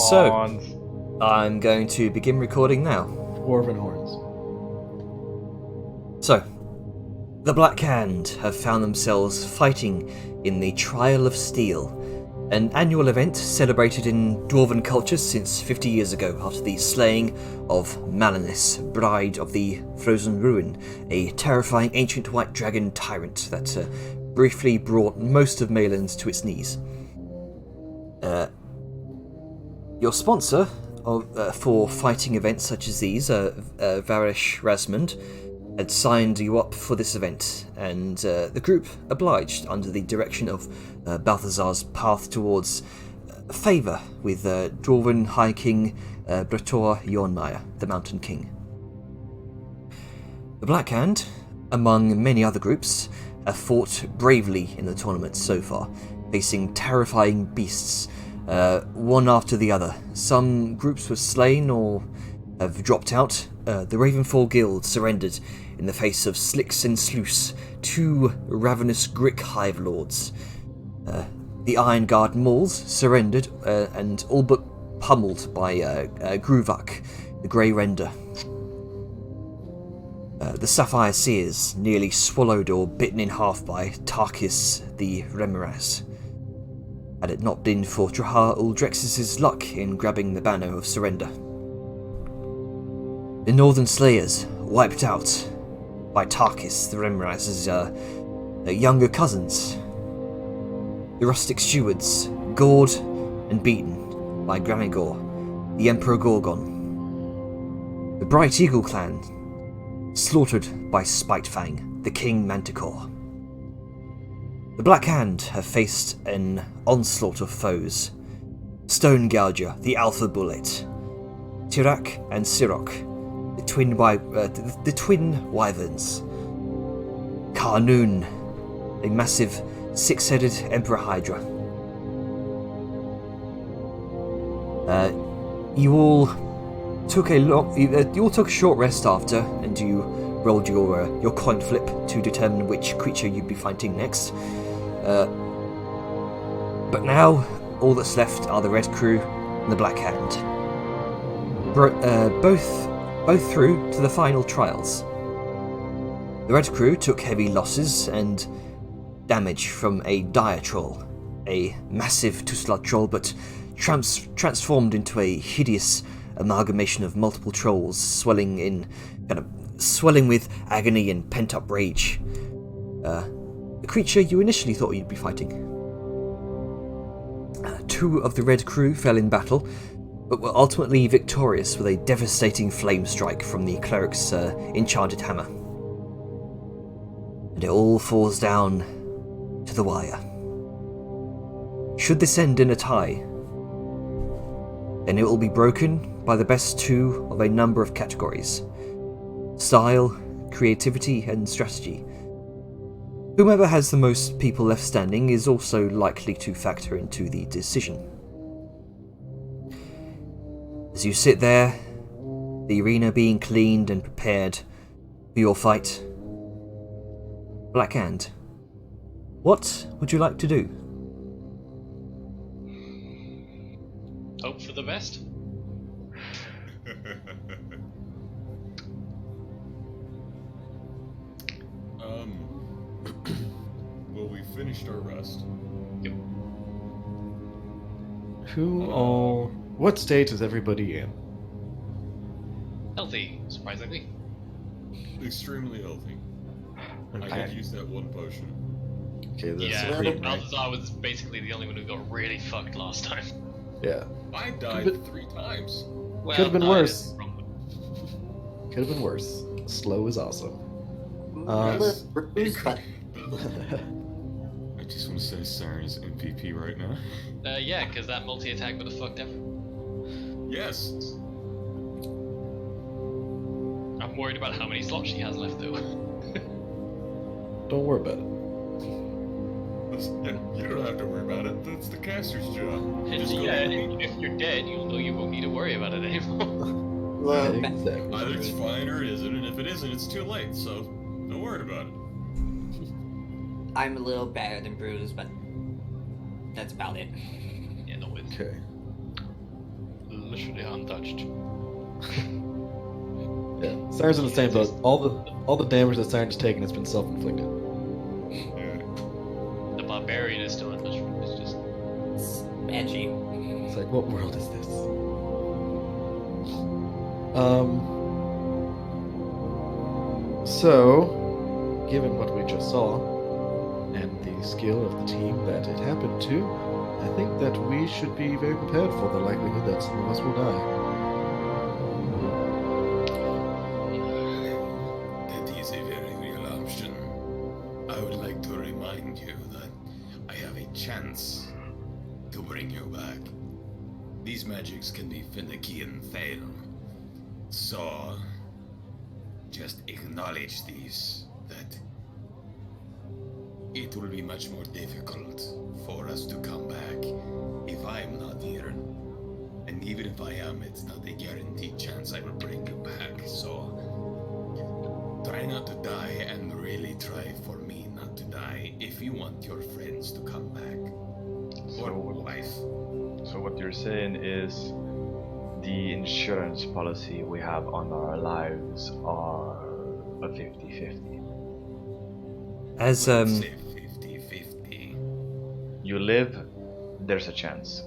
So, I'm going to begin recording now. Dwarven horns. So, the Black Hand have found themselves fighting in the Trial of Steel, an annual event celebrated in Dwarven culture since 50 years ago after the slaying of Malinis, Bride of the Frozen Ruin, a terrifying ancient white dragon tyrant that briefly brought most of Maylands to its knees. Your sponsor for fighting events such as these, Varish Rasmund, had signed you up for this event, and the group obliged under the direction of Balthazar's path towards favour with Dwarven High King Bretor Jornmaier, the Mountain King. The Black Hand, among many other groups, have fought bravely in the tournament so far, facing terrifying beasts, one after the other. Some groups were slain or have dropped out. The Ravenfall Guild surrendered in the face of Slicks and Sluice, two ravenous Grick hive lords. The Iron Guard Mauls surrendered and all but pummeled by Gruvak, the Grey Render. The Sapphire Seers nearly swallowed or bitten in half by Tarkis the Remeraz. Had it not been for Drahar Uldrexis' luck in grabbing the banner of surrender. The Northern Slayers wiped out by Tarkis the Remeraz's younger cousins. The Rustic Stewards gored and beaten by Gramigor, the Emperor Gorgon. The Bright Eagle clan slaughtered by Spitefang, the King Manticore. The Black Hand have faced an onslaught of foes. Stone Gouger, the Alpha Bullet, Tirak and Sirok, the twin wyverns, Karnoon, a massive six-headed Emperor Hydra. You all took a short rest after, and you rolled your coin flip to determine which creature you'd be fighting next. But now, all that's left are the Red Crew and the Black Hand. Both through to the final trials. The Red Crew took heavy losses and damage from a dire troll, a massive Tusla troll, but transformed into a hideous amalgamation of multiple trolls, swelling with agony and pent-up rage. The creature you initially thought you'd be fighting. Two of the Red Crew fell in battle, but were ultimately victorious with a devastating flame strike from the cleric's enchanted hammer. And it all falls down to the wire. Should this end in a tie, then it will be broken by the best two of a number of categories: style, creativity, and strategy. Whomever has the most people left standing is also likely to factor into the decision. As you sit there, the arena being cleaned and prepared for your fight, Black Hand, what would you like to do? Hope for the best. Well, we finished our rest. Yep. What state is everybody in? Healthy, surprisingly. Extremely healthy. I Okay. could use that one potion. Okay, that's Yeah, pretty right. Balthazar was basically the only one who got really fucked last time. Yeah. I died But- 3 times. Well, Could've been no, worse. it's wrong. Could have been worse. Slow is awesome. Yes. Bruce, but I just want to say Siren is MVP right now. Yeah, because that multi-attack would have fucked everyone. Yes. I'm worried about how many slots she has left, though. Don't worry about it. Yeah, you don't have to worry about it. That's the caster's job. And Just go yeah, ahead. if you're dead, you'll know you won't need to worry about it anymore. well, Exactly. Either it's fine or it isn't, and if it isn't, it's too late, so don't worry about it. I'm a little better than Bruce, but that's about it. Yeah, no win. Okay. literally untouched. Yeah, Siren's in the same boat. All the damage that Siren's taken has been self-inflicted. The barbarian is still untouchable. It's just It's edgy. It's like, what world is this? So, given what we just saw, and the skill of the team that it happened to, I think that we should be very prepared for the likelihood that some of us will die. That is a very real option. I would like to remind you that I have a chance to bring you back. These magics can be finicky and fail. So, just acknowledge these, that it will be much more difficult for us to come back if I'm not here. And even if I am, it's not a guaranteed chance I will bring you back, so try not to die and really try for me not to die if you want your friends to come back. Or wife. So what you're saying is the insurance policy we have on our lives are a 50-50. As Say 50-50. You live, there's a chance.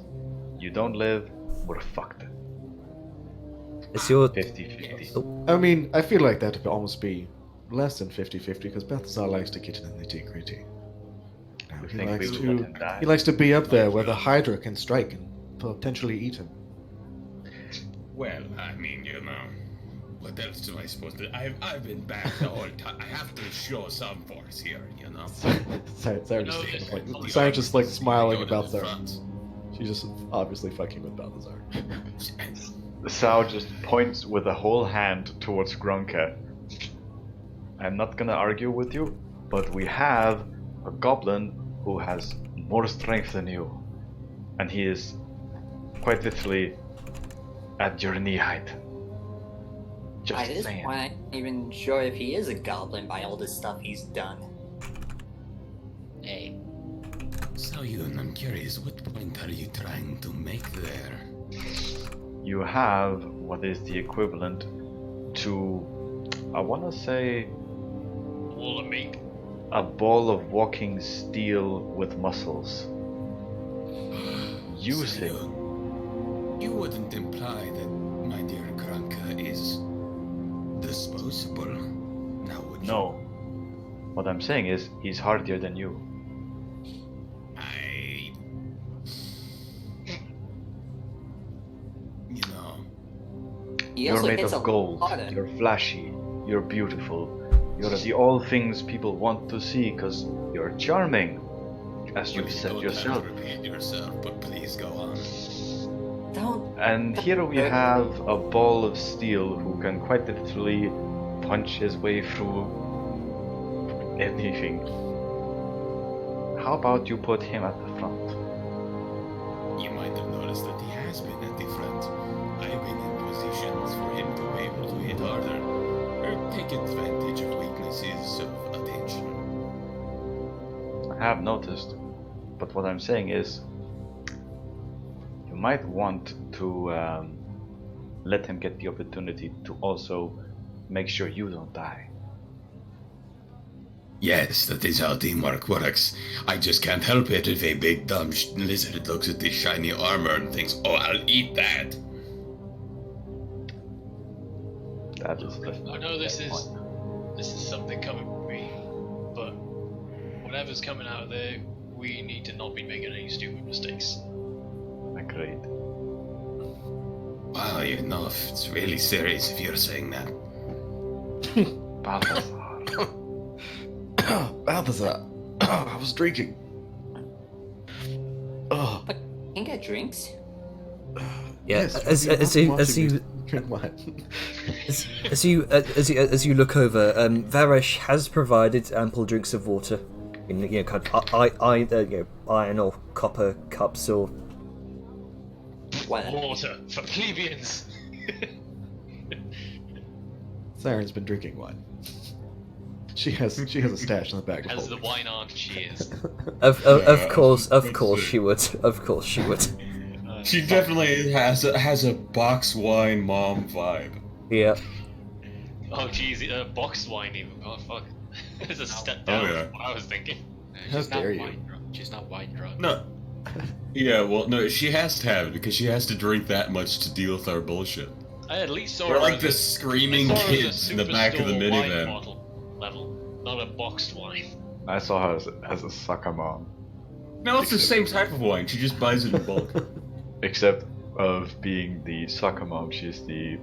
You don't live, we're fucked. as your 50-50. I mean, I feel like that would almost be less than 50-50 because Balthazar likes to get in the nitty-gritty. You He think likes we will to. let him die? He likes to be up there where the Hydra can strike and potentially eat him. Well, I mean, you know, what else am I supposed to? I've been back the whole time. I have to show some force here, you know. Siren No, just it's- like it's- Siren's just like Go smiling to at the Balthazar. front. She's just obviously fucking with Balthazar. Sao just points with a whole hand towards Grunka. I'm not gonna argue with you, but we have a goblin who has more strength than you. And he is quite literally at your knee height. Just At this saying. point, I'm not even sure if he is a goblin by all the stuff he's done. hey. So, Yun, I'm curious, what point are you trying to make there? You have what is the equivalent to, I wanna say, Wall of meat. a ball of walking steel with muscles. So, Using you wouldn't imply that my dear Kranka is disposable, now would you? no. What I'm saying is he's hardier than you. You know, He You're also made hits of a gold. lot of- You're flashy. You're beautiful. You're the all things people want to see because you're charming, as well, you've said don't yourself. have to repeat yourself, but please go on. Don't. And here we have a ball of steel who can quite literally punch his way through anything. How about you put him at the front? You might have noticed that he has been at the front. I've been in positions for him to be able to hit harder, or take advantage of weaknesses of attention. I have noticed, but what I'm saying is, you might want to let him get the opportunity to also make sure you don't die. Yes, that is how teamwork works. I just can't help it if a big dumb lizard looks at this shiny armor and thinks, oh, I'll eat that. That is the I know this is something coming from me, but whatever's coming out of there, we need to not be making any stupid mistakes. Agreed. Wow, you know, if it's really serious if you're saying that. Balthazar. Balthazar, I was drinking. Oh, But you can get drinks. Yeah, yes, as you're you not as watching you me drink wine. as you look over, Varesh has provided ample drinks of water in kind of iron or copper cups or. What? Water for plebeians. Siren's been drinking wine. She has a stash in the back. As the wine aunt she is. Of course she would. Of course she would. She definitely has a box wine mom vibe. Yeah. Oh jeez, box wine even. Oh fuck. It's a step Oh, down yeah. from what I was thinking. How She's not dare you. wine drunk. She's not wine drunk. No. Yeah, well, no, she has to have it because she has to drink that much to deal with our bullshit. I at least saw We're her like as the a- screaming I saw her as a kids in the back of the superstore wine minivan. bottle level, not a boxed wine. I saw her as a sucker mom. No, it's the same type of wine. She just buys it in bulk. Except of being the sucker mom, she's the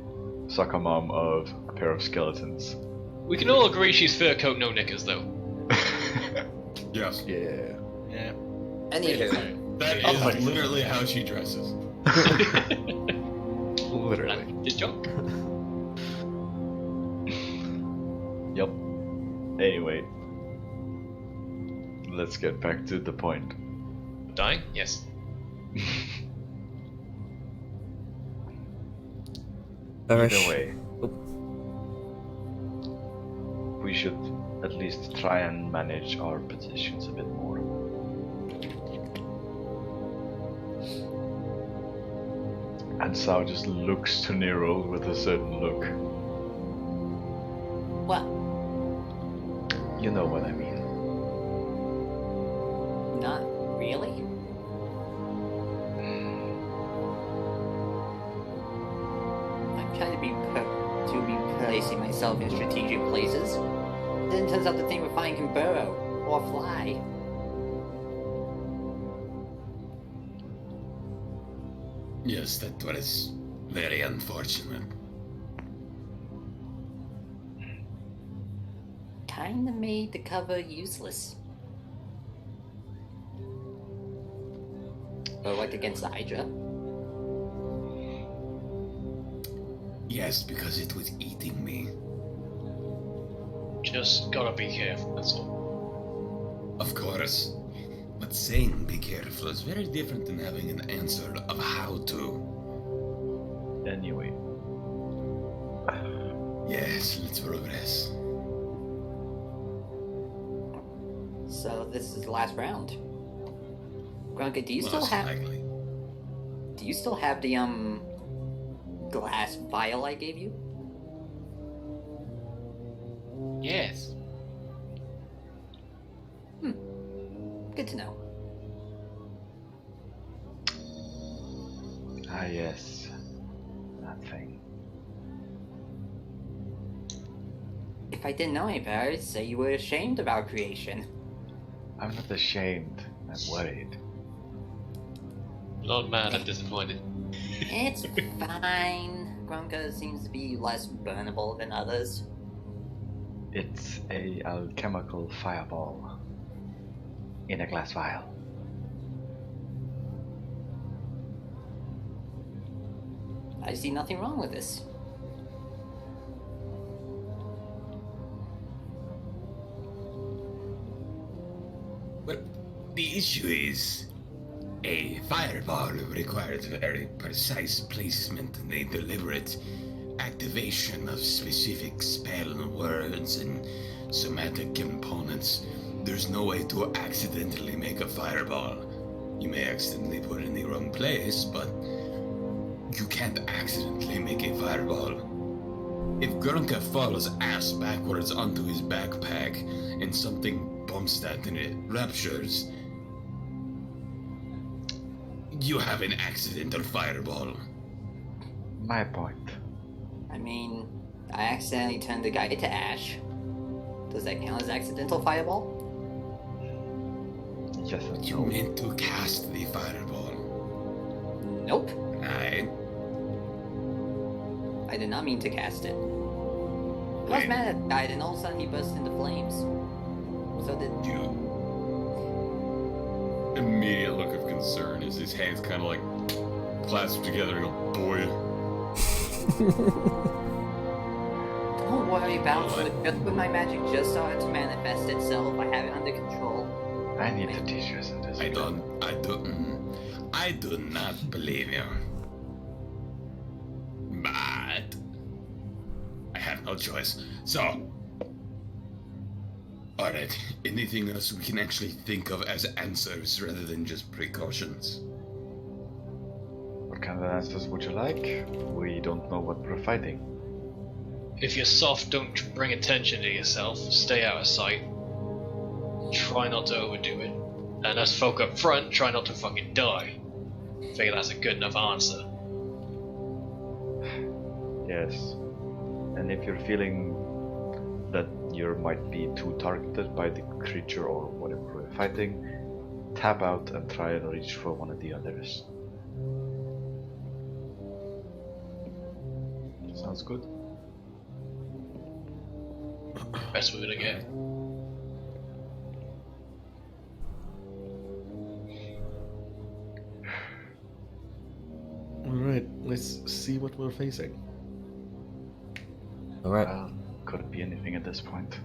sucker mom of a pair of skeletons. We can all agree she's fur coat, no knickers, though. Yes. Yeah. Yeah. Anywho, That Oh, is literally how she dresses. Literally. Just joke. Yep. Anyway, let's get back to the point. Dying? Yes. Either Barish. way, we should at least try and manage our positions a bit more. And Sao just looks to Nero with a certain look. what? You know what I mean. Not really? I'm trying to be placing myself in strategic places. Then it turns out the thing we're finding can burrow or fly. Yes, that was very unfortunate. Kinda made the cover useless. But like against the Hydra. Yes, because it was eating me. Just gotta be careful, that's all. Of course. But saying be careful is very different than having an answer of how to. Anyway, Yes, let's progress. So this is the last round. Grunka, do you still Most have likely. the glass vial I gave you? Yes. Good to know. ah yes, that thing. If I didn't know any better, I'd say you were ashamed of our creation. I'm not ashamed, I'm worried. Not mad, I'm disappointed. It's fine. Grunka seems to be less burnable than others. It's a alchemical fireball in a glass vial. I see nothing wrong with this. But the issue is, a fireball requires very precise placement and a deliberate activation of specific spell words and somatic components. There's no way to accidentally make a fireball. You may accidentally put it in the wrong place, but you can't accidentally make a fireball. If Grunka falls ass backwards onto his backpack and something bumps that and it ruptures, you have an accidental fireball. My point. I mean, I accidentally turned the guy to ash. Does that count as accidental fireball? Yes and You no. meant to cast the fireball. Nope. I I did not mean to cast it. I was Wait. mad at the guy, and all of a sudden he burst into flames. So did you. Immediate look of concern as his hands kind of like clasped together and go, boy. Don't worry about it. Just when my magic just started to manifest itself, I have it under control. I need to teach you some discipline. I do not believe you. But I have no choice. So, alright, anything else we can actually think of as answers rather than just precautions? kind of answers would you like? We don't know what we're fighting. If you're soft, don't bring attention to yourself. Stay out of sight. Try not to overdo it. And as folk up front, try not to fucking die. Figure that's a good enough answer. Yes. And if you're feeling that you might be too targeted by the creature or whatever we're fighting, tap out and try and reach for one of the others. Sounds good. Best we're gonna get. Alright, let's see what we're facing. Alright. Could be anything at this point.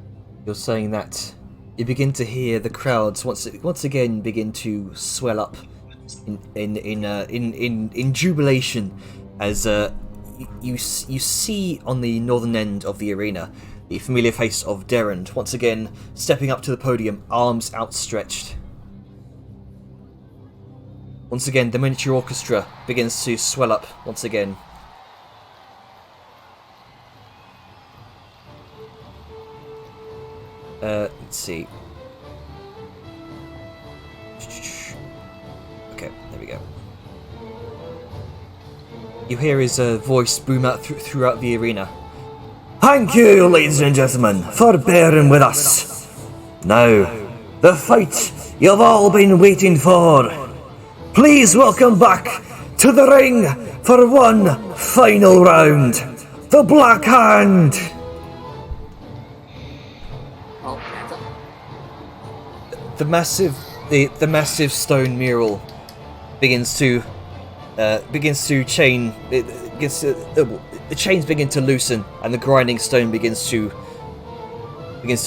You're saying that you begin to hear the crowds once again begin to swell up in jubilation as you see on the northern end of the arena the familiar face of Derrand once again stepping up to the podium, arms outstretched. Once again, the miniature orchestra begins to swell up once again. Let's see. Okay, there we go. You hear his voice boom out throughout the arena. Thank you, ladies and gentlemen, for bearing with us. Now, the fight you've all been waiting for. Please welcome back to the ring for one final round, the Black Hand. Oh, hands up. The massive stone mural begins to chain. The chains begin to loosen, and the grinding stone begins to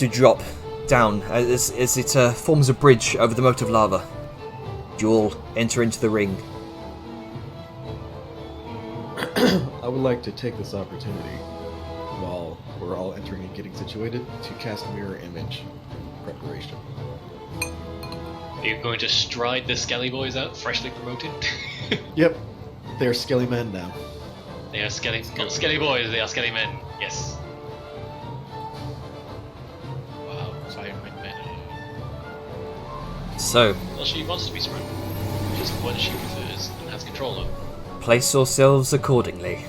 drop down as it forms a bridge over the moat of lava. You all enter into the ring. I would like to take this opportunity, while we're all entering and getting situated, to cast Mirror Image preparation. Are you going to stride the Skelly Boys out, freshly promoted? Yep, they're Skelly Men now. They are Skelly, not Skelly Boys, they are Skelly Men, yes. Wow, fireman men. So, Well, she wants to be surrounded. Just one she prefers and has control of. place yourselves accordingly.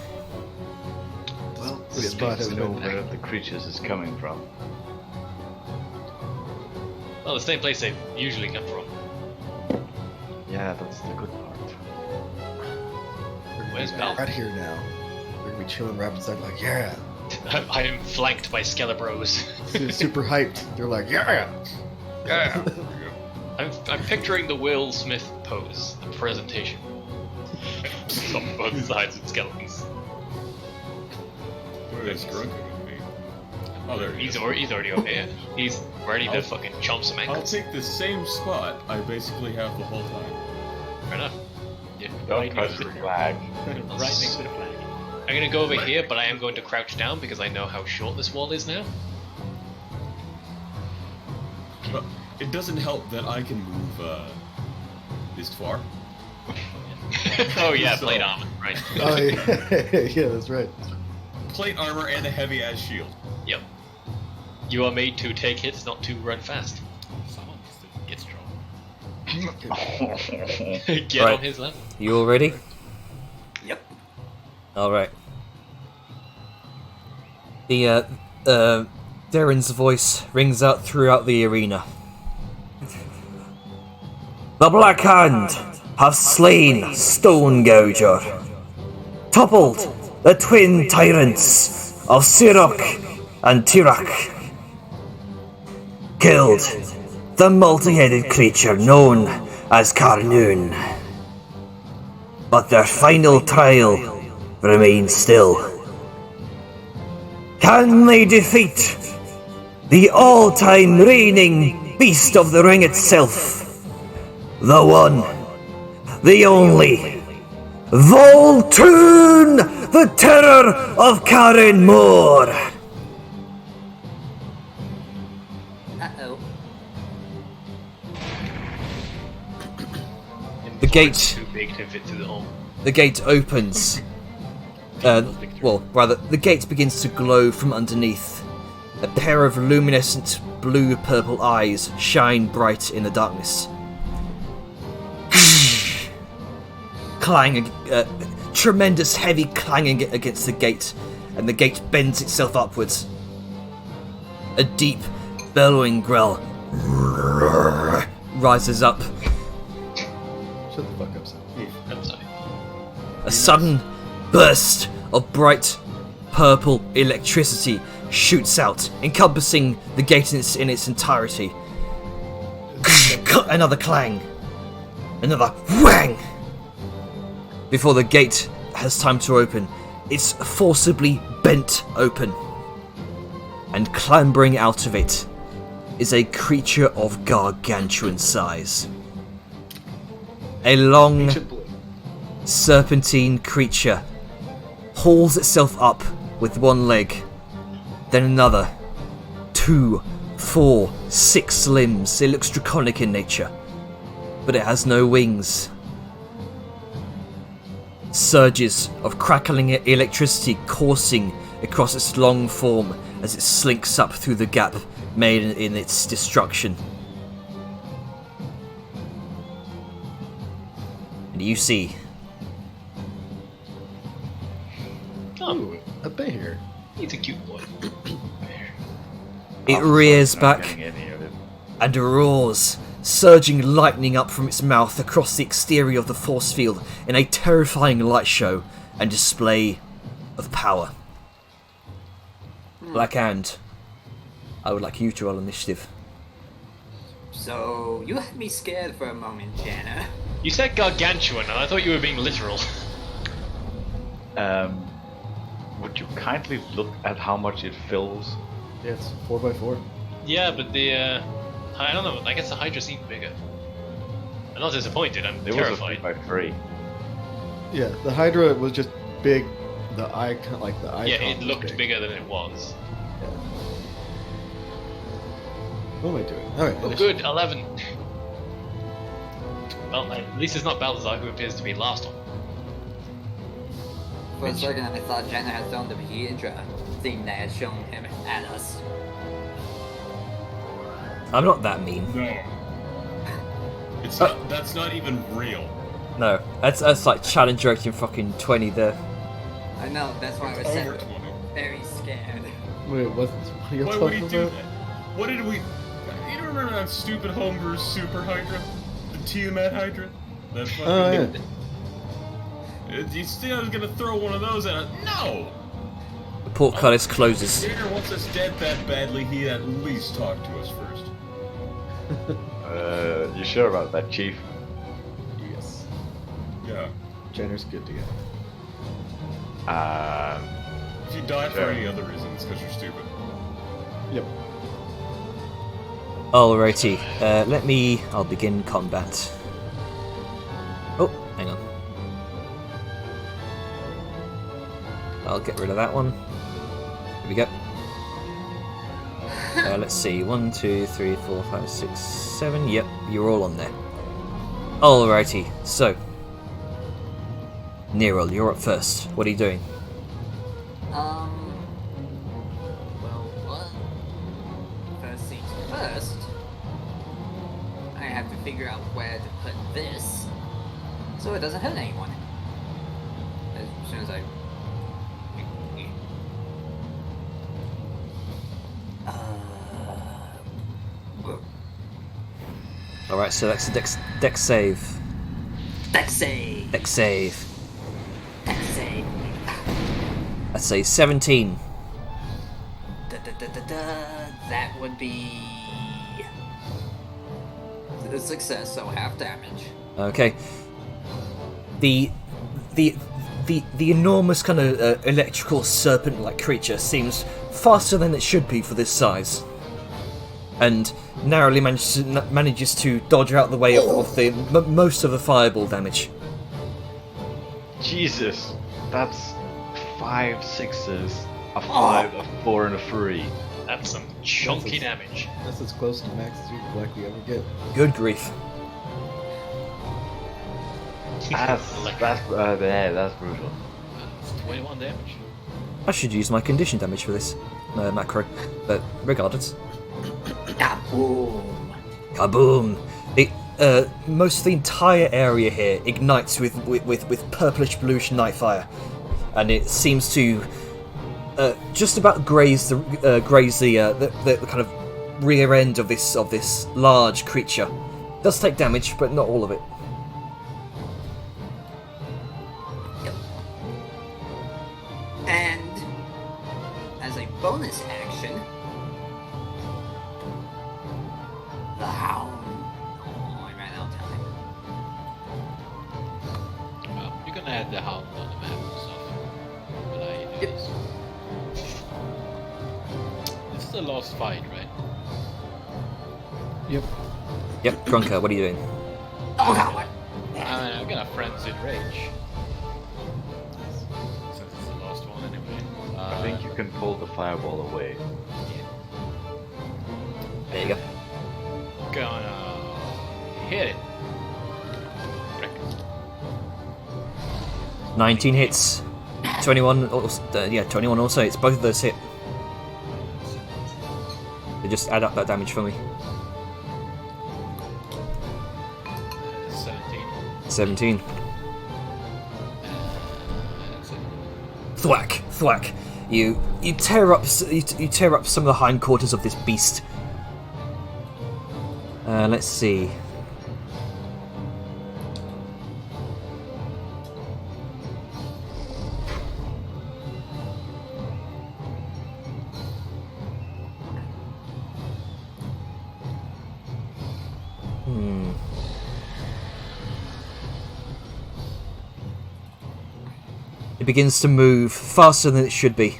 Well, This we spot has know been where the creatures is coming from. Well, the same place they usually come from. Yeah, that's the good part. Where's We're Val? right here now. We're gonna be chilling right beside, like, yeah. I am flanked by Skelebros. Super hyped. They're like, yeah. Yeah. I'm picturing the Will Smith pose, the presentation. On both sides of skeletons. Where is Grunker gonna be? Oh, there he He's is. already over here. He's ready to fucking chomp some I'll ankles. take the same spot I basically have the whole time. Fair enough. Yeah. Don't touch the flag. Right next to the flag. I'm gonna go over here, but I am going to crouch down because I know how short this wall is now. But it doesn't help that I can move this far. Oh yeah, So- plate armor, right. Oh, yeah. Yeah, that's right. Plate armor and a heavy ass shield. Yep. You are made to take hits, not to run fast. Someone needs to get strong. Get Right. on his level. You all ready? Yep. Alright. The, Darren's voice rings out throughout the arena. The Black Hand have slain Stone Gouger, toppled the twin tyrants of Sirach and Tirak, killed the multi-headed creature known as Carnoon. But their final trial remains still. Can they defeat the all-time reigning beast of the ring itself? The one, the only, Voltoon, the terror of Karen Moore. Uh-oh. The gate, Too big to fit through the hole. the gate opens. The gate begins to glow from underneath. A pair of luminescent blue-purple eyes shine bright in the darkness. Clang, tremendous heavy clanging against the gate, and the gate bends itself upwards. A deep, bellowing growl rises up. Shut the fuck up, Sam. I'm sorry. A sudden burst of bright purple electricity shoots out, encompassing the gate in its entirety. Another clang. Another whang. Before the gate has time to open, it's forcibly bent open. And clambering out of it is a creature of gargantuan size. A long, serpentine creature hauls itself up with one leg, then another, 2, 4, 6 limbs. It looks draconic in nature, but it has no wings. Surges of crackling electricity coursing across its long form as it slinks up through the gap made in its destruction. And you see Ooh, a bear. He's a cute boy. it rears Not back getting any of it. and roars, surging lightning up from its mouth across the exterior of the force field in a terrifying light show and display of power. Black Hand, I would like you to roll initiative. So, you had me scared for a moment, Jana. You said gargantuan, and I thought you were being literal. Would you kindly look at how much it fills? Yeah, it's 4x4. Yeah, but the I don't know. I guess the Hydra seemed bigger. I'm not disappointed. I'm It terrified. was a 3x3. Yeah, the Hydra was just big. The icon, like the icon. Yeah, it was looked big. bigger than it was. Yeah. What am I doing? Alright. Oh, good, 11. Well, at least it's not Balthazar, who appears to be last one. For a second, I thought Jana had thrown the Hydra thing that had shown him at us. I'm not that mean. No. It's not. That's not even real. No, that's like challenge directing fucking 20 there. I know, that's why I was Over so 20. very scared. Wait, what are you Why talking would he do about? that? What did we? You don't remember that stupid homebrew Super Hydra? The Tiamat Hydra? That fucking. Oh, yeah. You think I was gonna throw one of those at? No. The portcullis closes. Digger wants us dead that badly. He'd at least talk to us first. You sure about that, Chief? Yes. Yeah. Jenner's good to go. If you die for Sure. any other reason, it's because you're stupid. Yep. Alrighty, I'll begin combat. Oh, hang on. I'll get rid of that one. Here we go. Let's see, 1, 2, 3, 4, 5, 6, 7. Yep, you're all on there. Alrighty, so. Nero, you're up first. What are you doing? Well, what? First things first, I have to figure out where to put this so it doesn't hurt anyone. As soon as I. Alright, so that's a dex save. Dex save! Dex save. Dex save! That's a 17. That would be a success, so half damage. Okay. The enormous kind of electrical serpent-like creature seems faster than it should be for this size, and narrowly manages to dodge out the way of the most of the fireball damage. Jesus, that's 5 6s, a 5, a 4, and a 3. That's some chunky damage. That's as close to max as you could likely ever get. Good grief. That's brutal. It's 21 damage. I should use my condition damage for this macro, but regardless. Kaboom! Kaboom! Most of the entire area here ignites with purplish bluish night fire, and it seems to just about graze the kind of rear end of this large creature. Does take damage, but not all of it. Yep. And as a bonus action, the Hound. Oh, I ran out of time. Well, you're gonna add the Hound on the map and stuff. But I do Yep. this. This is the last fight, right? Yep. Yep, Grunker, what are you doing? Oh god! I'm gonna Frenzied Rage. Since it's the last one anyway. I think you can pull the fireball away. There you go. Gonna hit it. 19 hits. 21. Yeah, 21 also. It's both of those hit. So just add up that damage for me. 17. 17. That's it. Thwack, thwack. You tear up some of the hindquarters of this beast. Let's see. It begins to move faster than it should be.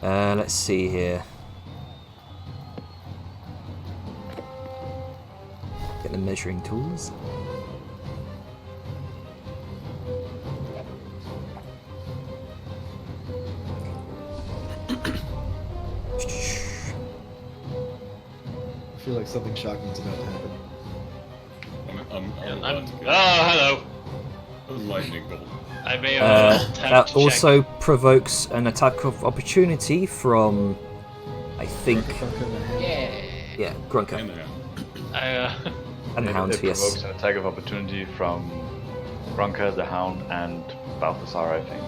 Let's see here. Get the measuring tools. I feel like something shocking's about to happen. Hello. A lightning bolt. I may have had That to also provokes an attack of opportunity from, I think, yeah, Grunker And then, check. and the Hound. It Yes. provokes an attack of opportunity from Grunker, the Hound, and Balthazar, I think.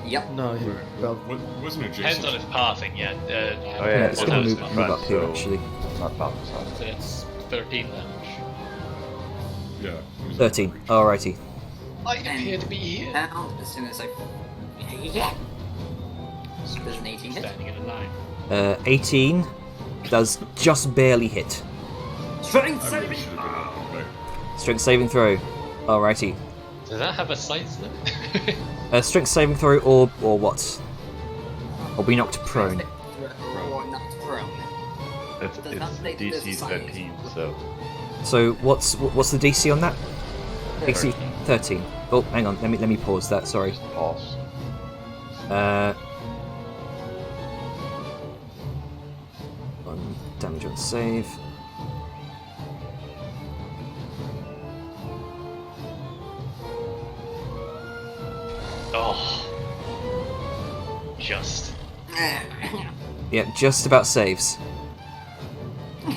Yep. No, he, well, wasn't it Depends on Jason? his pathing, yeah. Oh Yeah, yeah, it's it going was to in move front, up here so actually. not Balthazar. So it's 13 damage. Yeah. he was 13. Alrighty. I appear to be here. Now, as soon as I. Yeah! Does an 18 hit? Standing in a line. 18 does just barely hit. Strength I really saving! should have been right. Strength saving throw. Alrighty. Does that have a sight slip? Strength saving throw or what? Or be knocked prone. Or not prone. It's Does not say that there's a DC sign. 13, so So what's the DC on that? DC 13. Oh, hang on. Let me pause that. Sorry. just pause. One damage on save. Oh. Just. Yeah, just about saves.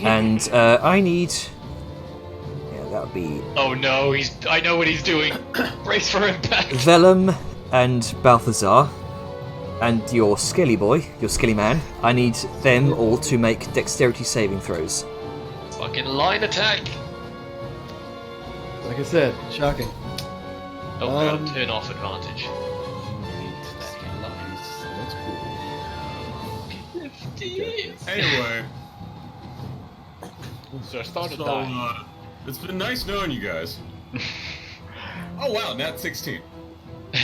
And I need. Yeah, that would be Oh no, I know what he's doing. Brace for impact. Vellum and Balthazar, and your Skelly boy, your Skelly man. I need them all to make dexterity saving throws. Fucking line attack. like I said, shocking. Oh god, turn off advantage. That's cool. 50. Anyway, So I started so dying. it's been nice knowing you guys. Oh wow, nat 16.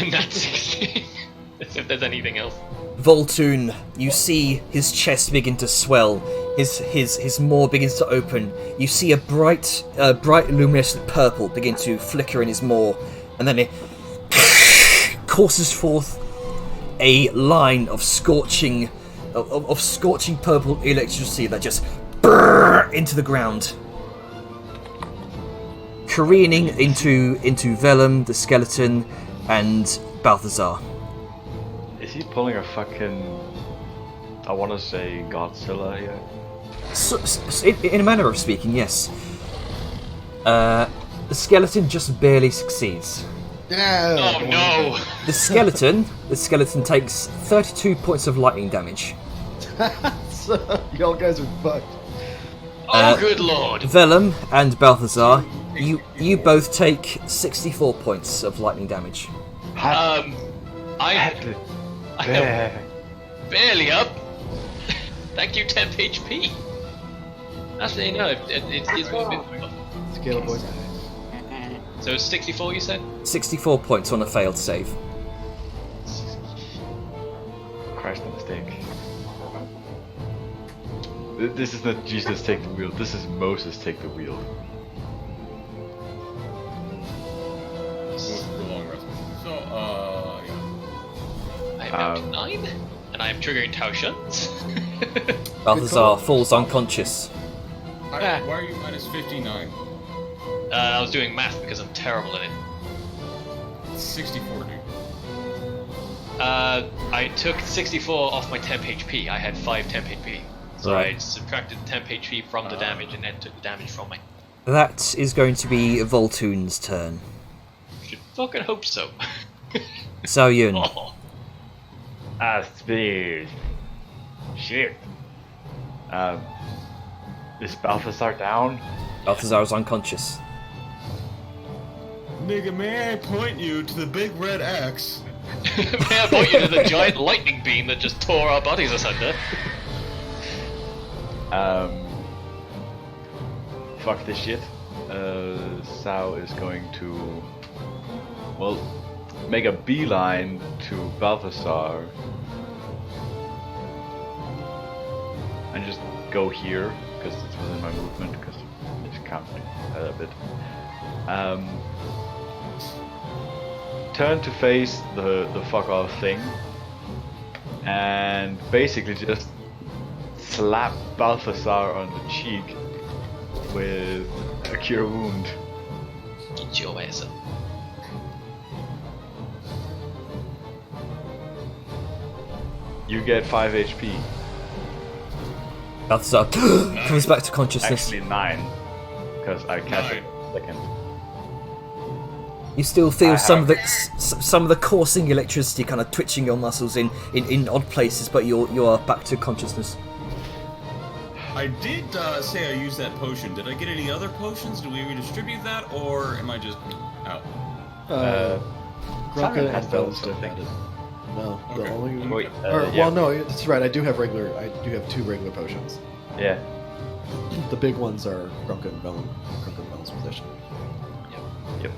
And that's 16. As if there's anything else. Voltoon, you see his chest begin to swell. His maw begins to open. You see a bright luminescent purple begin to flicker in his maw, and then it courses forth a line of scorching purple electricity that just burr into the ground. careening into Vellum, the skeleton, and Balthazar. Is he pulling a fucking... I want to say Godzilla here? In a manner of speaking, yes. The skeleton just barely succeeds. Yeah. Oh no! The skeleton takes 32 points of lightning damage. So, y'all guys are fucked. Oh good lord! Vellum and Balthazar, you both take 64 points of lightning damage. I am barely up. Thank you, temp HP. Actually, no, it gives me a bit more. Scale of boys. So it's 64, you said? 64 points on a failed save. Christ, a mistake. This is not Jesus take the wheel, this is Moses take the wheel. Go for the long rest. So, yeah. I am down to 9, and I am triggering Tau Shuns. Balthazar falls unconscious. Why are you minus 59? I was doing math because I'm terrible in it. It's 64, dude. I took 64 off my temp HP. I had 5 temp HP. So Right. I subtracted temp HP from the damage and then took the damage from me. That is going to be Voltoon's turn. Should fucking hope so. Zhao Yun. Oh. Speed. Shit. Is Balthazar down? Balthazar is unconscious. Nigga, may I point you to the big red X? May I point you to the giant lightning beam that just tore our bodies asunder? Fuck this shit. Sao is going to, well, make a beeline to Balthazar and just go here because it's within my movement because it's counting a bit. Turn to face the fuck off thing and basically just slap Balthazar on the cheek with a cure wound. Get your ass up. You get 5 HP. Balthazar comes back to consciousness. Actually 9, because I cast it second. You still feel I some have- of the coursing electricity kind of twitching your muscles in odd places, but you are back to consciousness. I did say I used that potion. Did I get any other potions? Do we redistribute that, or am I just out? Grunka has and those, Vellum still I think. had it. No, the Okay. only. Wait, Well, no, that's right. I do have 2 regular potions. Yeah. The big ones are Grunka and Vellum. Grunka and Vellum's position. Yep.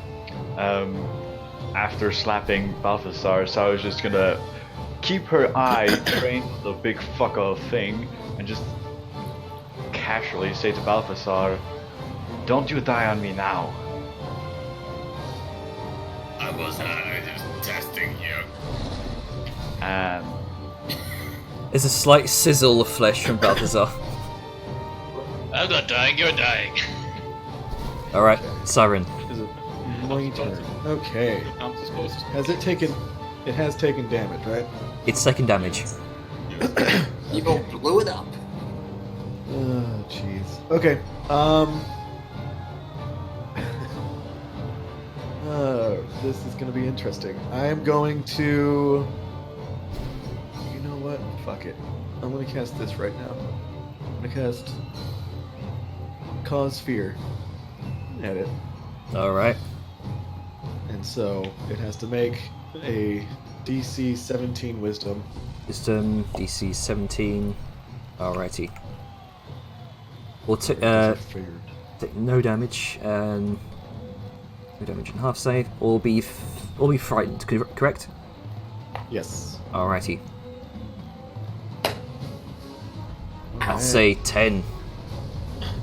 After slapping Balthazar, Sao is just gonna keep her eye trained on the big fuck off thing and just casually say to Balthazar, "Don't you die on me now." I was just testing you. And There's a slight sizzle of flesh from Balthazar. I'm not dying, you're dying. Alright, Siren. Is it my turn? Okay. I'm supposed to. Has it taken? It has taken damage, right? It's taking damage. You all blew it up. Oh, jeez. Okay. This is gonna be interesting. I am going to. You know what? Fuck it. I'm gonna cast this right now. I'm gonna cast Cause Fear at it, Alright. and so it has to make a DC 17 Wisdom. Wisdom, DC 17. Alrighty. We'll Figured. take no damage, no damage and half save, or be frightened, correct? Yes. Alrighty. I'll Alright. say 10.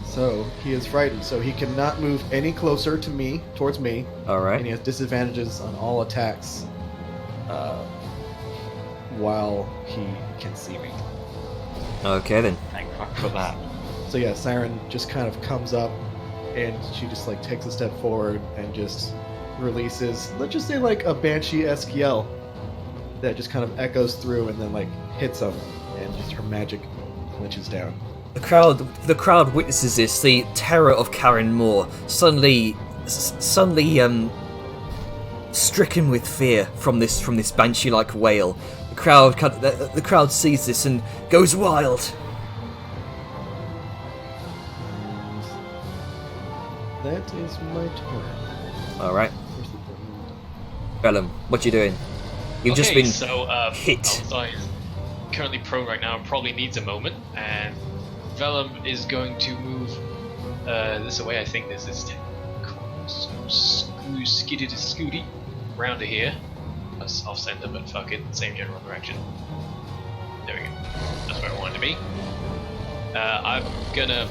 So he is frightened, so he cannot move any closer to me, towards me, and he Alright. has disadvantages on all attacks while he can see me. Okay then. thank fuck for that. So yeah, Siren just kind of comes up and she just like takes a step forward and just releases, let's just say like a Banshee-esque yell that just kind of echoes through and then like hits him, and just her magic glitches down. The crowd witnesses this. The terror of Karen Moore suddenly, stricken with fear from this banshee-like wail. The crowd sees this and goes wild. That is my turn. All right, Where's the button? Bellum, what you doing? You've just been hit. Alzai is currently prone right now and probably needs a moment, and Vellum is going to move this away. I think this is Scooty round to here. That's off center, but fuck it, same general direction. There we go. That's where I wanted to be. I'm gonna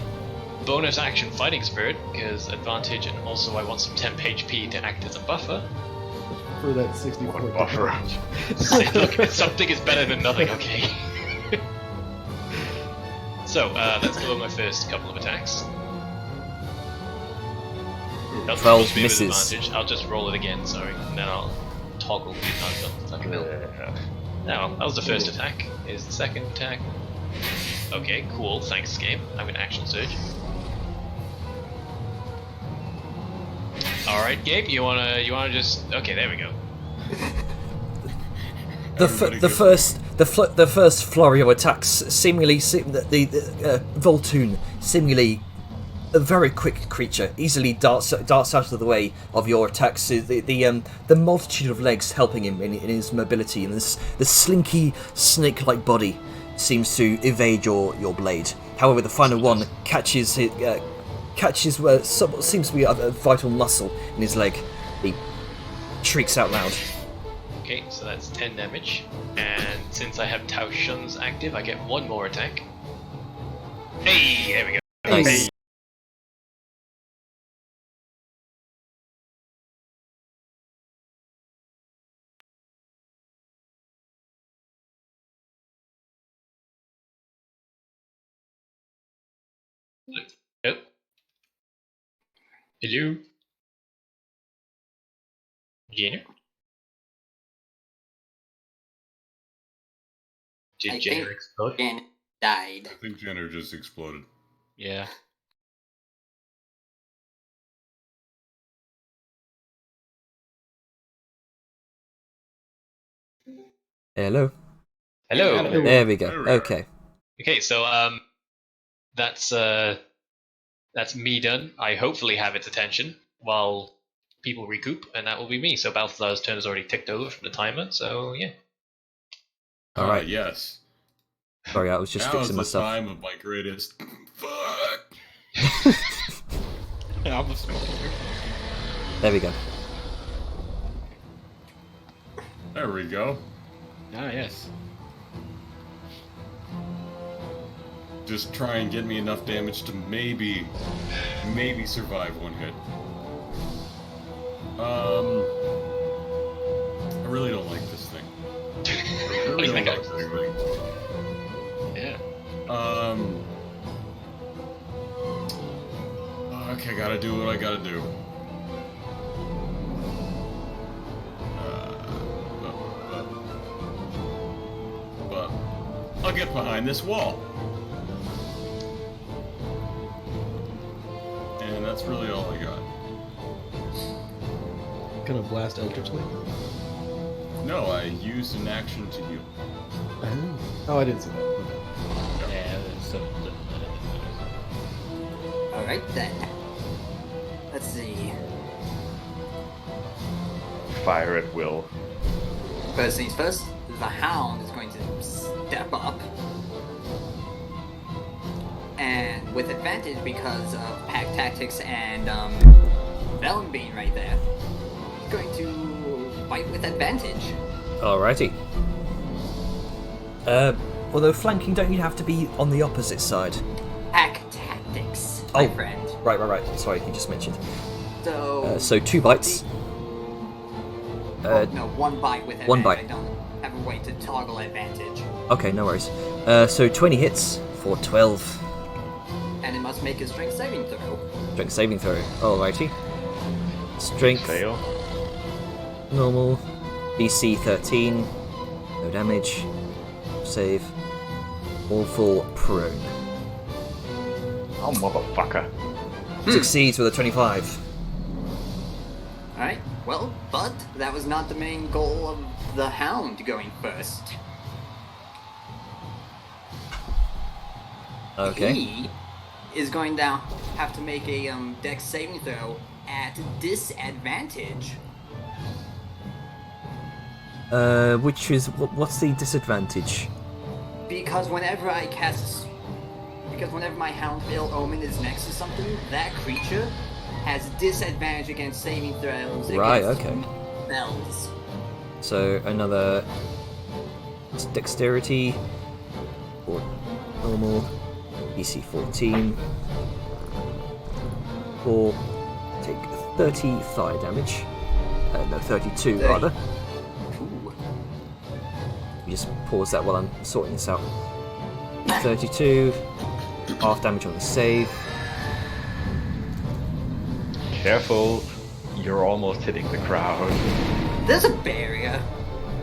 bonus action Fighting Spirit because advantage, and also I want some temp HP to act as a buffer. For that 64 What buffer? damage. Look, something is better than nothing, okay? So, let's go with my first couple of attacks. That's 12 supposed to be with misses. advantage. I'll just roll it again, sorry, and then I'll toggle like a mill. Now, that was the first attack. Here's the second attack. Okay, cool, thanks game. I'm gonna action surge. Alright, Gabe, you wanna just... Okay, there we go. The first flurry of attacks seemingly the Voltoon, seemingly a very quick creature, easily darts out of the way of your attacks. The multitude of legs helping him in his mobility, and the slinky snake-like body seems to evade your blade. However, the final one catches what seems to be a vital muscle in his leg. He shrieks out loud. Okay, so that's 10 damage, and since I have Tao Shun's active, I get one more attack. Hey, there we go. Nice. Yep. Hello? Jenner? Did I Jenner think explode? Jen died. I think Jenner just exploded. Yeah. Hello. Hello. There we go. There we are. Okay. Okay, so that's me done. I hopefully have its attention while people recoup, and that will be me. So Balthazar's turn is already ticked over from the timer, so yeah. All right. Yes. Sorry, I was just Now is fixing the myself. time of my greatest. Fuck. I'm a smoker. There we go. There we go. Ah, yes. Just try and get me enough damage to maybe survive one hit. I really don't like this thing. I What do you really think? don't like this thing. Yeah. Okay, gotta do what I gotta do. But I'll get behind this wall. And that's really all I got. Gonna blast Eldritch Link. No, I used an action to heal. Oh, I didn't see that. Okay. Yeah, so. Alright then. Let's see. Fire at will. First things first, the Hound is going to step up. And with advantage because of pack tactics and Vellum being right there, he's going to fight with advantage. Alrighty. Although flanking, don't you have to be on the opposite side? Pack tactics, my Oh. friend. Right. Sorry, you just mentioned. So, So 2 bites. no, one bite with advantage. one bite. I don't have a way to toggle advantage. Okay, no worries. So 20 hits for 12 and it must make a strength saving throw. Strength saving throw. Alrighty. Strength. Fail. Normal. DC 13. No damage. Save. Awful prone. Oh, motherfucker. Succeeds with a 25. Alright, well, but that was not the main goal of the Hound going first. Okay. He is going to have to make a dex saving throw at disadvantage. Which is what's the disadvantage? Because whenever my Hound Ill Omen is next to something, that creature has disadvantage against saving throws. Right, against okay. Spells. So another dexterity or normal DC 14 or take 30 fire damage. No, 32 rather. Ooh. You just pause that while I'm sorting this out. 32, half damage on the save. Careful, you're almost hitting the crowd. There's a barrier.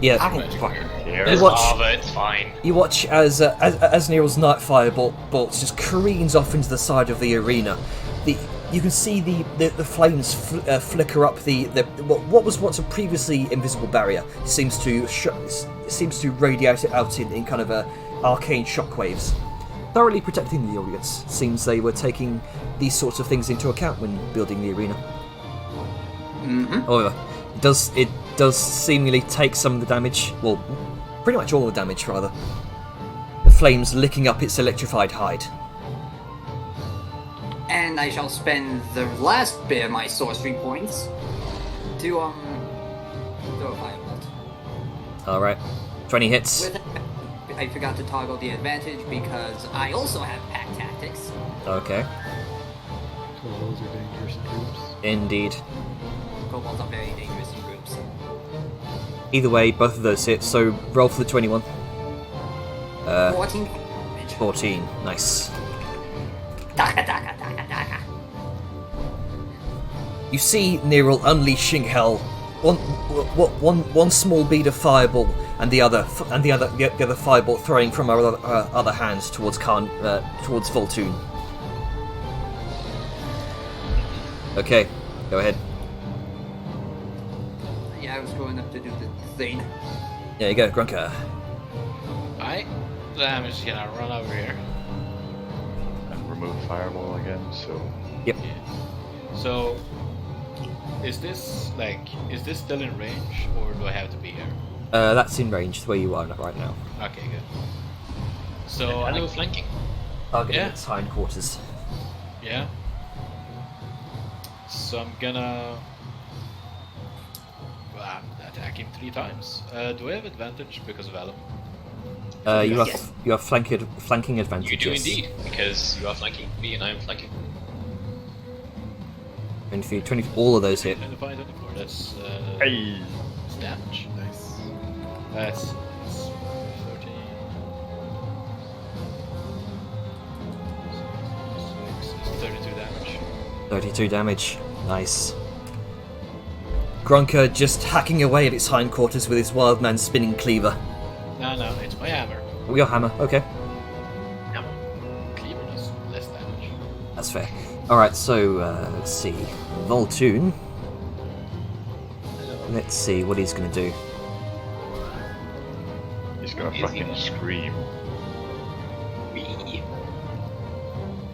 Yeah, I don't fucking care. There's watch- lava, it's fine. you watch as Nero's night bolts just careens off into the side of the arena. You can see the flames flicker up what was once a previously invisible barrier. Seems to radiate it out in kind of arcane shockwaves, thoroughly protecting the audience. Seems they were taking these sorts of things into account when building the arena. Mm-hmm. However, it does seemingly take some of the damage. Well, pretty much all the damage rather. The flames licking up its electrified hide. And I shall spend the last bit of my sorcery points to throw a firebolt. All right, 20 hits. With I forgot to toggle the advantage because I also have pack tactics. Okay, Kobolds are dangerous in groups. indeed. Kobolds are very dangerous in groups. Either way, both of those hit. So roll for the 21. 14 damage. 14. Nice. Daka, daka, daka, daka. You see Neril unleashing hell. One small bead of fireball, and the other fireball throwing from our other hand towards towards Voltoon. Okay, go ahead. Yeah, I was going up to do the thing. There you go, Grunker. Alright, then I'm just gonna run over here. And remove fireball again, so... Yep. Yeah. So, is this still in range, or do I have to be here? That's in range where you are right now. Okay, good. So, I know flanking. Targeting Yeah. its hindquarters. yeah. So I'm gonna attack him 3 times. Do I have advantage because of Alum? You have flanking advantage. You do yes. indeed, because you are flanking me and I am flanking. 20, all of those hit. 25, 24. That's Hey! that's damage. Nice. That's 30. 32 damage. 32 damage. Nice. Grunker just hacking away at its hindquarters with his wild man spinning cleaver. No, it's my hammer. Your hammer, okay. Cleaver does less damage. That's fair. Alright, so, let's see. Voltoon. Let's see what he's gonna do. He's gonna Is he? fucking scream. Wee.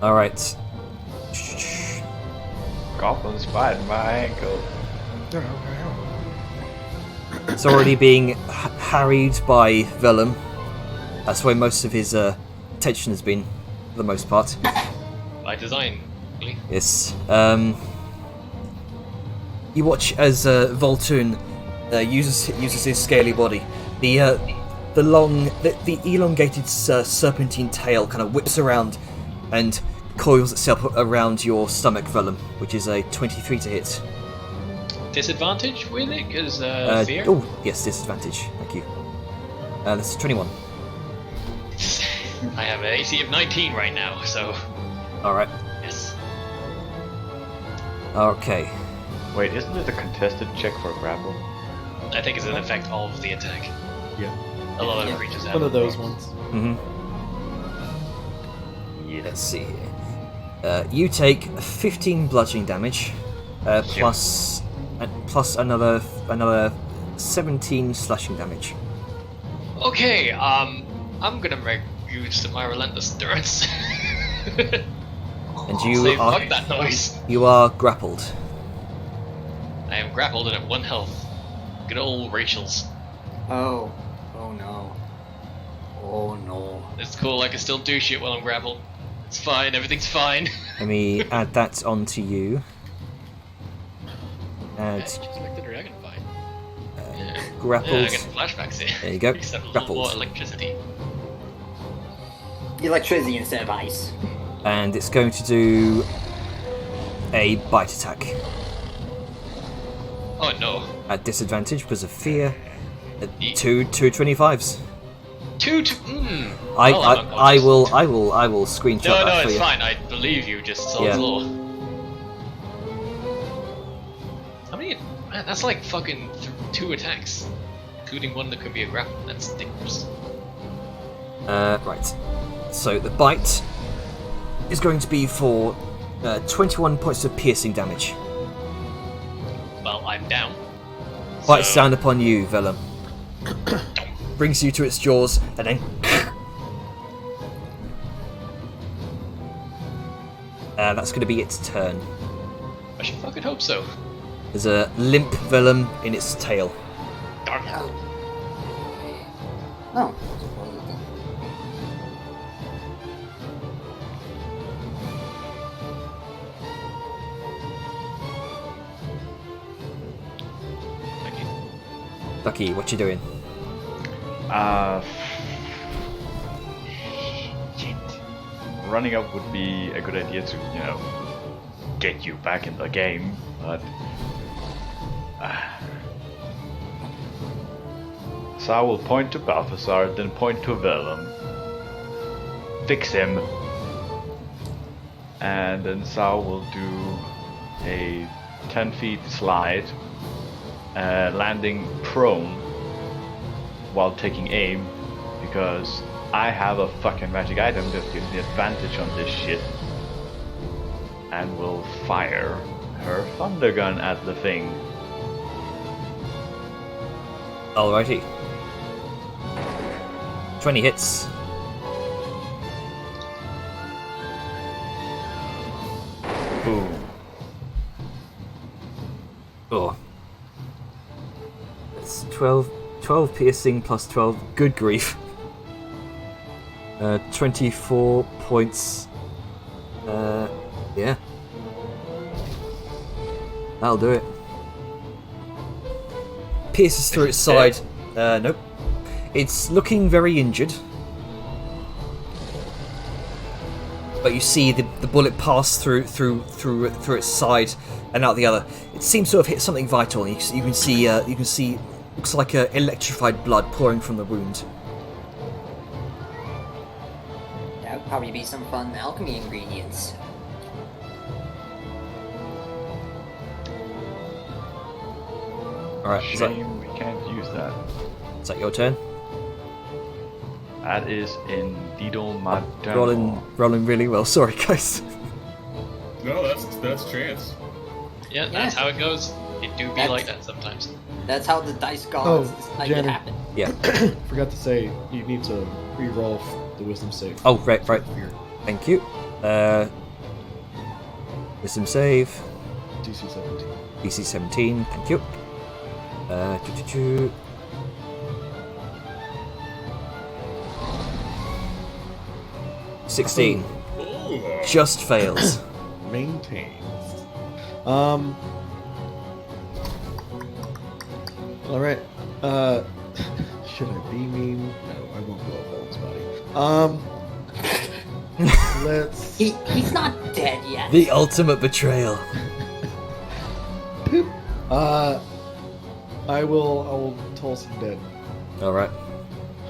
Alright. Goblin's biting my ankle. It's already being harried by Vellum. That's where most of his attention has been, for the most part. By design, really. Yes. You watch as Voltoon uses his scaly body. The elongated serpentine tail kind of whips around and coils itself around your stomach, Vellum, which is a 23 to hit. Disadvantage with it, because fear? Oh, yes, disadvantage. Thank you. That's 21. I have an AC of 19 right now, so Alright. Yes. Okay. Wait, isn't it a contested check for grapple? I think it's an effect of the attack. Yeah. A lot of Yeah. creatures have One of those it. ones. Mm-hmm. Yeah. Let's see here. You take 15 bludgeoning damage, plus another 17 slashing damage. Okay, I'm gonna make use of my relentless endurance. And you Say are fuck that noise. you are grappled. I am grappled and at 1 health. Good old Rachel's. Oh. Oh no. Oh no. It's cool, I can still do shit while I'm grappled. It's fine, everything's fine. Let me add that onto you. Add Just like the dragon fight. Yeah, I grappled. get flashbacks here. There you go, Except a little grappled. more electricity. Electricity instead of ice. And it's going to do a bite attack Oh no. at disadvantage because of fear. Ye- Two 25s. Mmm. I will screenshot No, that no, for it's you. fine. I believe you. Just Sod's Yeah. law. How many? Man, that's like fucking 2 attacks, including one that could be a grapple. That's dangerous. Right. So the bite is going to be for 21 points of piercing damage. Well, I'm down. Bites So- down upon you, Vellum. Brings you to its jaws, and then that's going to be its turn. I should fucking hope so. There's a limp Vellum in its tail. Darn. Oh. Thank you. Ducky, what you doing? Shit. Running up would be a good idea to, get you back in the game, but. So I will point to Balthazar, then point to Vellum. Fix him. And then Sao will do a 10 feet slide, landing prone while taking aim, because I have a fucking magic item that gives me advantage on this shit, and will fire her thunder gun at the thing. Alrighty. 20 hits. Boom. Oh. That's 12 piercing plus 12. Good grief. 24 points. Yeah. That'll do it. Pierces through its side. Nope. It's looking very injured. But you see the bullet pass through its side and out the other. It seems to have hit something vital. You can see looks like electrified blood pouring from the wound. That would probably be some fun alchemy ingredients. Alright, is Shame we can't use that. that your turn? That is indeed my turn. Rolling really well. Sorry, guys. No, that's chance. Yeah, that's how it goes. It do be That's- like that sometimes. That's how the dice gods make it Jenny. happen. Yeah. Forgot to say, you need to re-roll the wisdom save. Oh, right. Fear. Thank you. Wisdom save. DC 17. DC 17. Thank you. 16. Ooh. Just fails. Maintains. Alright. Should I be mean? No, I won't blow up Owen's body. Let's. He's not dead yet. The ultimate betrayal. I will toss him dead. Alright.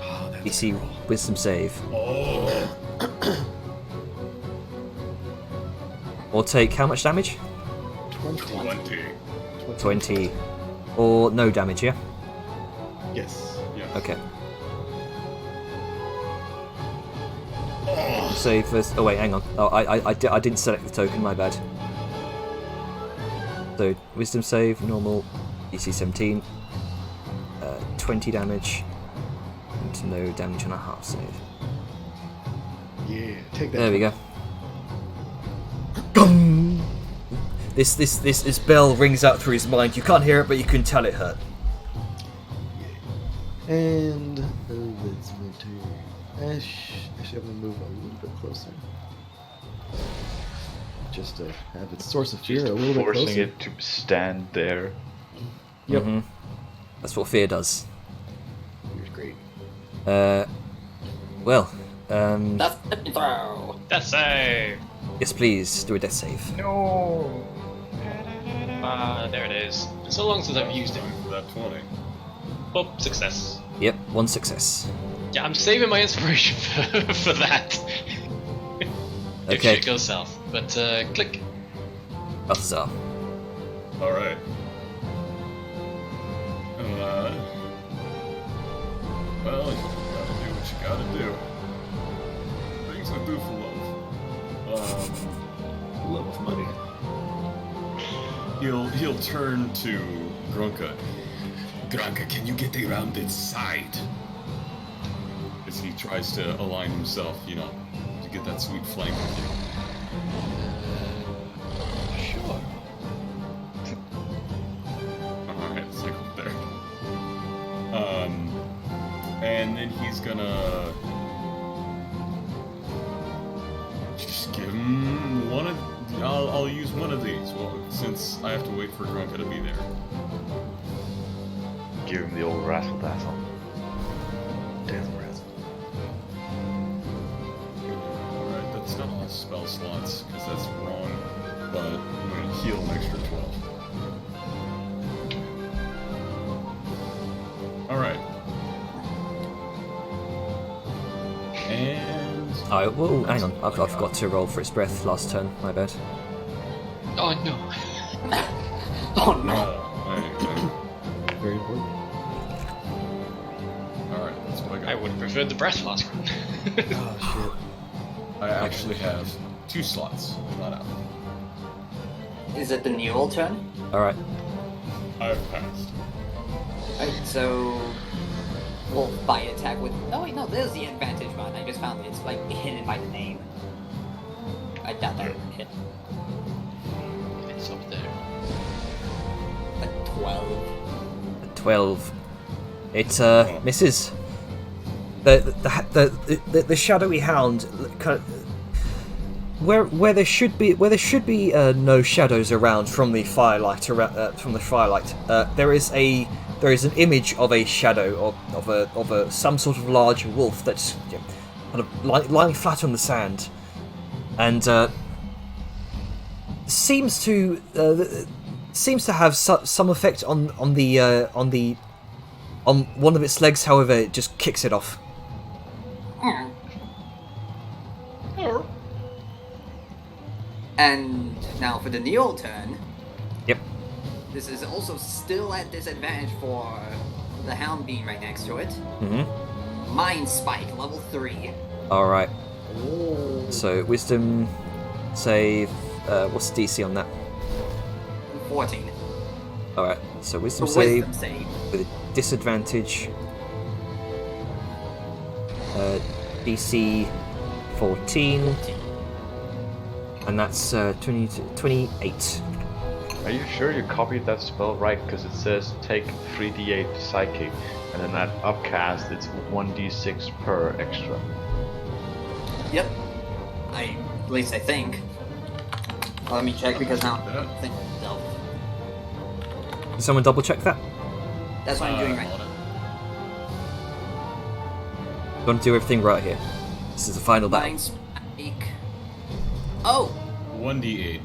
Oh, that's DC Wisdom save. Oh. Or take how much damage? 20. 20. Or no damage, yeah? Yes. Yes. Okay. Save first. Oh wait, hang on. Oh, I didn't select the token. My bad. So wisdom save, normal, DC 17, 20 damage, and no damage on a half save. Yeah, take that. There we go. Gong! This bell rings out through his mind. You can't hear it, but you can tell it hurt. And let's move to Ash. Actually, I'm gonna move a little bit closer. Just to have its source of fear Just a little bit forcing closer. it to stand there. Yep. Mhm. That's what fear does. Fear's great. Well, That's the throw. That's save. yes, please do a death save. No. There it is. So long since I've used it. For that 20. Oh, success. Yep, one success. Yeah, I'm saving my inspiration for that. If Okay. shit goes south. But click. Balthazar. Alright. Well, you gotta do what you gotta do. Things I do for love. Love of money. He'll turn to Grunka. Grunka, can you get around its side? As he tries to align himself, to get that sweet flank with you. Sure. Alright, let's take it there. And then he's gonna just give him one of. I'll use one of these. Well, since I have to wait for Grunka to be there. Give him the old razzle dazzle. Dazzle razzle. Alright, that's not all spell slots, because that's wrong. But I'm gonna heal an extra 12. Alright. And. Alright, well, hang on. I forgot to roll for its breath last turn. My bad. Oh no. Oh no. Very important. Alright, that's what I got. I would have preferred the breath last round. Oh I actually have 2 slots, not out. Is it the Newell turn? Alright. I've passed. Right, so we'll bite attack with. Oh wait, no, there's the advantage one. I just found it. It's like hidden by the name. I doubt that would hit. It's up there. But 12. 12. It misses. The shadowy hound kind of, where there should be no shadows around from the firelight there is an image of a shadow of some sort of large wolf that's kind of lying flat on the sand, and seems to have some effect on one of its legs. However, it just kicks it off. And now for the Newell turn. Yep. This is also still at disadvantage for the hound being right next to it. Mm-hmm. Mind Spike, level 3. All right. So wisdom save. What's the DC on that? 14. All right. So wisdom For save wisdom save. with a disadvantage. DC 14, 14. and that's 28. Are you sure you copied that spell right? Because it says take 3d8 psychic, and then at upcast it's 1d6 per extra. Yep. At least I think. Well, let me check because now I think so. Can someone double check that? That's what I'm doing right now. You want to do everything right here. This is the final battle. Mind Spike. Oh! 1d8.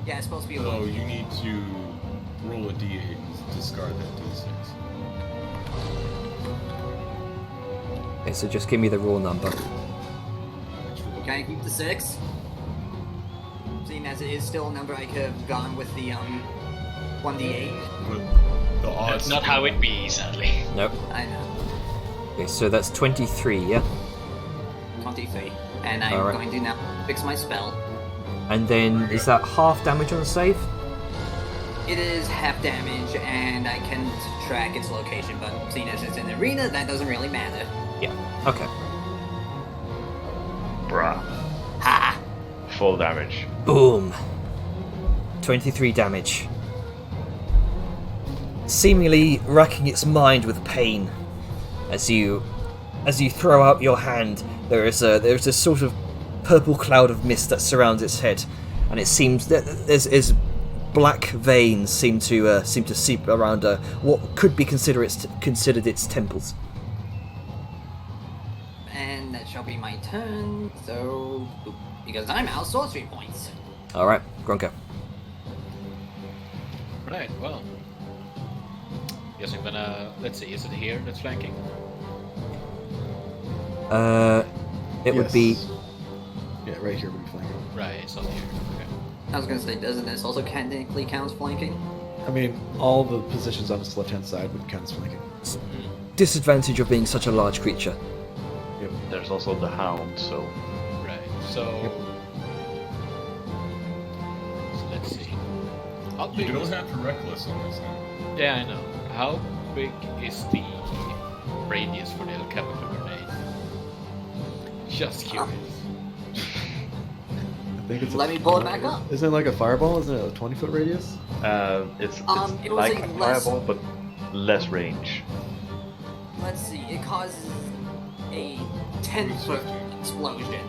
Yeah, it's supposed to be a So 1. you need to roll a d8 and discard that d6. Okay, so just give me the raw number. Can I keep the 6? See, as it is still a number I could have gone with the 1d8. With the odds. That's not how it be, sadly. Nope. I know. Okay, so that's 23, yeah? 23. And I'm Alright. going to now fix my spell. And then, is that half damage on the save? It is half damage, and I can track its location, but seeing as it's in the arena, that doesn't really matter. Yeah, okay. Bruh. Ha! Full damage. Boom. 23 damage. Seemingly racking its mind with pain. As you throw out your hand, there's a sort of purple cloud of mist that surrounds its head, and it seems that there's black veins seem to seep around what could be considered its temples. And that shall be my turn, so... Because I'm out sorcery points. Alright, Grunka. Right, well. Guess I'm gonna... Let's see, is it here that's flanking? It would be... Yeah, right here would be flanking. Right, it's not here. Okay. I was gonna say, doesn't this also technically count as flanking? I mean, all the positions on this left-hand side would count as flanking. disadvantage of being such a large creature. Yep. There's also the hound, so Right, so let's see. How You big don't is... have to reckless on this now. Yeah, I know. How big is the radius for the El Capital grenade? Just curious. I think it's. Let me pull it back up. Isn't it like a fireball? Isn't it a 20-foot radius? it's It was like a a less- fireball, but less range. Let's see, it causes a 10-foot explosion.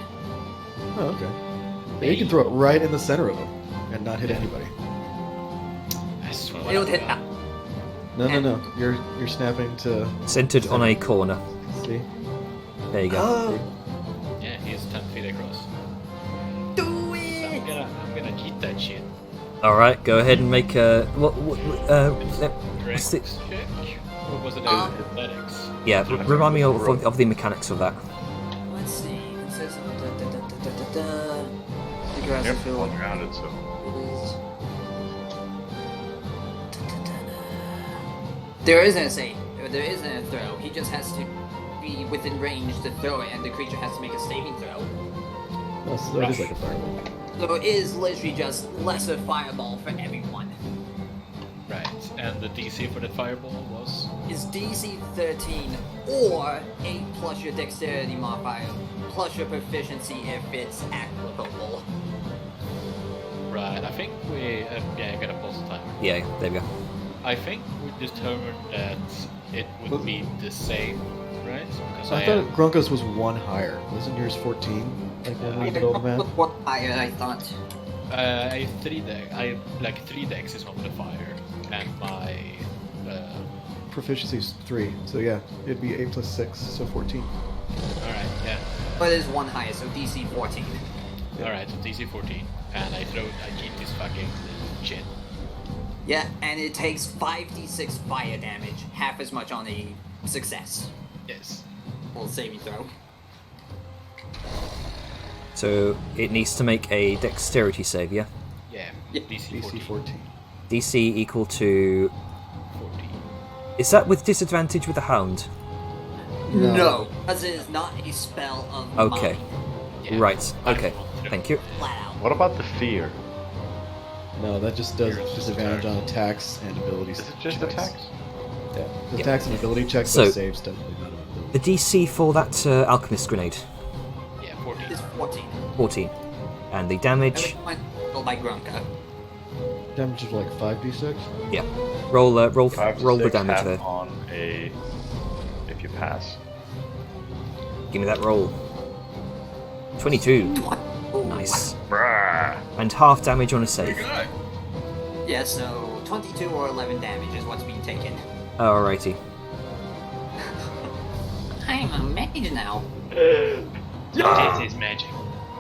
Oh, okay. Yeah, you can throw it right in the center of them and not hit anybody. I swear. It would hit that. No. You're snapping to Centered on a corner. see. There you go. Oh, Yeah, he's 10 feet across. do I'm it! gonna eat that shit. Alright, go ahead and make a... what's Strength the... check? Or was it athletics? Yeah, remind me of the mechanics of that. Let's see, it says... The grass Yep, is filled one rounded, so There isn't a save. There isn't a throw. He just has to be within range to throw it, and the creature has to make a saving throw. Oh, so that is like a fireball. So it is literally just lesser fireball for everyone. Right, and the DC for that fireball was? Is DC 13 or 8 plus your dexterity modifier plus your proficiency if it's applicable. Right, I think we... yeah, I'm gonna pause the timer. Yeah, there we go. I think we determined that it would be the same, right? Because I thought Grunko's was one higher. Wasn't yours 14? Like when we did all the math? What higher, I thought. I have 3 decks. I have like 3 decks is modifier, and my Proficiency's 3. So yeah, it'd be 8 plus 6, so 14. all right, yeah, But it is one higher, so DC 14. all right, so DC 14, and I keep this fucking shit. Yeah, and it takes 5d6 fire damage, half as much on a success. Yes. Full saving throw. So it needs to make a dexterity save, yeah? Yeah. Yeah. DC DC 14. 14. DC equal to... 14. Is that with disadvantage with the hound? No. Because it is not a spell of Okay. mine, Yeah. Right, okay. Thank you. flat out. what about the fear? No, that just does Yours is disadvantage attack. on attacks and abilities. Is it just checks. attacks? Yeah, the Yeah. attacks and ability checks, So- but saves definitely not an ability. The DC for that alchemist grenade, Yeah, 14. It's 14. 14. And the damage, Everyone roll by Grunka. Damage is like 5d6. yeah. Roll roll 5 to roll the 6 damage half there. on a if you pass. Give me that roll. 22. Oh, Nice. Bruh. And half damage on a save. Good guy. Yeah, so 22 or 11 damage is what's being taken. Alrighty. I'm a mage now. It is magic.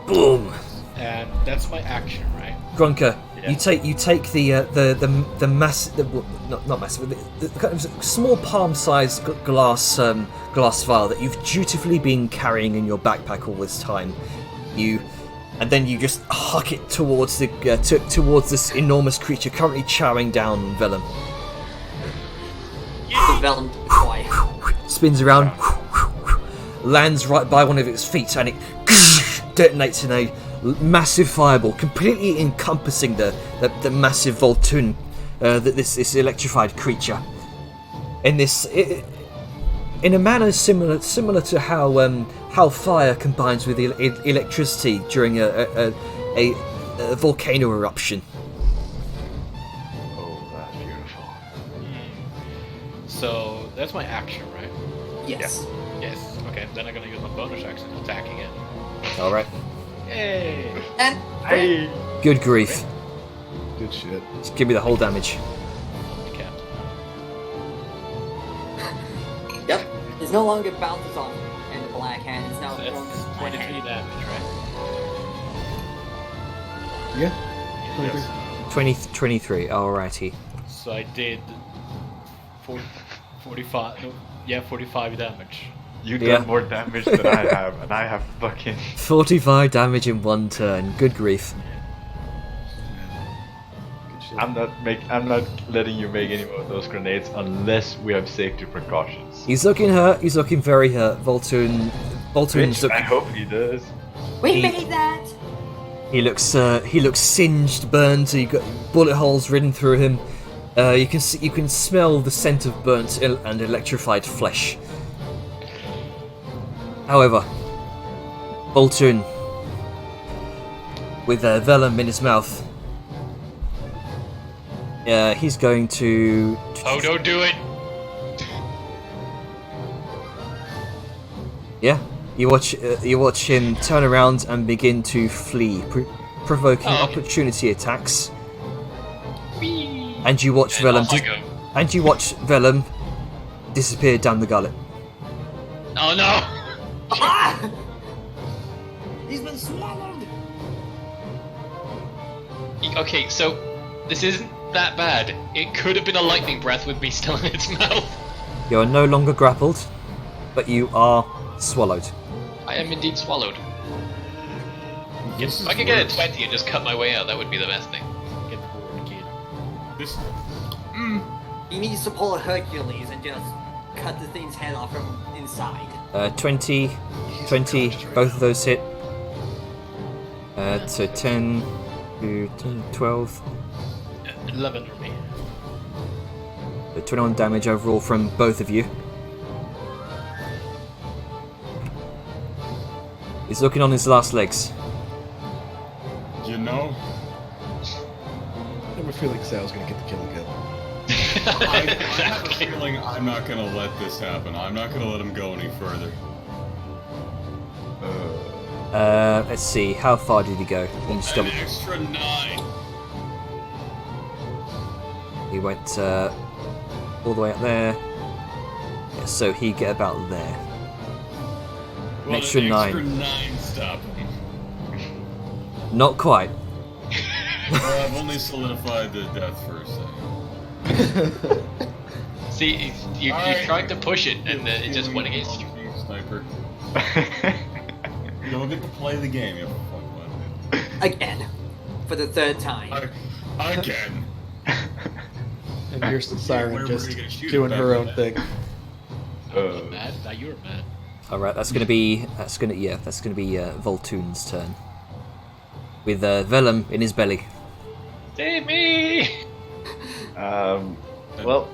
Boom. And that's my action, right? Grunka, Yeah. you take the massive, not massive, the kind of small palm-sized glass glass vial that you've dutifully been carrying in your backpack all this time. You and then you just huck it towards the towards this enormous creature currently chowing down on Vellum. The Vellum deploy. Spins around, lands right by one of its feet, and it detonates in a massive fireball, completely encompassing the massive Voltun, this electrified creature. In a manner similar to how fire combines with electricity during a volcano eruption. Oh, that's beautiful. So that's my action, right? Yes. Yes. Okay, then I'm gonna use my bonus action to attack again. All right. Yay! And Hey! Good grief! Good shit. Just give me the whole damage. You can't. yep, it's no longer bounces on in the black hand. It's now So thrown that's in the 23 hand. damage, right? Yeah. 23. Yes. 23. Alrighty. So I did 45. No, yeah, 45 damage. You Yeah. done more damage than I have, and I have fucking. 45 damage in one turn. Good grief. Good shit. I'm not letting you make any more of those grenades unless we have safety precautions. He's looking hurt. He's looking very hurt. Voltun's Which I hope he does. We He- made that. He looks singed, burned. So you got bullet holes ridden through him. You can smell the scent of burnt and electrified flesh. However, Voltun, with Vellum in his mouth, he's going to. Oh, don't do it! Yeah, you watch him turn around and begin to flee, provoking Oh. opportunity attacks. And you watch And Vellum. off I go. And you watch Vellum disappear down the gullet. Oh no! Ah! He's been swallowed. Okay, so this isn't that bad. It could have been a lightning breath with me still in its mouth. You are no longer grappled, but you are swallowed. I am indeed swallowed. This If is I could get a worse. 20 and just cut my way out, that would be the best thing. Get bored, kid. This. He needs to pull a Hercules and just cut the thing's head off from inside. 20, both of those hit. So 10, 12, 11 for me. 21 damage overall from both of you. He's looking on his last legs. You know, I have a feeling Sal's gonna get the kill again. I have a Exactly. feeling I'm not gonna let this happen. I'm not gonna let him go any further. Let's see, how far did he go? Let me just An double- extra 9. He went all the way up there. Yeah, so he get about there. Well, extra an 9. extra 9 stop him. Not quite. Well, I've only solidified the death for a second. See, you Alright. tried to push it and then it just went against you. Sniper. You don't get to play the game, you fuck Again. For the third time. Again. And here's the Where siren were just you gonna shoot doing it her back own then? thing. I'm mad. Now you're mad. All right, that's gonna be Voltun's turn. With Vellum in his belly. Save me! Well,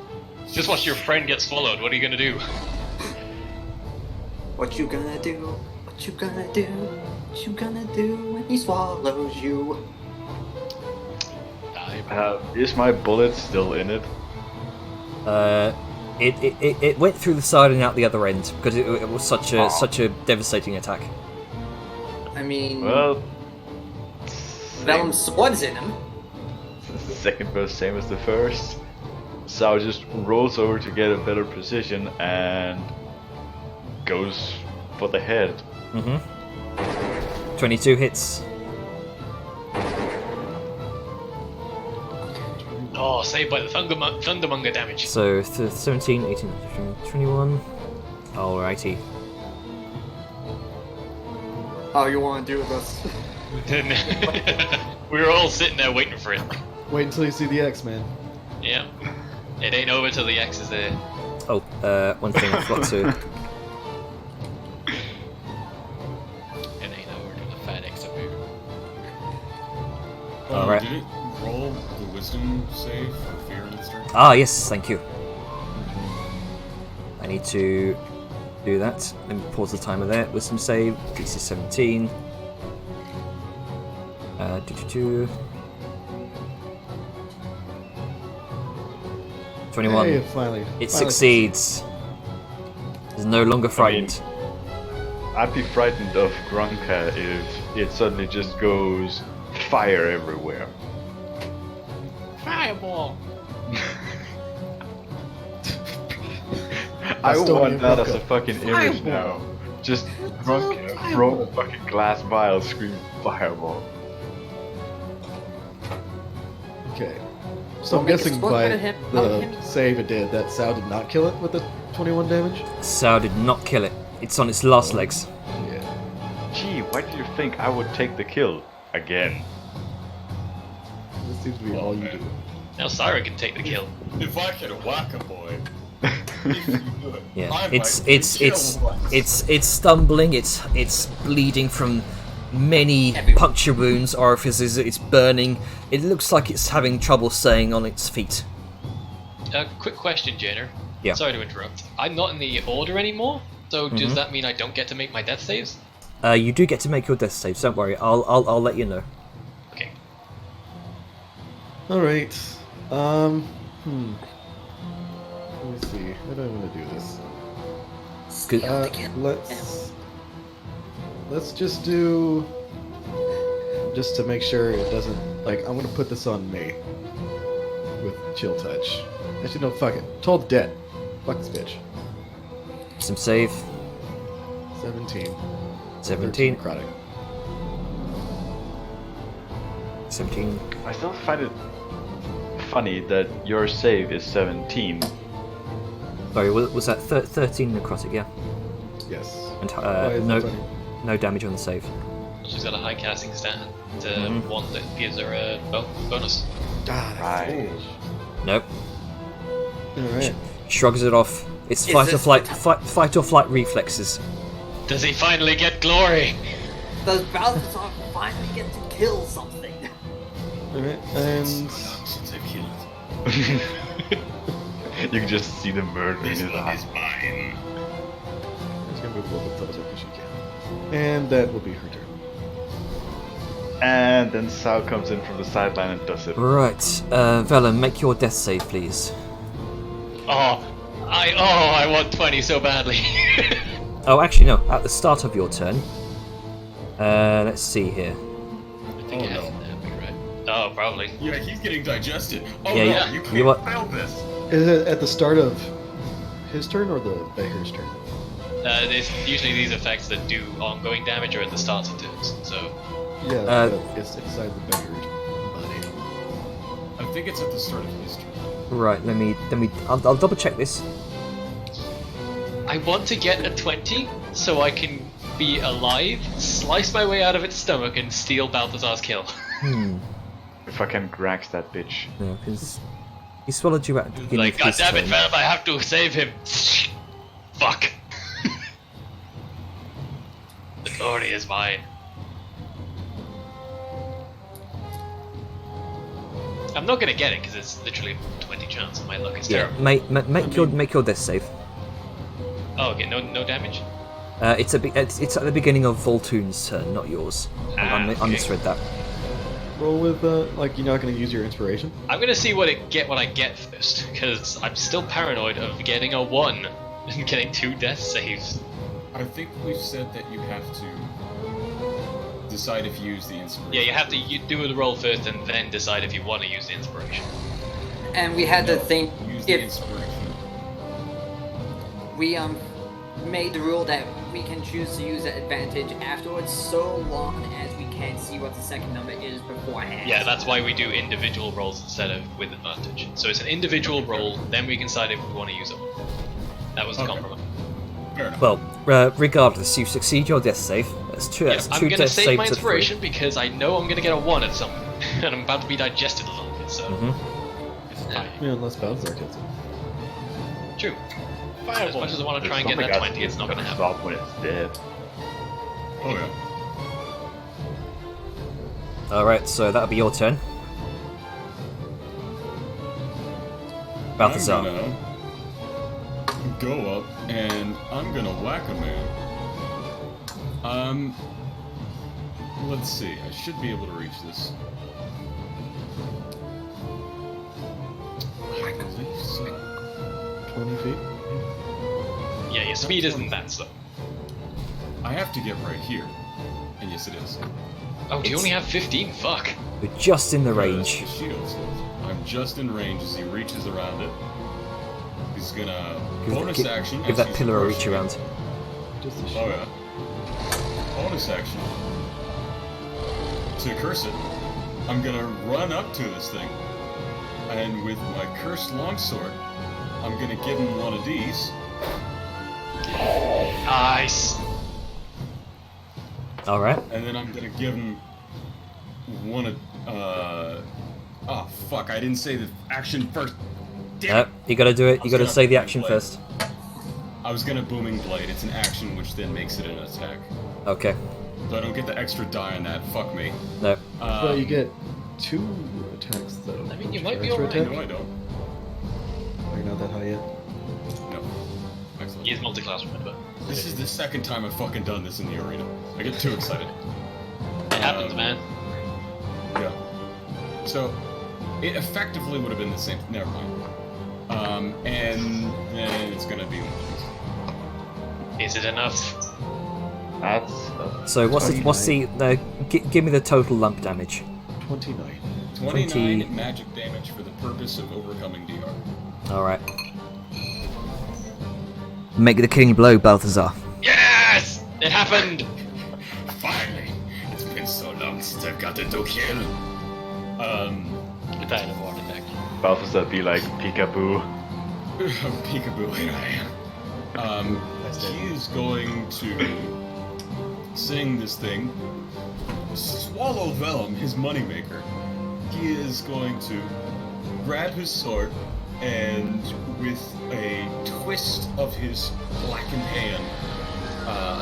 Just watch your friend get swallowed. What are you gonna do? What you gonna do? What you gonna do? What you gonna do when he swallows you? Die. is my bullet still in it? It went through the side and out the other end because it was such a devastating attack. I mean, Well, Vellum's sword's in him. the second verse same as the first. Sao just rolls over to get a better position and goes for the head. 22 hits. Oh, saved by the Thundermonger damage. So 17, 18, 21. Alrighty. How you wanna do this? We were all sitting there waiting for it. Wait until you see the X, man. Yeah. It ain't over till the X is there. Oh, one thing I forgot to. It ain't over till the fat X appear. Alright. Did it roll the wisdom save for fear and strength? Ah, yes, thank you. I need to do that. Let me pause the timer there. Wisdom save, DC 17. 21. Hey, finally. It finally. succeeds. It's no longer frightened. I'd be frightened of Grunka if it suddenly just goes fire everywhere. Fireball! I That's want that as Grunka. a fucking image now. Just Grunka throw a fucking glass vial, scream fireball. Okay. So Don't I'm make a guessing sport by out of him- out of the him. save it did, that Sao did not kill it with the 21 damage? Sao did not kill it. It's on its last legs. Yeah. Gee, why do you think I would take the kill again? This seems to be all you do. Now Syra can take the kill. If I could whack a boy, Yeah, I it's might it's kill it's once. it's stumbling. It's bleeding from many Everywhere. puncture wounds, orifices. It's burning. It looks like it's having trouble staying on its feet. Quick question, Janer. Yeah. Sorry to interrupt. I'm not in the order anymore, so does that mean I don't get to make my death saves? You do get to make your death saves. Don't worry. I'll let you know. Okay. Alright. Let me see. How do I want to do this? Good. Let's just do, just to make sure it doesn't, like, I'm gonna put this on me with chill touch. Actually, no, fuck it. Told dead. Fuck this bitch. Some save. 17. 17. 13 necrotic. 17. I still find it funny that your save is 17. Sorry, was that 13 necrotic? Yeah. Yes. And Why is no that funny? no damage on the save. She's got a high casting stat, Mhm. one that gives her a bonus. Ah, that's Right. foolish. Nope. Alright. Shrugs it off. It's Is fight or this flight. the Fight or flight reflexes. Does he finally get glory? Does Balthazar finally get to kill something? Alright, and Since I killed You can just see the murder in this his one eyes. is mine. I'm just gonna move a little bit closer because she can. And that will be her turn. And then Sao comes in from the sideline and does it. Right, Velen, make your death save, please. I want 20 so badly. Oh, actually, no. At the start of your turn. Let's see here. I think it has an epic, right? Oh, probably. Yeah, he's getting digested. Oh Yeah, no, yeah. you You can't what- fail this. Is it at the start of his turn or the beggar's turn? There's usually these effects that do ongoing damage are at the start of turns, so... Yeah, but it's inside the beggar's body. I think it's at the start of his turn. Right, I'll double check this. I want to get a 20 so I can be alive, slice my way out of its stomach, and steal Balthazar's kill. If I can grax that bitch. No, because he swallowed you at the beginning Like, of his goddammit, turn. Venom, I have to save him! Fuck! The glory is mine. I'm not gonna get it because it's literally 20 chance and my luck is Yeah, terrible. make your death save. Oh, okay, no damage? It's at the beginning of Voltoon's turn, not yours. I okay. misread that. Roll with, like, you're not gonna use your inspiration? I'm gonna see what I get first, because I'm still paranoid of getting a 1 and getting 2 death saves. I think we've said that you have to decide if you use the inspiration. Yeah, you have to do the roll first and then decide if you want to use the inspiration. And we had to think Use the if inspiration. we made the rule that we can choose to use that advantage afterwards, so long as we can see what the second number is beforehand. Yeah, that's why we do individual rolls instead of with advantage. So it's an individual roll, then we can decide if we want to use it. That was the Okay. compromise. Fair enough. Well, regardless, you succeed your death save. That's two. Yeah, That's I'm two gonna death save saves my to 3. inspiration because I know I'm gonna get a 1 at some point, and I'm about to be digested a little bit, so... It's fine. Yeah, unless Balthazar kills him. True. As much as I want to try and get Something that else 20, it's not gonna gonna happen. stop when it's dead. Oh yeah. Alright, so that'll be your turn. Balthazar. I'm gonna go up and I'm gonna whack a man. Let's see. I should be able to reach this. I believe so. 20 feet. Yeah, your speed isn't that slow. I have to get right here. And yes, it is. Oh, do you It's- only have 15? Fuck. We're just in the Yeah, range. that's the shields. I'm just in range as he reaches around it. He's gonna bonus action. Give as that he's pillar a reach approaching it. around. Just a Oh shield. yeah. Bonus action. To curse it, I'm gonna run up to this thing, and with my cursed longsword, I'm gonna give him one of these. Nice. Alright. And then I'm gonna give him one of oh fuck, I didn't say the action first. Damn it. You gotta do it. You was gotta gonna say the booming action blade. first. I was gonna booming blade, it's an action which then makes it an attack. Okay. So I don't get the extra die on that, fuck me. No. Well, you get 2 attacks though. I mean, you Which might are be extra alright. No, I don't. Are you not that high yet? No. Excellent. He is multi-class, remember. This is the second time I've fucking done this in the arena. I get too excited. It happens, man. Yeah. So, it effectively would have been the same. Never mind. And then it's gonna be one of these. Is it enough? That's So what's the 29. give me the total lump damage. 29. 29 20. magic damage for the purpose of overcoming DR. Alright. Make the killing blow, Balthazar. Yes! It happened! Finally! It's been so long since I've gotten to kill. It died of heart attack. Balthazar be like peekaboo. Peekaboo, here I am. He is going to sing this thing. Swallow Vellum, his moneymaker. He is going to grab his sword and with a twist of his blackened hand,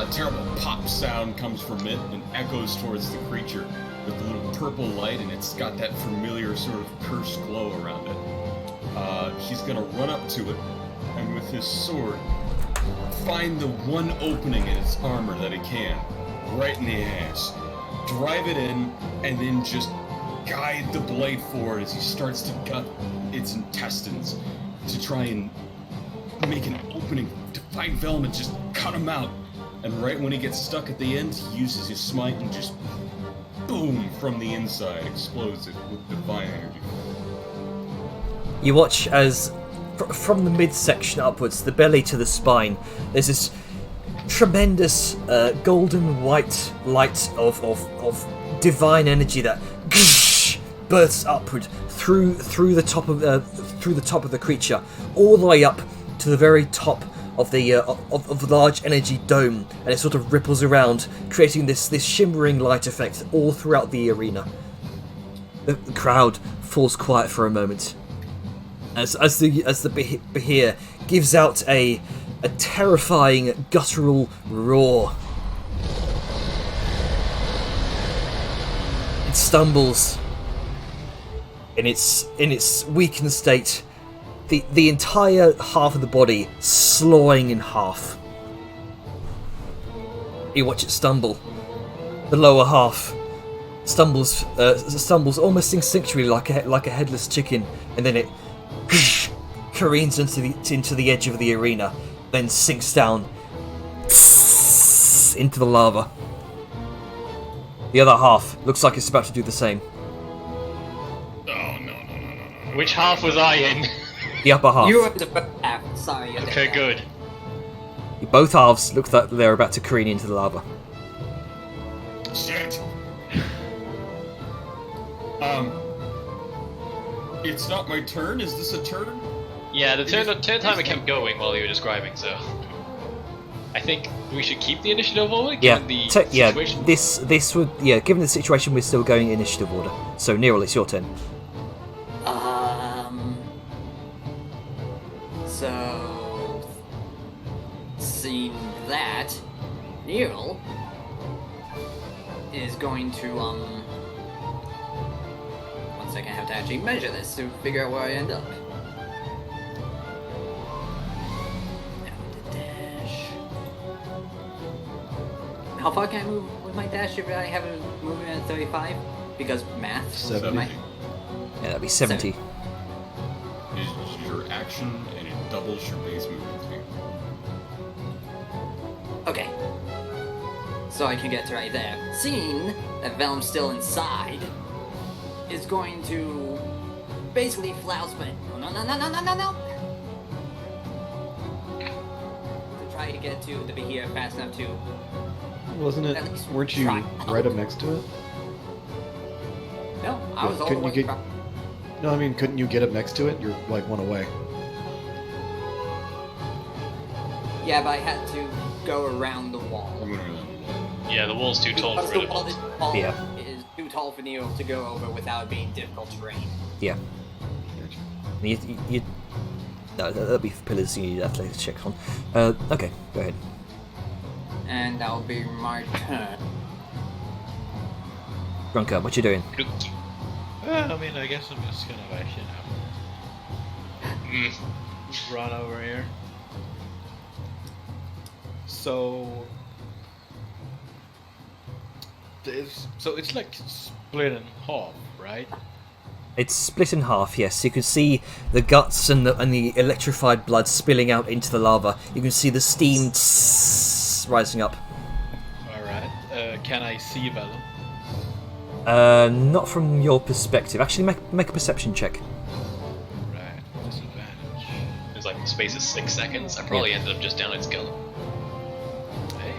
a terrible pop sound comes from it and echoes towards the creature with a little purple light, and it's got that familiar sort of cursed glow around it. He's gonna run up to it and with his sword find the one opening in its armor that he can, right in the ass. Drive it in, and then just guide the blade forward as he starts to gut its intestines to try and make an opening to find Velma, just cut him out. And right when he gets stuck at the end, he uses his smite and just boom from the inside, explodes it with divine energy. You watch as, from the midsection upwards, the belly to the spine, there's this tremendous golden white light of divine energy that bursts upward through the top of the creature, all the way up to the very top of the large energy dome, and it sort of ripples around, creating this shimmering light effect all throughout the arena. The crowd falls quiet for a moment as the Behir gives out a terrifying guttural roar. It stumbles in its weakened state, the entire half of the body slowing in half. You watch it stumble. The lower half stumbles almost instinctually like a headless chicken, and then it careens into the edge of the arena, then sinks down into the lava. The other half looks like it's about to do the same. Oh, no. Which half was I in? The upper half. You were the first half. Sorry. I did Okay, that. good. Both halves look like they're about to careen into the lava. Shit! It's not my turn? Is this a turn? Yeah, the turn time it kept going while you were describing, so... I think we should keep the initiative order Yeah, given the yeah. situation. This would given the situation, we're still going initiative order. So Nero, it's your turn. So, seeing that, Neil is going to, 1 second, I have to actually measure this to figure out where I end up. Dash. How far can I move with my dash if I have a movement at 35? Because math. 70. My- Yeah, that'd be 70. It's your action, and it doubles your base movement speed. Okay. So I can get to right there. Seeing that Venom's still inside, is going to basically flouse, but no. To try to get to the Bahia fast enough to. Wasn't it? At least Weren't you try. right up next to it? No, I was all the Couldn't you way. get- No, I mean, couldn't you get up next to it? You're like one away. Yeah, but I had to go around the wall. Yeah, the wall's too tall Because for the it. wall Yeah. is too tall for Neo to go over without it being difficult terrain. Yeah. No, that'll be for pillars you need athletics check on. Okay, go ahead. And that'll be my turn. Grunker, what you doing? Well, I mean, I guess I'm just gonna like, run over here. So it's like split in half, right? It's split in half, yes. You can see the guts and the electrified blood spilling out into the lava. You can see the steam rising up. Alright. Can I see Vellum? Not from your perspective. Actually, make a perception check. Right. Disadvantage. It was like the space of 6 seconds. I probably ended up just down its skull. Hey.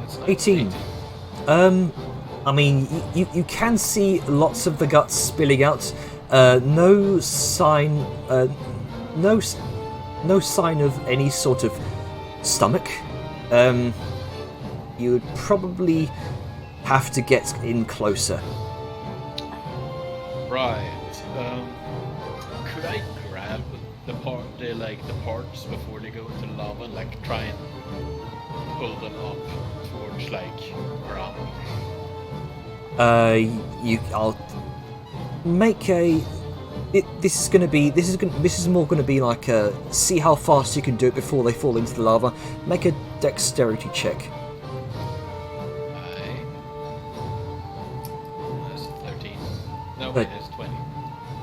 That's nice. 18. I mean, you can see lots of the guts spilling out. No sign of any sort of stomach. You would probably have to get in closer. Right. Could I grab the parts before they go into lava, and like try and pull them up towards like ground? I'll make a. This is more going to be like a see how fast you can do it before they fall into the lava. Make a dexterity check. Aye. That's 13. No, wait, that's 20.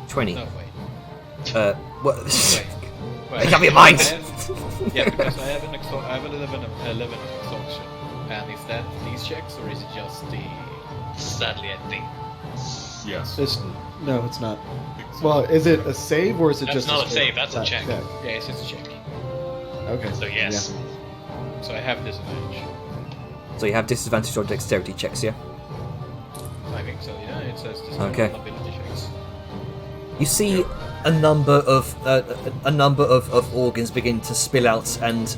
20. No, wait. What? Wait. Make up your mind! Yeah, because I have 11 exhaustion. And is that these checks, or is it just the... Sadly, I think. Yes. No, it's not. Well, is it a save or is it That's just not a straight save, that's a check. Yeah, it's just a check. Okay. So yes. So I have disadvantage. So you have disadvantage on dexterity checks, yeah? I think so, yeah. It says this Okay. ability checks. You see a number of organs begin to spill out and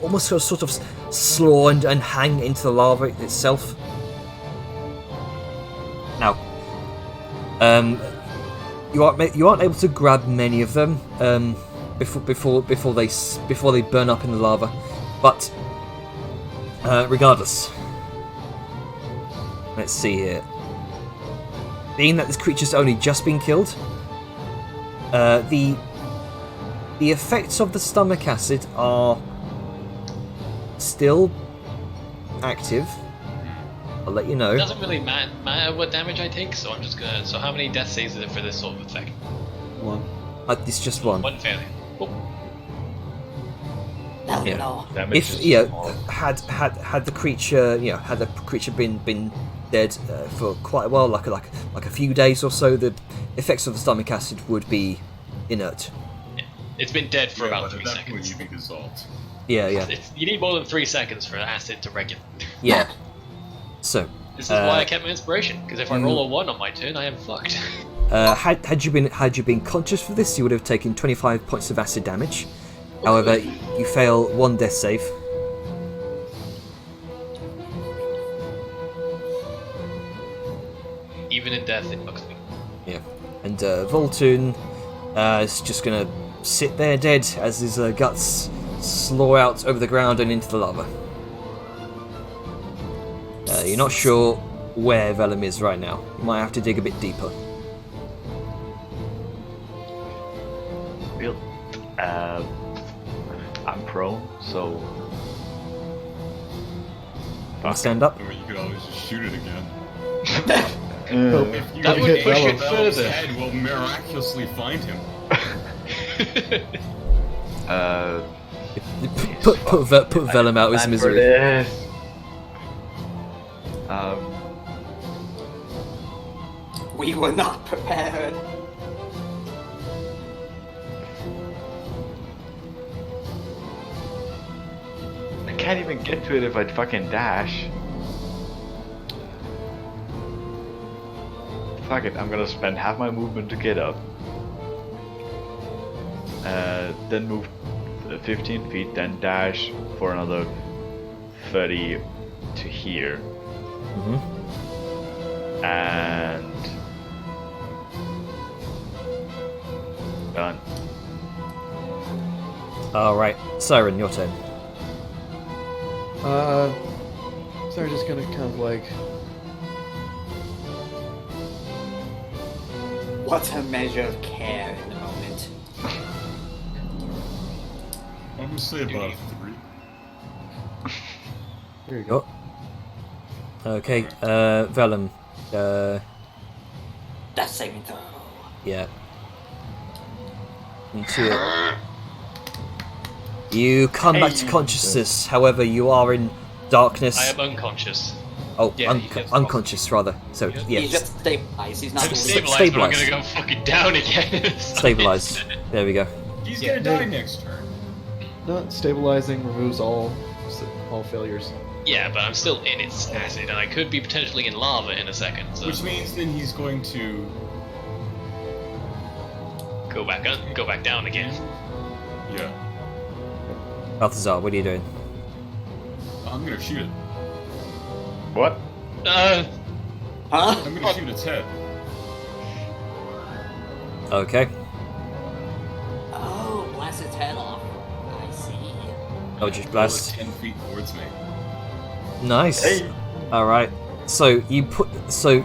almost sort of slaw and hang into the lava itself. Now, you aren't able to grab many of them before they burn up in the lava, but regardless, let's see here. Being that this creature's only just been killed, the effects of the stomach acid are still active. I'll let you know. It doesn't really matter what damage I take, so I'm just gonna. So how many death saves is it for this sort of effect? One. It's just one. One failure. Cool. Yeah. No. Damage If is had the creature been dead for quite a while, like a few days or so, the effects of the stomach acid would be inert. It's been dead for about but 3 at that point seconds. you'd be dissolved. Yeah. You need more than 3 seconds for acid to regulate. Yeah. So, This is why I kept my inspiration, because if I roll a 1 on my turn, I am fucked. had you been conscious for this, you would have taken 25 points of acid damage. However, you fail one death save. death, it bugs me. Yeah. And Voltun is just gonna sit there dead as his guts slow out over the ground and into the lava. You're not sure where Velum is right now. You might have to dig a bit deeper. Well, I'm prone, so. Wanna stand up? I mean, you could always just shoot it again. Hope You That you would hit push Velum. it Velum's further. head will miraculously find him. Put Velum out of his Plan for misery. this. We were not prepared. I can't even get to it if I fucking dash. Fuck it, I'm gonna spend half my movement to get up. Then move 15 feet, then dash for another 30 to here. And done. Alright, Siren, your turn. So I'm just gonna kind of like What a measure of care in the moment. I'm gonna say about a 3. here you go. Oh. Okay, Velum. That's saving throw. Yeah. Into it. You come back to consciousness, however, you are in darkness. I am unconscious. Oh, Yeah, he gets unconscious, rather. So, He's yeah. He's just stabilized. He's not. I'm sta- stabilized, but I'm stabilised. gonna go fucking down again. Stabilized. There we go. He's Yeah. gonna die next turn. Not stabilizing removes all failures. Yeah, but I'm still in its acid, and I could be potentially in lava in a second. So Which means then he's going to. go back down again. Yeah. Balthazar, what are you doing? I'm gonna shoot it. What? Huh? I'm gonna shoot its head. Okay. Oh, blast its head off. I see. Oh, just Roll it blast. 10 feet towards me. Nice. Hey. All right. So you put. So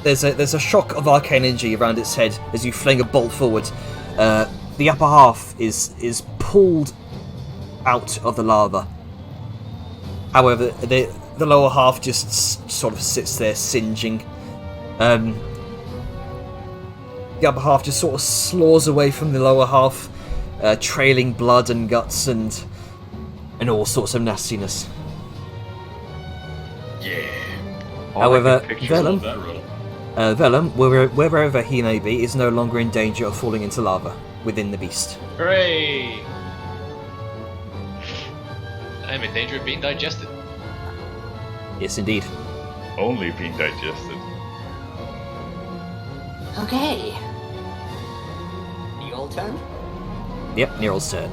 there's a shock of arcane energy around its head as you fling a bolt forward. The upper half is pulled out of the lava. However, the lower half just sort of sits there singeing. The upper half just sort of slaws away from the lower half, trailing blood and guts and all sorts of nastiness. Yeah. However, Love Velum, that roll. Velum, wherever he may be, is no longer in danger of falling into lava within the beast. Hooray! I'm in danger of being digested. Yes, indeed. Only being digested. Okay. Your turn. Yep, Neryl's turn.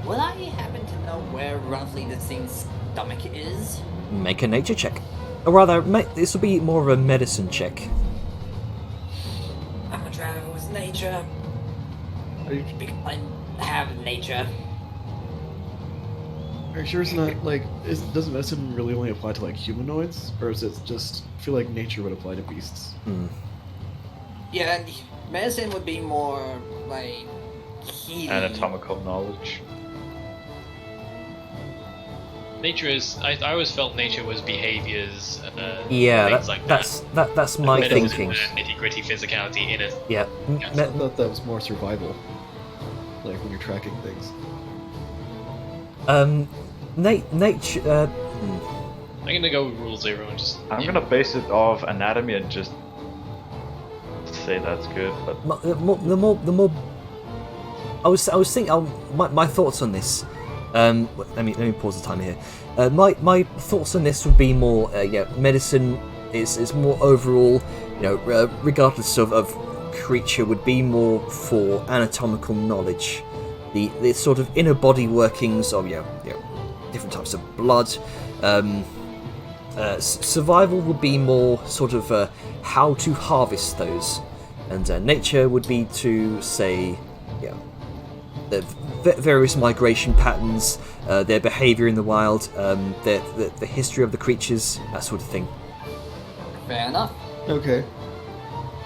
Will I happen to know where roughly this thing's stomach is? Make a nature check. Or rather, this will be more of a medicine check. I'm gonna try to go with nature. Are you, Because I have nature. are you sure it's not like? Does medicine really only apply to like humanoids, or is it just? I feel like nature would apply to beasts. Yeah, and medicine would be more like healing. Anatomical knowledge. Nature is. I always felt nature was behaviors. Yeah, things like that's my thinking. Nitty gritty physicality in it. Yeah, I thought that was more survival, like when you're tracking things. nature. I'm gonna go with rule 0 and just. I'm gonna base it off anatomy and just say that's good, but The more. I was thinking. My thoughts on this. Let me pause the timer here. My thoughts on this would be more. Medicine is more overall. Regardless of creature, would be more for anatomical knowledge. The sort of inner body workings of different types of blood, Survival would be more sort of how to harvest those, and nature would be to say, yeah, the various migration patterns, their behaviour in the wild, the history of the creatures, that sort of thing. Fair enough. Okay.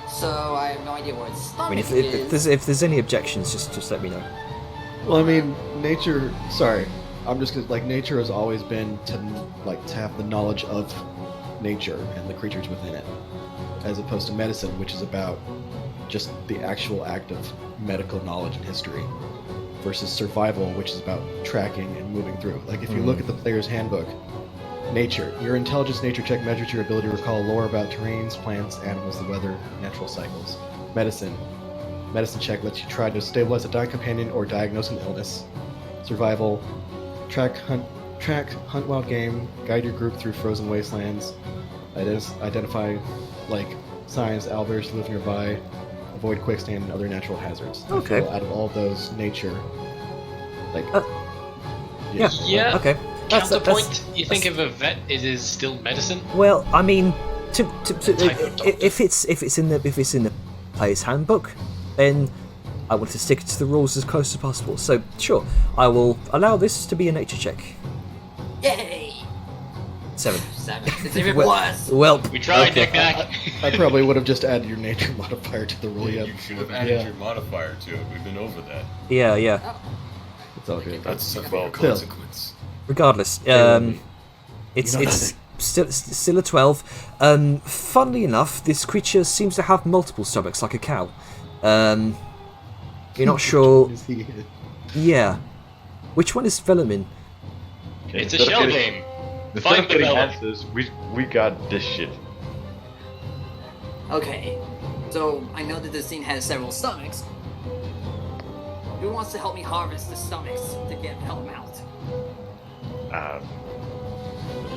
So I have no idea what its I mean, stomach if there's any objections, just let me know. Well, I mean, nature. Sorry, I'm just gonna, like, nature has always been to have the knowledge of nature and the creatures within it, as opposed to medicine, which is about just the actual act of medical knowledge and history, versus survival, which is about tracking and moving through. Like, if you look at the player's handbook, nature, your intelligence nature check measures your ability to recall lore about terrains, plants, animals, the weather, natural cycles. Medicine check lets you try to stabilize a dying companion or diagnose an illness. Survival, hunt wild game, guide your group through frozen wastelands, identify like signs, owlbears live nearby, avoid quicksand and other natural hazards. I Okay. feel out of all those, nature, like, Yeah. Yeah. Okay. Counterpoint, you think of a vet, it is still medicine? Well, I mean, Type of doctor. if it's in the player's handbook, then I want to stick to the rules as close as possible. So sure, I will allow this to be a nature check. Yay! 7. 7. It's even Well- worse. Well, We tried, okay. Nick Nack. I probably would have just added your nature modifier to the rule. Yeah, Yep. you should have added Yeah. your modifier to it. We've been over that. Yeah. It's all good. That's a fair Still. consequence. Regardless, it's You know still a 12. Funnily enough, this creature seems to have multiple stomachs, like a cow. You're not sure. Is he- Yeah. Which one is Velamin? Okay, It's a instead of shell getting- game. Instead Find of getting the Vellum. answers, we got this shit. Okay, so I know that this scene has several stomachs. Who wants to help me harvest the stomachs to get Helm out?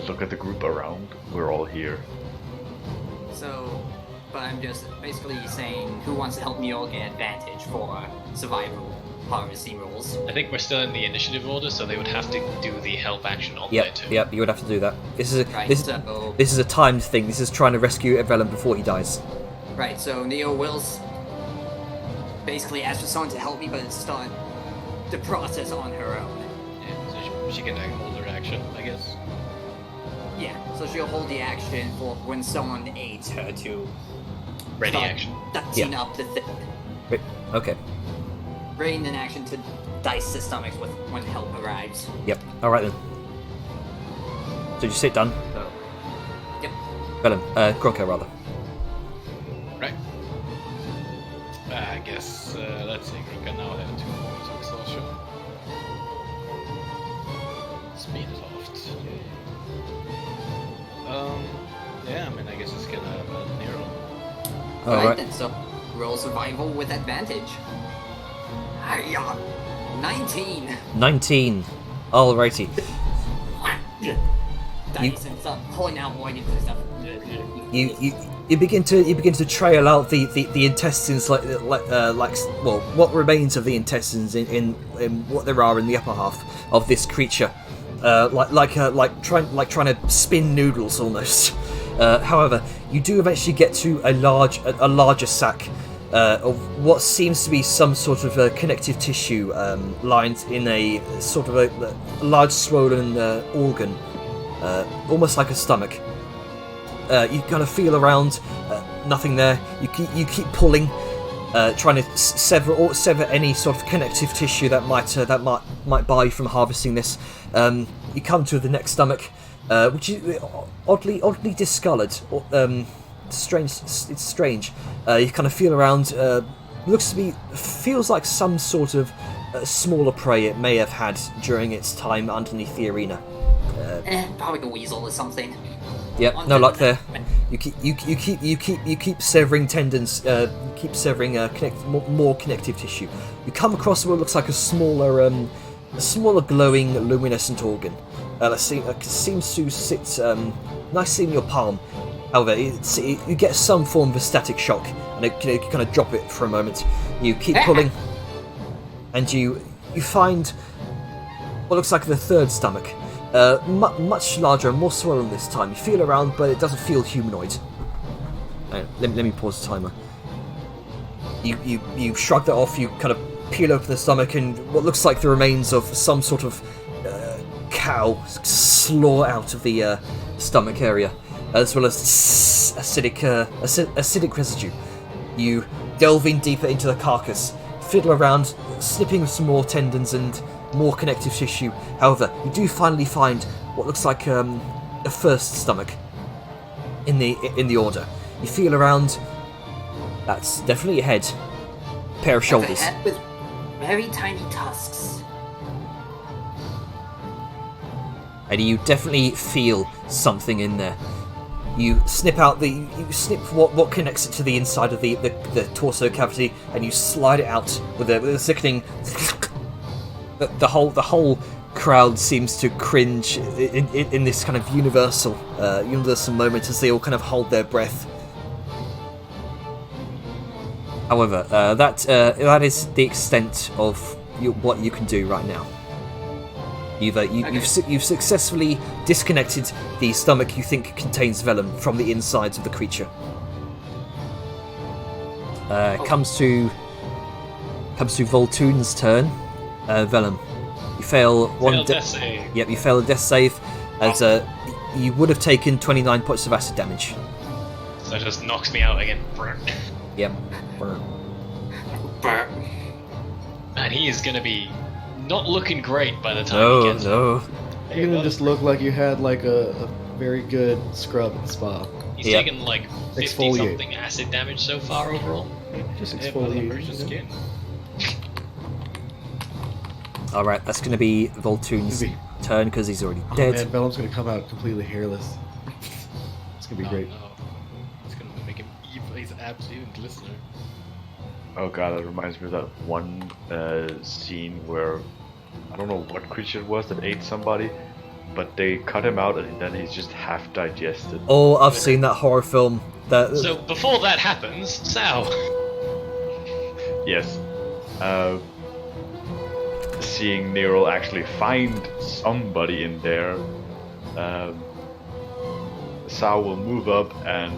Look at the group around. We're all here. So, but I'm just basically saying who wants to help me all get advantage for survival harvesting rules. I think we're still in the initiative order, so they would have to do the help action on there too. Yep. You would have to do that. This is a Right, this so is a timed thing. This is trying to rescue Evelyn before he dies. right, so Neo Wills basically asked for someone to help me, but it's start the process on her own. Yeah, so she can like, hold her action, I guess. Yeah, so she'll hold the action for when someone aids her to Ready start action. dicing up the thing. Wait, okay. Ready in action to dice the stomachs with when help arrives. Yep. All right then. So you sit done, So, yep. Vellum, Gronko rather. Right. I guess, let's see, Grinka now have 2 points of exhaustion. Speed is off. Yeah, I mean, I guess it's gonna have a narrow. All right. then, so roll survival with advantage. Hiya! 19! 19. Alrighty. Dice and stuff, pulling out voided and stuff. You begin to trail out the intestines like well, what remains of the intestines in what there are in the upper half of this creature, like trying to spin noodles almost. However, you do eventually get to a larger sack of what seems to be some sort of connective tissue lined in a sort of a large swollen organ, almost like a stomach. You kind of feel around, nothing there. You keep pulling, trying to sever any sort of connective tissue that might bar you from harvesting this. You come to the next stomach, which is oddly discoloured. Strange. It's strange. You kind of feel around. Feels like some sort of smaller prey it may have had during its time underneath the arena. Probably a weasel or something. Yep, no luck there. You keep severing tendons, keep severing more connective tissue. You come across what looks like a smaller glowing luminescent organ that seems to sit nicely in your palm. However, you get some form of a static shock, and you kind of drop it for a moment. You keep pulling, and you find what looks like the third stomach. much larger and more swollen this time. You feel around, but it doesn't feel humanoid. Let me pause the timer. You shrug that off, you kind of peel open the stomach, and what looks like the remains of some sort of cow slaw out of the stomach area, as well as acidic residue. You delve in deeper into the carcass, fiddle around, snipping some more tendons and more connective tissue. However, you do finally find what looks like a first stomach in the order. You feel around. That's definitely a head. Pair of shoulders. A head with very tiny tusks. And you definitely feel something in there. You snip what connects it to the inside of the torso cavity, and you slide it out with a sickening. The whole crowd seems to cringe in this kind of universal moment as they all kind of hold their breath. However, that is the extent of what you can do right now. You've successfully disconnected the stomach you think contains vellum from the insides of the creature. Comes to Voltoon's turn. Vellum, you fail one death save. Yep, you fail a death save, as you would have taken 29 points of acid damage. So it just knocks me out again. Yep. And he is gonna be not looking great by the time he gets No. You're gonna just look like you had like a very good scrub at the spa. He's Yep. taken like 50 Exfoliate. something acid damage so far overall. Just Yeah, but the exfoliate. person's skin. Alright, that's going to be Voltoon's Maybe. turn because he's already Oh, dead. man, Vellum's gonna come out completely hairless. It's gonna be Oh, great. no. It's gonna make him evil. He's an absolute glistener. Oh god, that reminds me of that one scene where I don't know what creature it was that ate somebody, but they cut him out and then he's just half digested. Oh, I've seen that horror film. So before that happens, Sao. Yes. Seeing Nero actually find somebody in there, Sao will move up and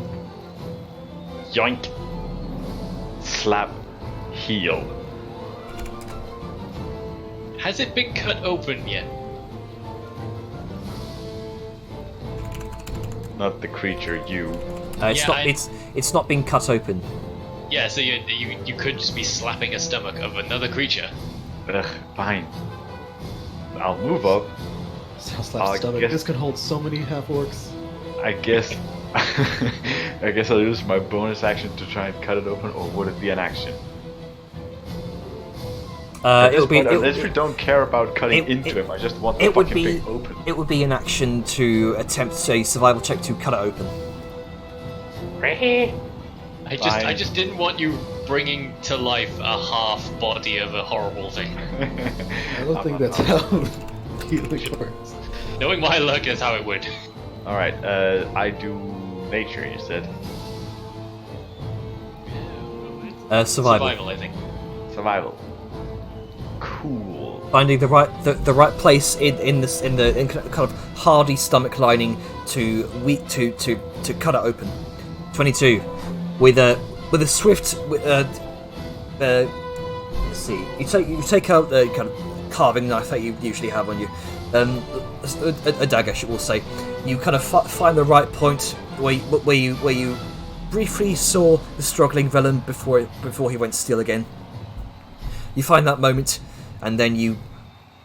yoink, slap, heal. Has it been cut open yet? Not the creature, you. It's not been cut open. Yeah, so you could just be slapping a stomach of another creature. Ugh, fine. I'll move up. Sounds slap I stomach. guess- This could hold so many half orcs. I guess. I guess I'll use my bonus action to try and cut it open, or would it be an action? At It would this be. point, I literally don't care about cutting into it- him. I just want the It would fucking be. thing open. It would be an action to attempt a survival check to cut it open. I Fine. just didn't want you bringing to life a half body of a horrible thing. I don't think that's how healing works. Knowing my luck is how it would. Alright, I do nature, you said. Survival. I think. Survival. Cool. Finding the right place in kind of hardy stomach lining to cut it open. 22 with a swift let's see, you take out the kind of carving knife that you usually have on you, a dagger, we'll say. You kind of find the right point where you briefly saw the struggling Vellum before he went still again. You find that moment, and then you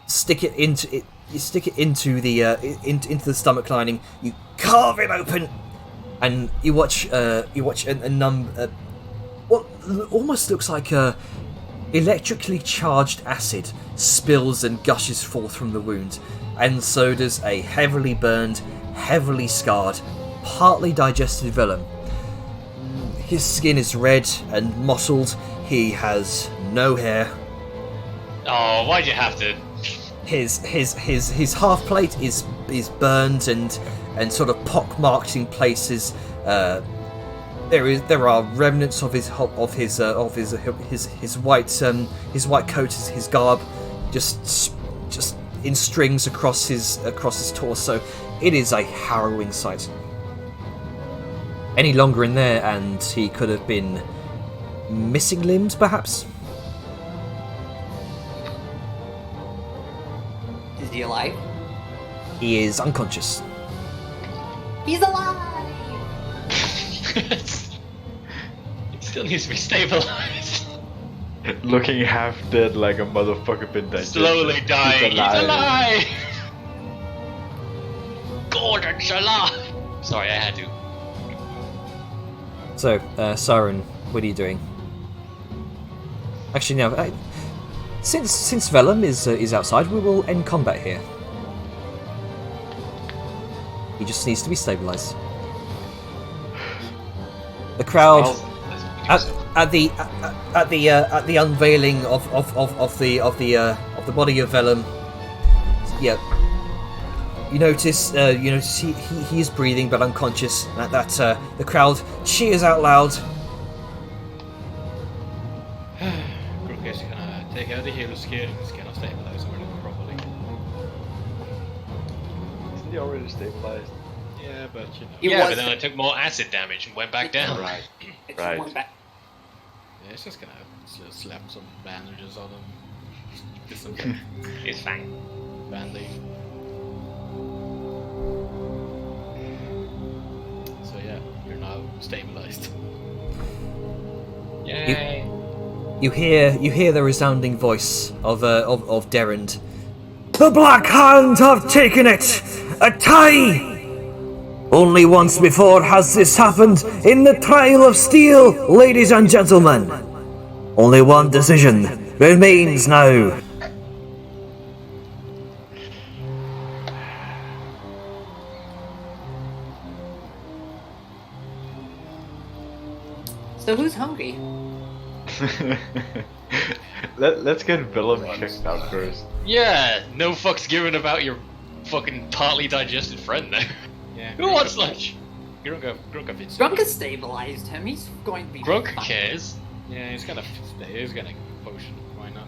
stick it into it. You stick it into the stomach lining. You carve it open, and you watch a what almost looks like electrically charged acid spills and gushes forth from the wound, and so does a heavily burned, heavily scarred, partly digested Vellum. His skin is red and mottled. He has no hair. Oh, why'd you have to? His half plate is burned and sort of pockmarked in places. There are remnants of his white coat, his garb, just in strings across his torso. It is a harrowing sight. Any longer in there, and he could have been missing limbs, perhaps. Is he alive? He is unconscious. He's alive! It still needs to be stabilized. Looking half dead like a motherfucker been digested. Slowly dying. He's alive. Gordon's alive! Sorry, I had to. So, Siren, what are you doing? Actually, no. Since Vellum is outside, we will end combat here. He just needs to be stabilized. The crowd at the unveiling of the body of Vellum. Yeah. You notice he is breathing but unconscious. That the crowd cheers out loud. Grook's gonna take out the hero skill and he's gonna stabilize him properly. Isn't he already stabilized? Yeah, but you know. It Yeah, was- but then I took more acid damage and went back down. Right. It's Right. one back. Yeah, it's just gonna slap some bandages on him. Disinfect It's fine. band-aid. So yeah, you're now stabilized. Yay. You hear the resounding voice of Derrand. The Black Hand have taken it! A tie! Only once before has this happened in the Trial of Steel, ladies and gentlemen. Only one decision remains now. So who's hungry? Let's get Vellum checked out first. Yeah, no fucks given about your fucking partly digested friend there. Yeah. Who wants lunch? Grunka fits. Drunk has stabilized him. He's going to be Grunk fine. cares. Yeah, he's gonna stay. He's gonna potion. Why not?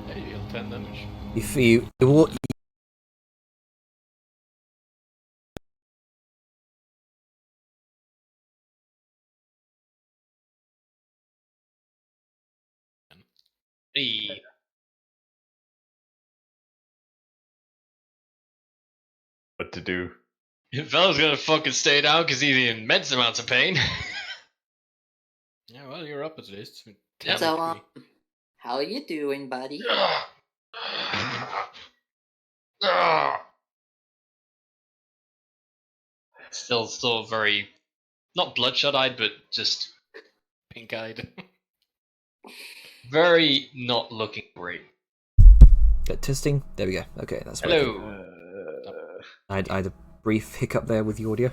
Hey, he'll 10 damage. If you will, Hey. What to do? Fella's gonna fucking stay down because he's in immense amounts of pain. Yeah, well, you're up at least. Yeah. So, how are you doing, buddy? Still very, not bloodshot-eyed, but just Pink-eyed. very not looking great. testing. There we go. Okay, that's right. Hello. I had a brief hiccup there with the audio.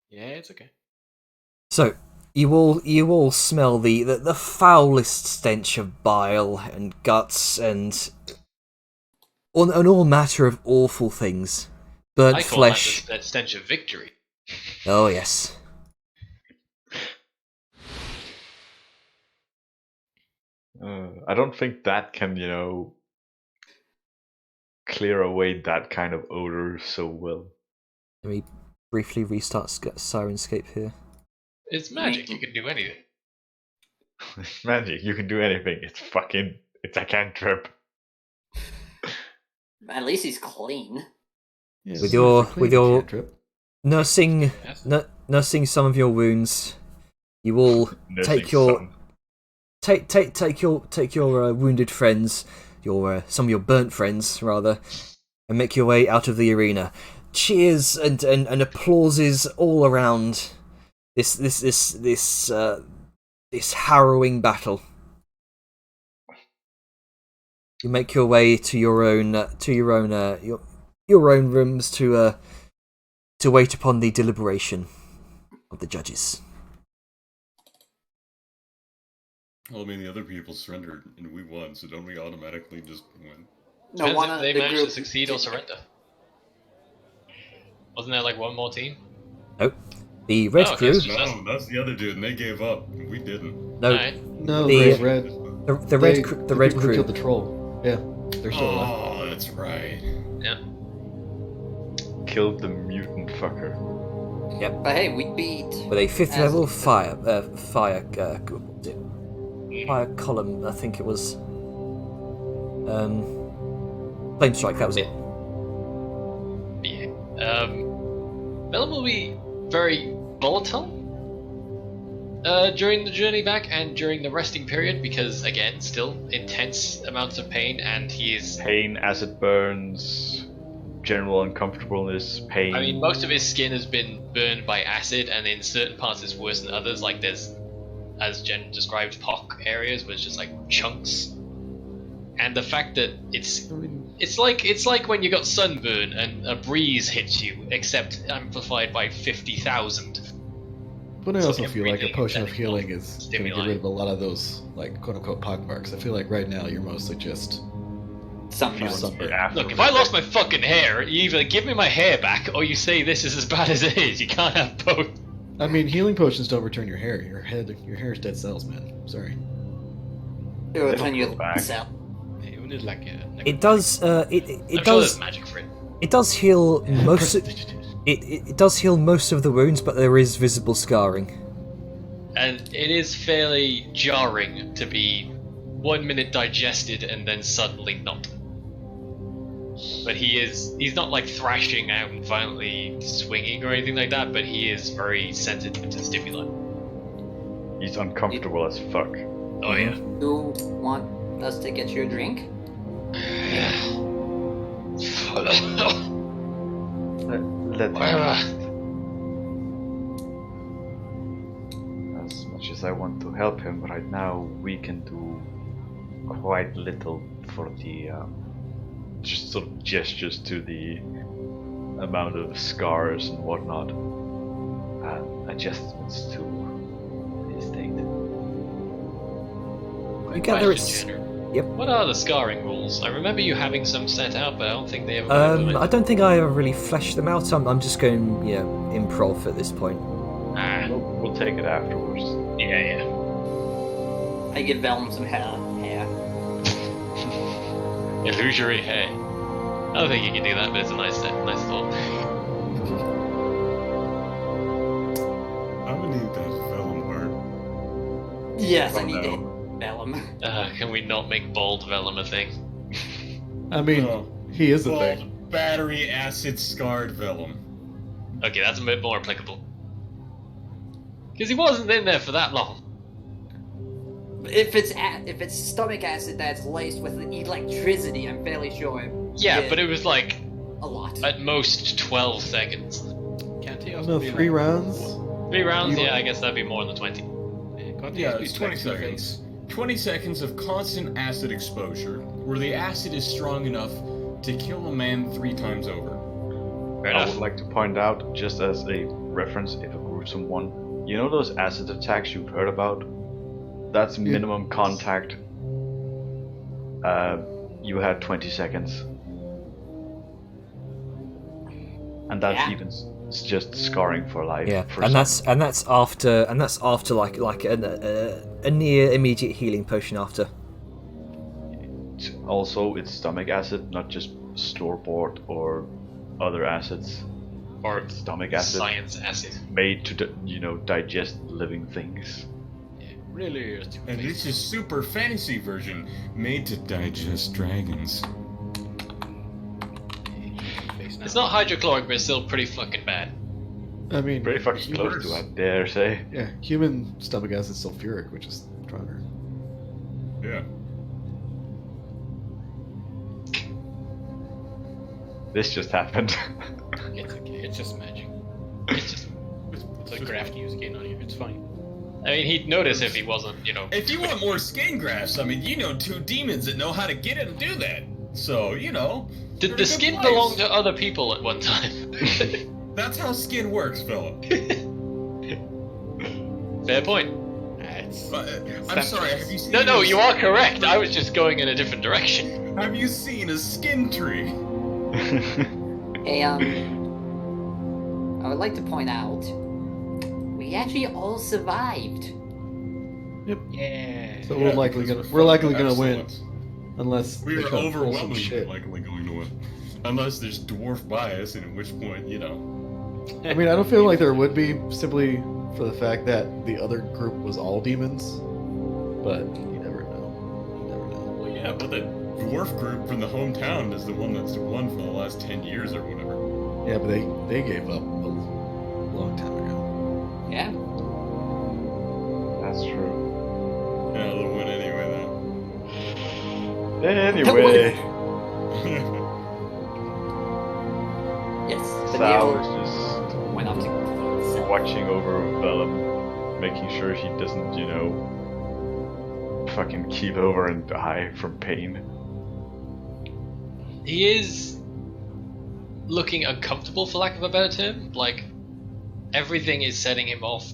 Yeah, it's okay. So you all smell the foulest stench of bile and guts and all matter of awful things. Burnt I call flesh. that stench of victory. Oh yes. I don't think that can, clear away that kind of odor so well. Let me briefly restart Sirenscape here. It's magic. You can do anything. It's magic. You can do anything. It's a cantrip. At least he's clean. Yeah, With so your- it's a clean with your- cantrip. Nursing some of your wounds. You all take your wounded friends, some of your burnt friends rather, and make your way out of the arena. Cheers and applauses all around this harrowing battle. You make your way to your own rooms to wait upon the deliberation of the judges. Well, I mean, the other people surrendered and we won, so don't we automatically just win? No, Depends one if of they the managed group to succeed or surrender. Wasn't there like one more team? Nope. The red Oh, okay, crew. so- No, that's the other dude, and they gave up. We didn't. No, Alright. No, The- the red. the red they- the red people who crew. killed the troll. Yeah, they're still alive. Oh, that's right. Killed the mutant fucker. But hey, we beat. With a 5th As- level fire column, I think it was. Flame strike. That was it. Yeah. Vellum will be very volatile during the journey back and during the resting period because, again, still intense amounts of pain, and he is. Pain, acid burns, general uncomfortableness, pain. I mean, most of his skin has been burned by acid, and in certain parts it's worse than others. Like there's, as Jen described, pock areas where it's just like chunks. And the fact that it's like when you got sunburn and a breeze hits you, except amplified by 50,000. But I So also feel like a everything potion of that healing involves is going to get stimuli. rid of a lot of those, like, quote-unquote pockmarks. I feel like right now you're mostly just Sunburn. sunburn. Look, if I lost my fucking hair, you either give me my hair back or you say this is as bad as it is. You can't have both. I mean, healing potions don't return your hair. Your hair is dead cells, man. Sorry. It will turn go you back. cell. Yeah, we need like a. It does. I'm It sure does. there's magic for it. It does heal most. It does heal most of the wounds, but there is visible scarring. And it is fairly jarring to be 1 minute digested and then suddenly not. But he's not like thrashing out and violently swinging or anything like that, but he is very sensitive to stimuli. He's uncomfortable as fuck. Oh yeah. You want us to get you a drink? Let As much as I want to help him right now, we can do quite little for the just sort of gestures to the amount of scars and whatnot, and adjustments to his state. You gather it's. Question, Jenner. Yep. What are the scarring rules? I remember you having some set out, but I don't think they ever. I implemented. don't think I ever really fleshed them out. I'm just going, improv at this point. Ah, We'll take it afterwards. yeah. I give Vellum some hair. Illusory hair. I don't think you can do that, but it's a nice thought. I'm gonna need that vellum art. Yes, I Oh, need no. it. Vellum. Can we not make bald vellum a thing? I mean, Oh. he is a Well, thing. battery acid scarred vellum. Okay, that's a bit more applicable. Because he wasn't in there for that long. If it's stomach acid that's laced with electricity, I'm fairly sure. Yeah, but it was like a lot. at most 12 seconds. Can't he also No, be 3 like, rounds. 3 rounds, You- yeah, I guess that'd be more than 20. Can't he Yeah, also it's be 20 like, seconds. 20 seconds of constant acid exposure, where the acid is strong enough to kill a man 3 times over. Fair I enough. would like to point out, just as a reference, if a gruesome one, you know those acid attacks you've heard about? That's minimum contact. You had 20 seconds. And that's Yeah. even it's just scarring for life. Yeah, for and some. that's after like a near immediate healing potion after. Also, it's stomach acid, not just store-bought or other acids. Or Stomach acid science acid. made to digest living things. Yeah, really. And this is super fantasy version, made to digest dragons. It's not hydrochloric, but it's still pretty fucking bad. I mean, Pretty fucking close to, I dare say. yeah, human stomach acid is sulfuric, which is stronger. Yeah. This just happened. It's okay. It's just magic. It's just. It's like craft use again on here. It's fine. I mean, he'd notice if he wasn't, If you want more skin grafts, I mean, you know 2 demons that know how to get it and do that. So, Did you're in the a good skin place. belong to other people at one time? That's how skin works, Philip. Fair point. It's, I'm sorry, have you seen No, a- you are correct. I was just going in a different direction. Have you seen a skin tree? Hey, I would like to point out We actually all survived. Yeah. So we're likely gonna win, Excellent. unless We they are come pull some overwhelmingly shit. likely going to win. Unless there's dwarf bias, and at which point, you know. I mean, I don't feel like there would be, simply for the fact that the other group was all demons. But you never know. You never know. Well, yeah, but the dwarf group from the hometown is the one that's won for the last 10 years or whatever. Yeah, but they gave up a long time ago. Yeah. That's true. Yeah, they'll win anyway, Anyway, Yes. The Sal Neo is just went off to watching over Vellum, making sure he doesn't, you know, fucking keep over and die from pain. He is looking uncomfortable, for lack of a better term. Like, everything is setting him off,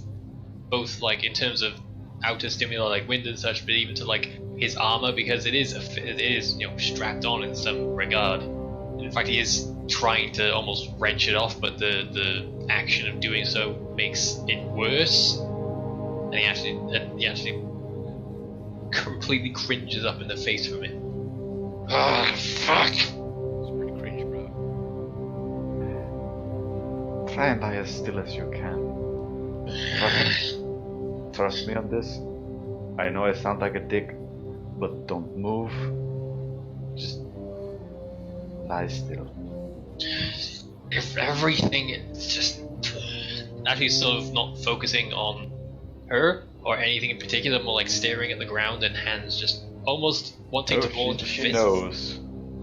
both like in terms of outer stimuli like wind and such, but even to like his armor, because it is strapped on in some regard. In fact, he is trying to almost wrench it off, but the action of doing so makes it worse, and he actually completely cringes up in the face from it. Ah, fuck! It's pretty cringe, bro. Try and lie as still as you can. Trust me on this. I know I sound like a dick, but don't move. Just lie still. If everything is just actually sort of not focusing on her or anything in particular, more like staring at the ground and hands just almost wanting to ball into she fists. knows.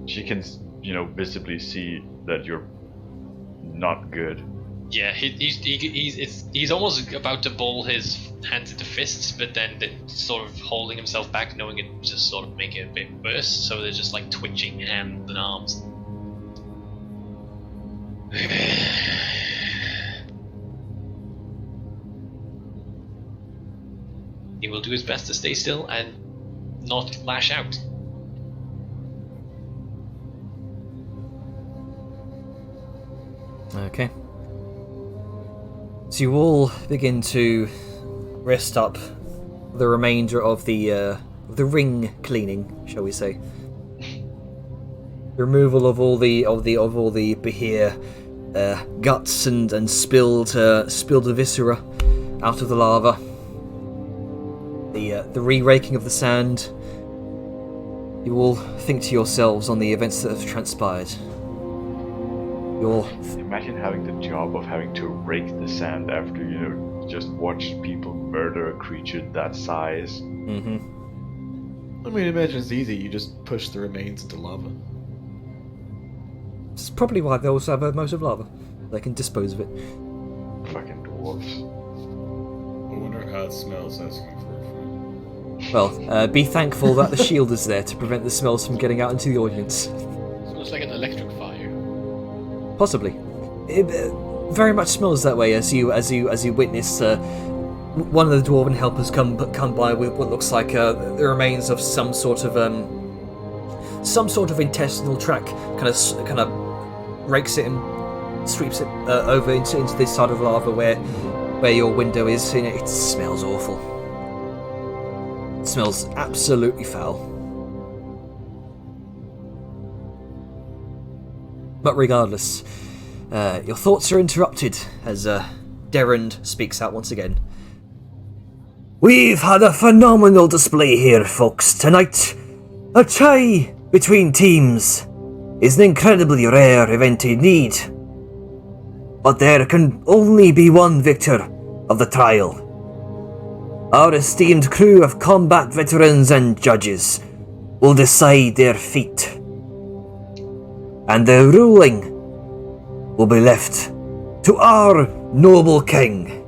She can, you know, visibly see that you're not good. Yeah, he's almost about to ball his hands into fists, but then sort of holding himself back, knowing it just sort of make it a bit worse. So they're just like twitching hands and arms. He will do his best to stay still and not lash out. Okay. So you all begin to rest up the remainder of the ring cleaning, shall we say? The removal of all the Behir guts and spilled viscera out of the lava. The re-raking of the sand. You all think to yourselves on the events that have transpired. Imagine having the job of having to rake the sand after, you know, just watch people murder a creature that size. Mm-hmm. I mean, imagine it's easy. You just push the remains into lava. This is probably why they also have a moat of lava. They can dispose of it. Fucking dwarves. I wonder how it smells asking for a friend. Well, be thankful that the shield is there to prevent the smells from getting out into the audience. Smells like an electric fire. Possibly. It very much smells that way as you witness one of the dwarven helpers come by with what looks like the remains of some sort of intestinal tract. Kind of rakes it and sweeps it over into this side of lava where your window is. And it smells awful. It smells absolutely foul. But regardless, your thoughts are interrupted as Derrand speaks out once again. We've had a phenomenal display here, folks, tonight. A tie between teams is an incredibly rare event indeed. But there can only be one victor of the trial. Our esteemed crew of combat veterans and judges will decide their fate. And the ruling will be left to our noble king.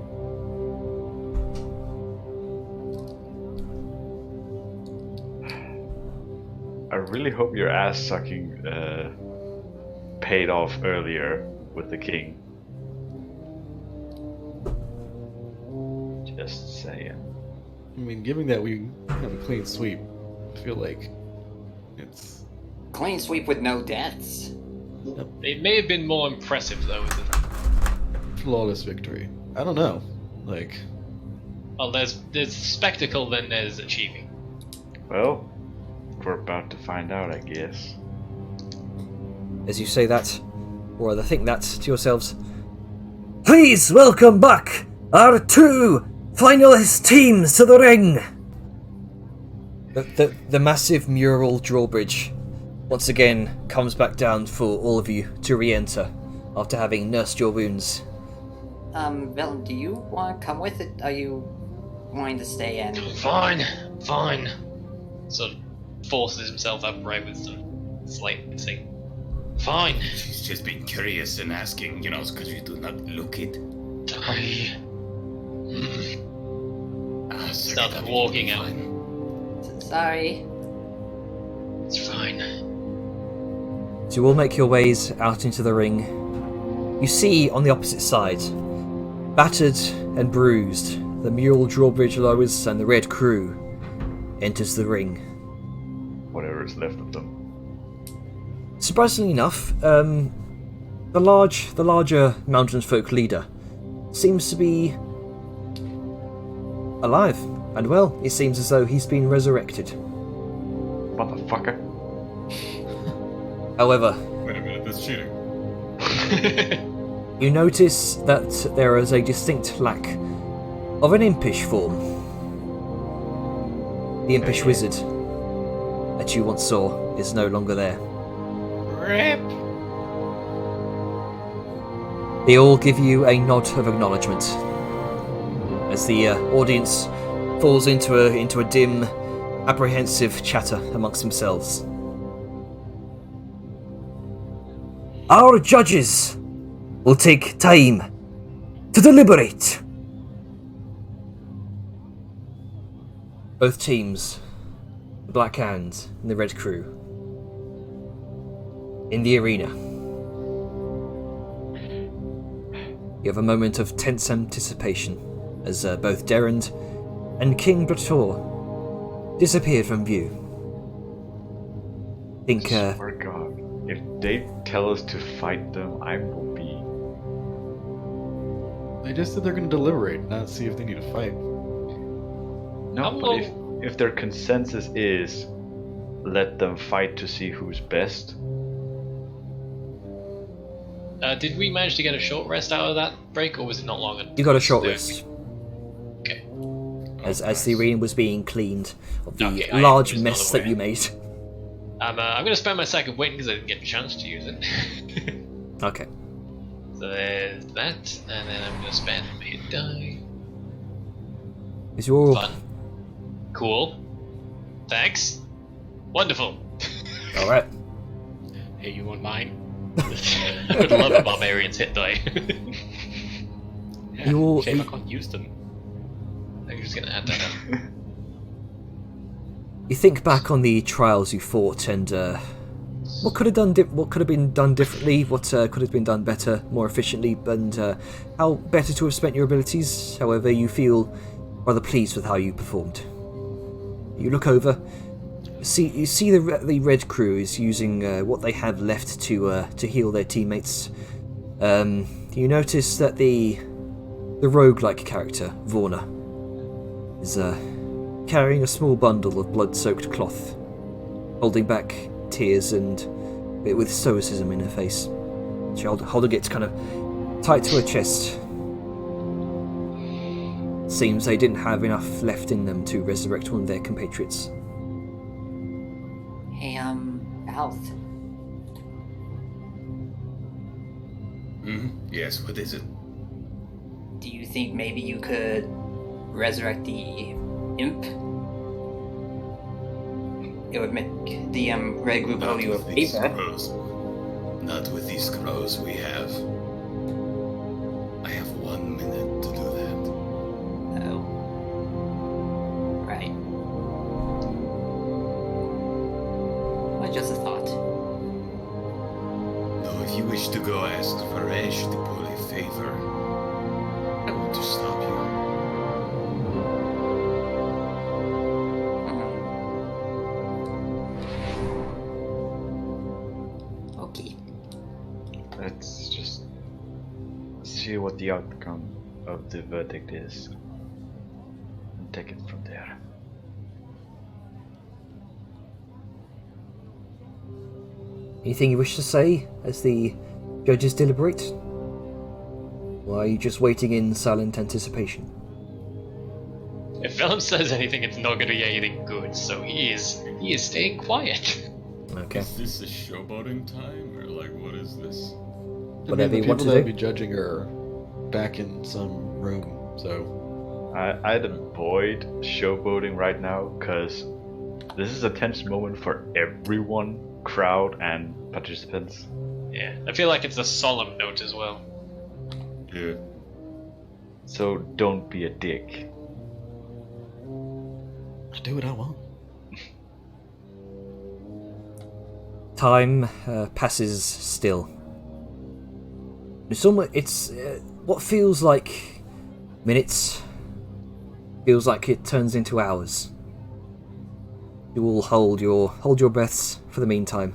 I really hope your ass sucking paid off earlier with the king. Just saying. I mean, given that we have a clean sweep, I feel like it's Clean sweep with no deaths. It may have been more impressive though than flawless victory. I don't know. Like, Well, there's spectacle, then there's achieving. Well, we're about to find out, I guess. As you say that, or rather think that to yourselves, please welcome back our 2 finalist teams to the ring! The massive mural drawbridge once again comes back down for all of you to re-enter after having nursed your wounds. Velen, do you want to come with it? Are you wanting to stay in? Fine. Sort of forces himself upright with some slight thing. Fine. She's just been curious and asking, because you do not look it. Start walking out. Sorry. It's fine. So you all make your ways out into the ring. You see on the opposite side, battered and bruised, the mural drawbridge lowers and the Red Crew enters the ring. Whatever is left of them. Surprisingly enough, the larger mountain folk leader seems to be alive and well. It seems as though he's been resurrected. Motherfucker. However, Wait a minute, that's cheating. you notice that there is a distinct lack of an impish form. The impish wizard that you once saw is no longer there. Rip! They all give you a nod of acknowledgement as the audience falls into a dim, apprehensive chatter amongst themselves. Our judges will take time to deliberate. Both teams, the Black Hand and the Red Crew, in the arena. You have a moment of tense anticipation as both Derrand and King Brator disappeared from view. Think, Swear to God, if they tell us to fight them, I will be. they just said they're going to deliberate, not see if they need to fight. No, How but long- if their consensus is let them fight to see who's best, Did we manage to get a short rest out of that break, or was it not long enough? you got a short Yeah. rest Okay. as the arena was being cleaned of the Okay, I large was mess not that aware. you made. I'm going to spend my second win because I didn't get a chance to use it. Okay. So there's that, and then I'm going to spend my hit die. Is your Fun. Cool. Thanks. Wonderful. all right? Hey, you want mine? I would love a barbarian's hit die. Yeah, You're- shame I can't use them. I'm just going to add that up. You think back on the trials you fought and what could have been done differently, what could have been done better, more efficiently, and how better to have spent your abilities. However, you feel rather pleased with how you performed. You look over, you see the Red Crew is using what they have left to heal their teammates. You notice that the roguelike character Vorna is carrying a small bundle of blood-soaked cloth, holding back tears and with stoicism in her face. She holding it kind of tight to her chest. Seems they didn't have enough left in them to resurrect one of their compatriots. Hey, Alf. Yes, what is it? Do you think maybe you could resurrect the imp? It would make the red group owe Not you a with these favor. scrolls. Not with these scrolls we have. I have 1 minute to do that. Oh. Right. Well, just a thought. Though if you wish to go ask Faresh to pull a favor, I want to stop you. Okay. let's just see what the outcome of the verdict is, and take it from there. Anything you wish to say as the judges deliberate? Or are you just waiting in silent anticipation? If Vellum says anything, it's not going to be anything good. So he is staying quiet. Okay. Is this a showboating time, or like what is this? Whatever the you want people to that do. be judging are back in some room, so I'd avoid showboating right now, because this is a tense moment for everyone, crowd and participants. Yeah, I feel like it's a solemn note as well. Yeah. So don't be a dick. I do what I want. Time passes still. It's what feels like minutes. Feels like it turns into hours. You all hold your breaths for the meantime.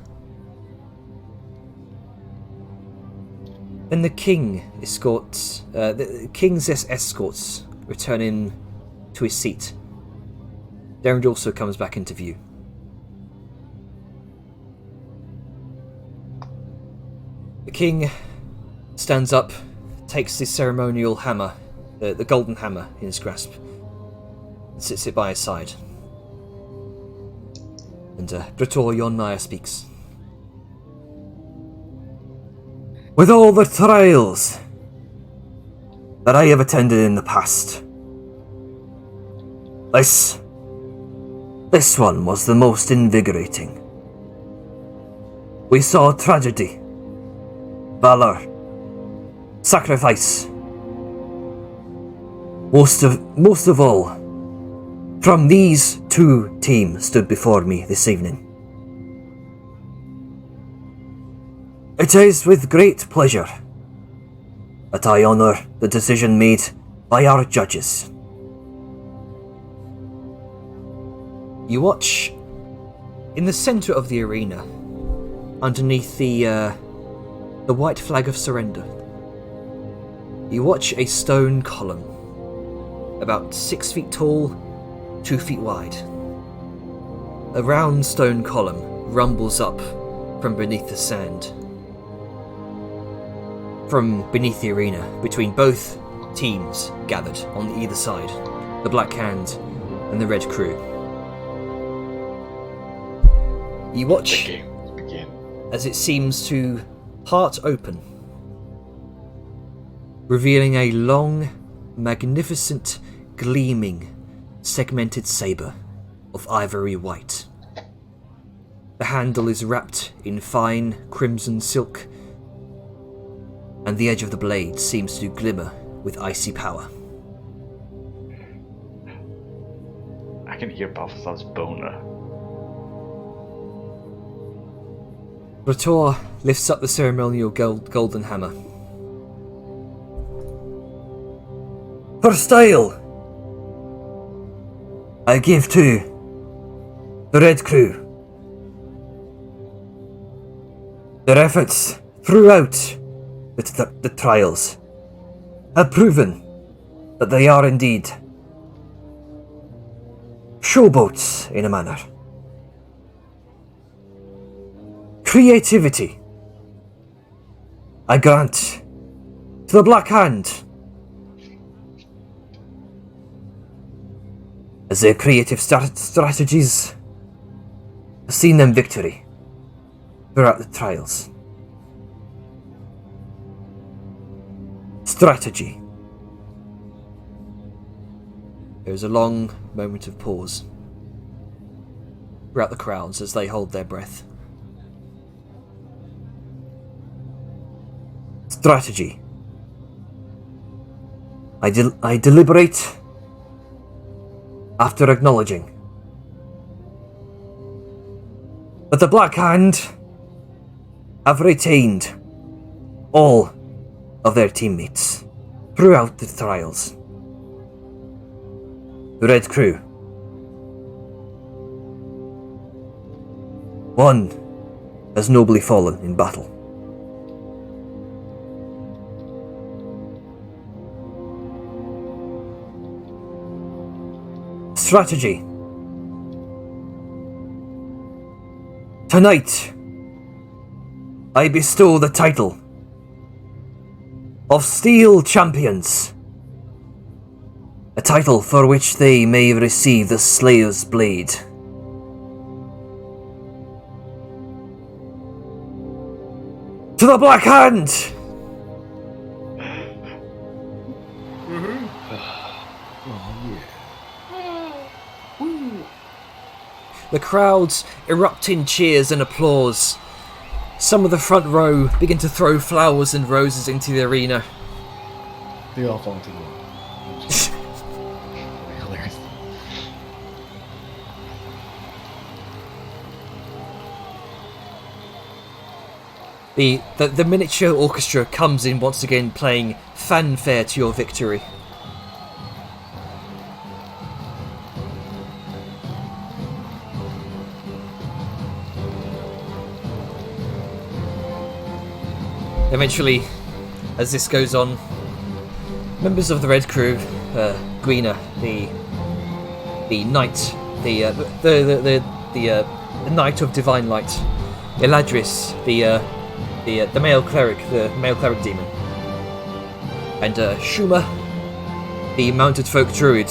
Then the king's escorts return in to his seat. Derrand also comes back into view. The king stands up, takes the ceremonial hammer, the golden hammer, in his grasp, and sits it by his side. And Brator Yonmire speaks. With all the trials that I have attended in the past, this one was the most invigorating. We saw tragedy, valor, sacrifice. Most of all, from these two teams stood before me this evening. It is with great pleasure that I honour the decision made by our judges. You watch in the centre of the arena, underneath the white flag of surrender. You watch a stone column, about 6 feet tall, 2 feet wide. A round stone column rumbles up from beneath the sand. From beneath the arena, between both teams gathered on either side, the Black Hand and the Red Crew. You watch The games begin. as it seems to part open, revealing a long, magnificent, gleaming, segmented saber of ivory white. The handle is wrapped in fine crimson silk, and the edge of the blade seems to glimmer with icy power. I can hear Balthazar's boner. Brator lifts up the ceremonial golden hammer. For style, I give to the Red Crew. Their efforts throughout the trials have proven that they are indeed showboats in a manner. Creativity, I grant to the Black Hand, as their creative strategies have seen them victory throughout the trials. Strategy. There is a long moment of pause throughout the crowds as they hold their breath. Strategy. I deliberate after acknowledging that the Black Hand have retained all of their teammates throughout the trials. The Red Crew, one has nobly fallen in battle. strategy. Tonight, I bestow the title of Steel Champions, a title for which they may receive the Slayer's Blade. To the Black Hand! The crowds erupt in cheers and applause. Some of the front row begin to throw flowers and roses into the arena. They all fall into the hilarious. The miniature orchestra comes in once again, playing fanfare to your victory. Eventually, as this goes on, members of the Red Crew, Gwina, the knight, the knight of divine light, Eladris, the male cleric demon, and Shuma, the mounted folk druid,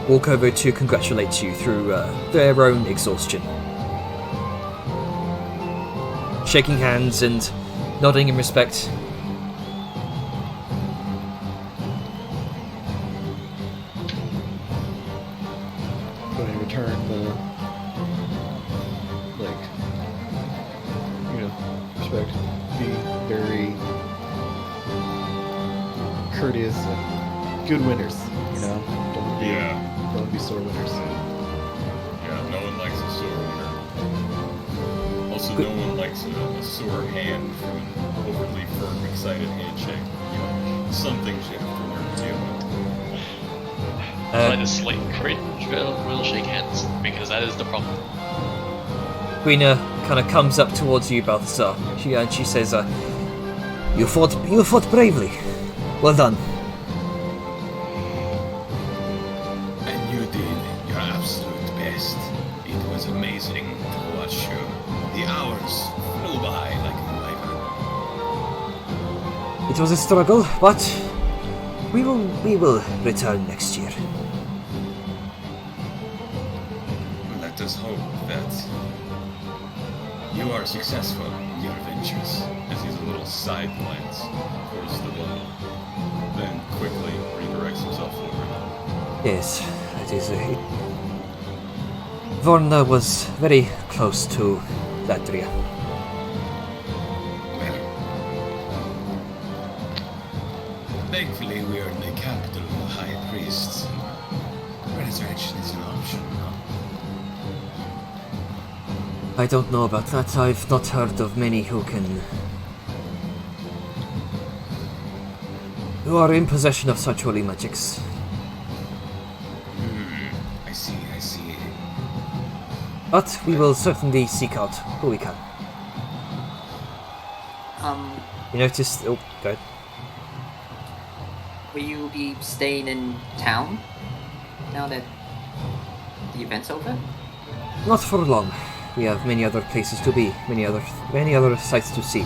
walk over to congratulate you through their own exhaustion, shaking hands and nodding in respect. Going to return the, respect. Be very courteous and good winners. Don't be sore winners. Yeah, no one likes a sore winner. Also, no one likes a sore hand from an overly firm, excited handshake. Some things you have to learn to deal with. I find it slightly cringe, we'll shake hands, because that is the problem. Gwina kind of comes up towards you, Balthasar. She says, "You fought bravely. Well done." And you did your absolute best. It was amazing to watch you. The hours flew by like a viper. It was a struggle, but we will return next year. Let us hope that you are successful in your ventures. As he's a little side glance towards the bundle, then quickly redirects himself forward. Yes, it is. Vorna was very close to Latria. Well, thankfully we are in the capital of the High Priest. Resurrection is an option, no? I don't know about that. I've not heard of many who are in possession of such holy magics. I see. But we will certainly seek out who we can. You noticed... Oh, go ahead. Will you be staying in town now that the event's over? Not for long. We have many other places to be, many other sights to see,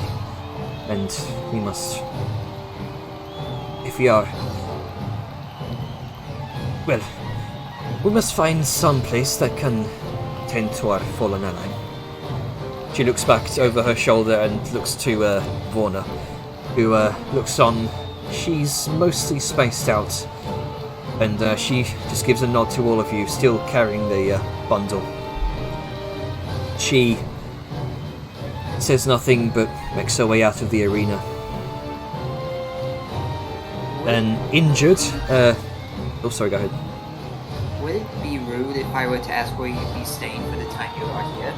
and we must. If we are, well, we must find some place that can tend to our fallen ally. She looks back over her shoulder and looks to Vorna, who looks on. She's mostly spaced out, and she just gives a nod to all of you, still carrying the bundle. She says nothing but makes her way out of the arena. And injured, oh sorry, go ahead. Would it be rude if I were to ask where you'd be staying for the time you are here?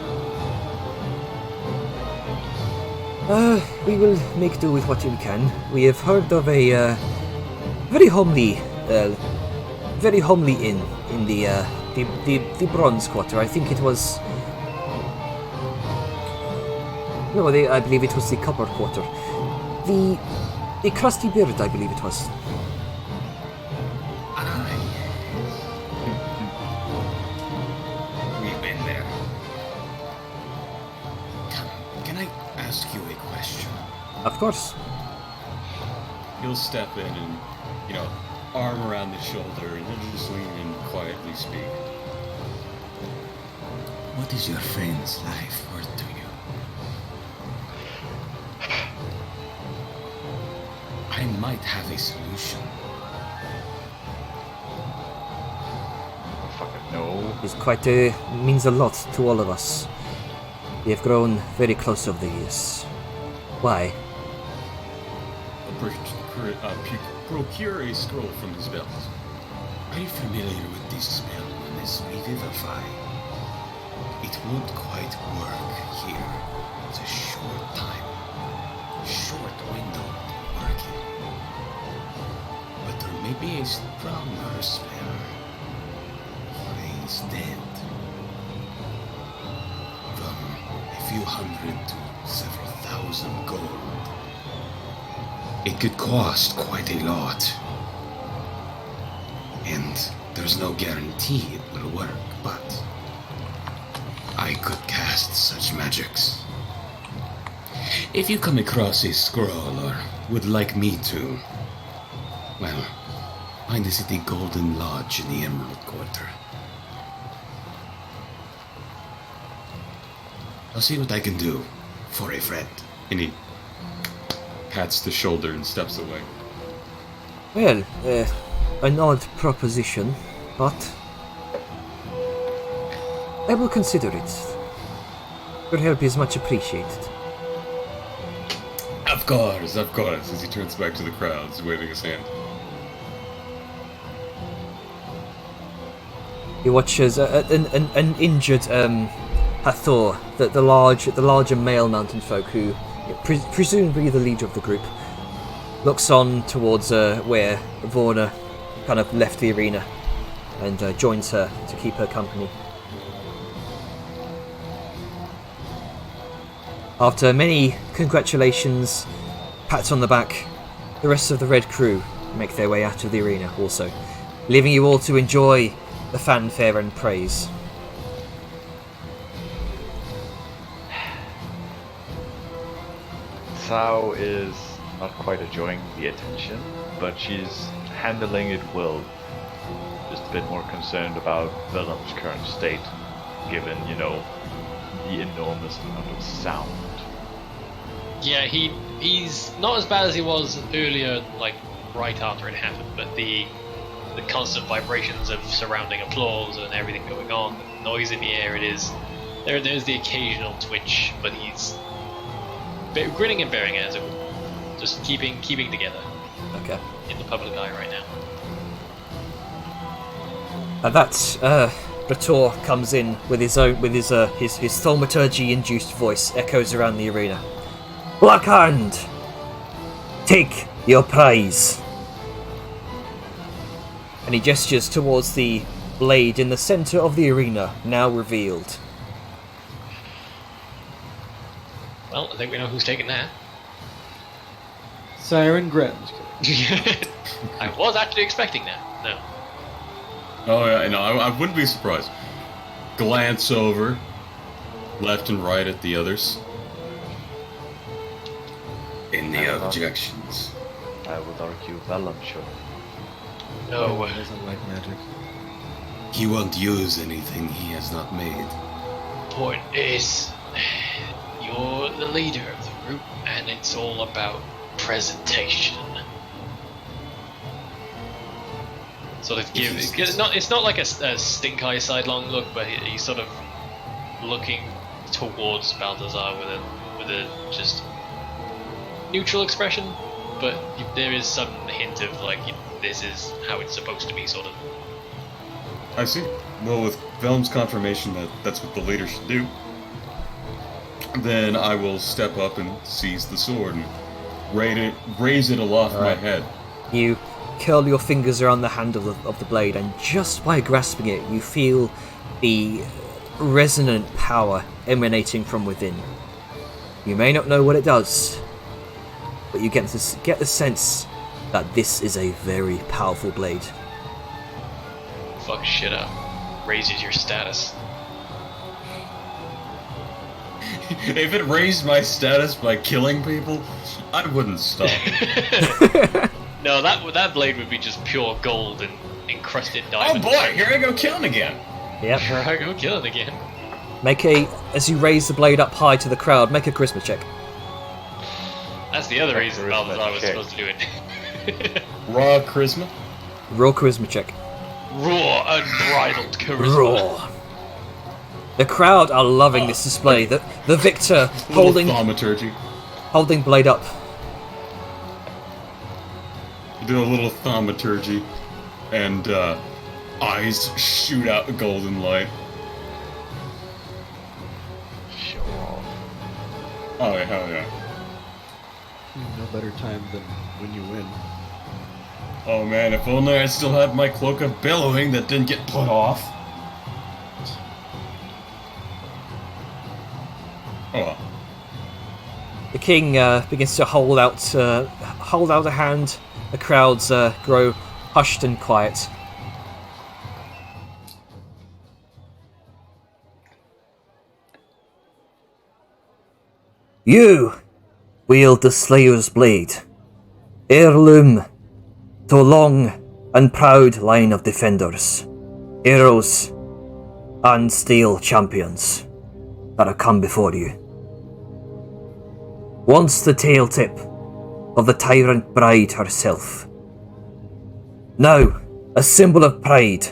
We will make do with what we can. We have heard of a very homely inn in the Bronze Quarter. I think it was. No, I believe it was the Copper Quarter. The Crusty Beard, I believe it was. Of course. He'll step in and, arm around the shoulder, and he'll just lean in and quietly speak. What is your friend's life worth to you? I might have a solution. Fucking no. It's quite means a lot to all of us. We have grown very close over the years. Why? Procure a scroll from his belt. Are you familiar with this spell known as Revivify? It won't quite work here. It's a short time. Short window to work in. But there may be a stronger spell for instead. From a few hundred to several thousand gold. It could cost quite a lot. And there's no guarantee it will work, but I could cast such magics. If you come across a scroll or would like me to, well, find us at the Golden Lodge in the Emerald Quarter. I'll see what I can do for a friend. And he pats the shoulder and steps away. Well, an odd proposition, but I will consider it. Your help is much appreciated. Of course, as he turns back to the crowds, waving his hand. You watch as an injured Hathor, the larger male mountain folk who, presumably the leader of the group, looks on towards where Vorna kind of left the arena and joins her to keep her company. After many congratulations, pats on the back, the rest of the Red Crew make their way out of the arena also, leaving you all to enjoy the fanfare and praise. Sao is not quite enjoying the attention, but she's handling it well. Just a bit more concerned about Vellum's current state, given, the enormous amount of sound. Yeah, he's not as bad as he was earlier, like right after it happened, but the constant vibrations of surrounding applause and everything going on, the noise in the air, there's the occasional twitch, but he's grinning and bearing it, as it were. Just keeping together. Okay. In the public eye right now. At that, Rator comes in with his thaumaturgy-induced voice echoes around the arena. Blackhand, take your prize. And he gestures towards the blade in the center of the arena, now revealed. Well, I think we know who's taking that. Siren Gret. I was actually expecting that. No. Oh yeah, no, I wouldn't be surprised. Glance over, left and right at the others. Any objections? I would argue Vellum should. No. He doesn't like magic. He won't use anything he has not made. Point is, you're the leader of the group, and it's all about presentation. Sort of give. It's not like a stink eye sidelong look, but he's sort of looking towards Balthazar with a just neutral expression, but there is some hint of like this is how it's supposed to be, sort of. I see. Well, with Vellum's confirmation that that's what the leader should do, then I will step up and seize the sword and raise it aloft my head. You curl your fingers around the handle of the blade, and just by grasping it, you feel the resonant power emanating from within. You may not know what it does, but you get the sense that this is a very powerful blade. Fuck shit up. Raises your status. if it raised my status by killing people, I wouldn't stop. No, that blade would be just pure gold and encrusted Oh diamond. boy, here I go killing again. Yep. Here I go killing again. As you raise the blade up high to the crowd, make a charisma check. That's the other reason charisma Balthazar was check. supposed to do it. Raw charisma. Raw charisma check. Raw, unbridled charisma. Raw. The crowd are loving this display. The victor Little thaumaturgy. holding blade up. Do a little thaumaturgy, and eyes shoot out a golden light. Show off. Oh yeah, hell yeah. No better time than when you win. Oh man, if only I still had my cloak of billowing that didn't get put off. Oh well. The king begins to hold out a hand. The crowds grow hushed and quiet. You wield the Slayer's blade, heirloom to a long and proud line of defenders, heroes, and steel champions that have come before you. Once the tail tip of the tyrant bride herself. Now, a symbol of pride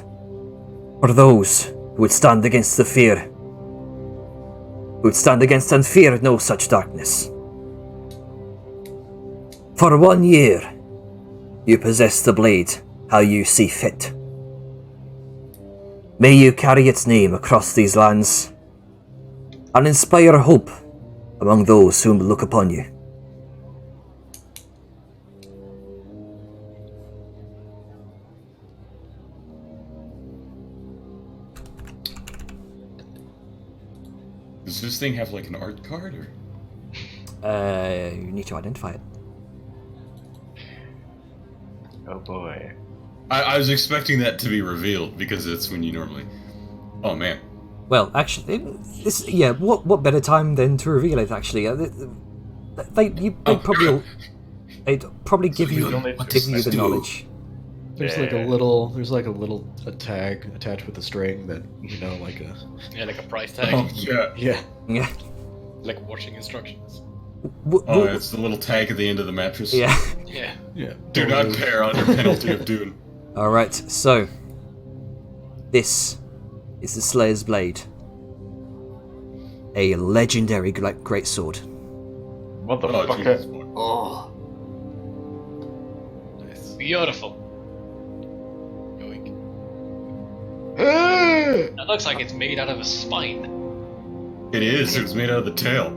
for those who would stand against the fear, who would stand against and fear no such darkness. For 1 year, you possess the blade how you see fit. May you carry its name across these lands and inspire hope among those who look upon you. Does this thing have like an art card or? You need to identify it. Oh boy. I was expecting that to be revealed because it's when you normally. Oh man. Well, actually, what better time than to reveal it? Actually, they'd probably give you the knowledge. There's like a little tag attached with a string that like a Yeah, like a price tag. Oh yeah. yeah. Yeah. Like watching instructions. Oh, it's the little tag at the end of the mattress. Yeah. Yeah. Yeah. Do not pair under penalty of doom. All right. So, this is the Slayer's Blade, a legendary greatsword. Motherfucker. Jesus, boy. Oh, Nice. Beautiful. Yoink. That looks like it's made out of a spine. It is. It was made out of the tail.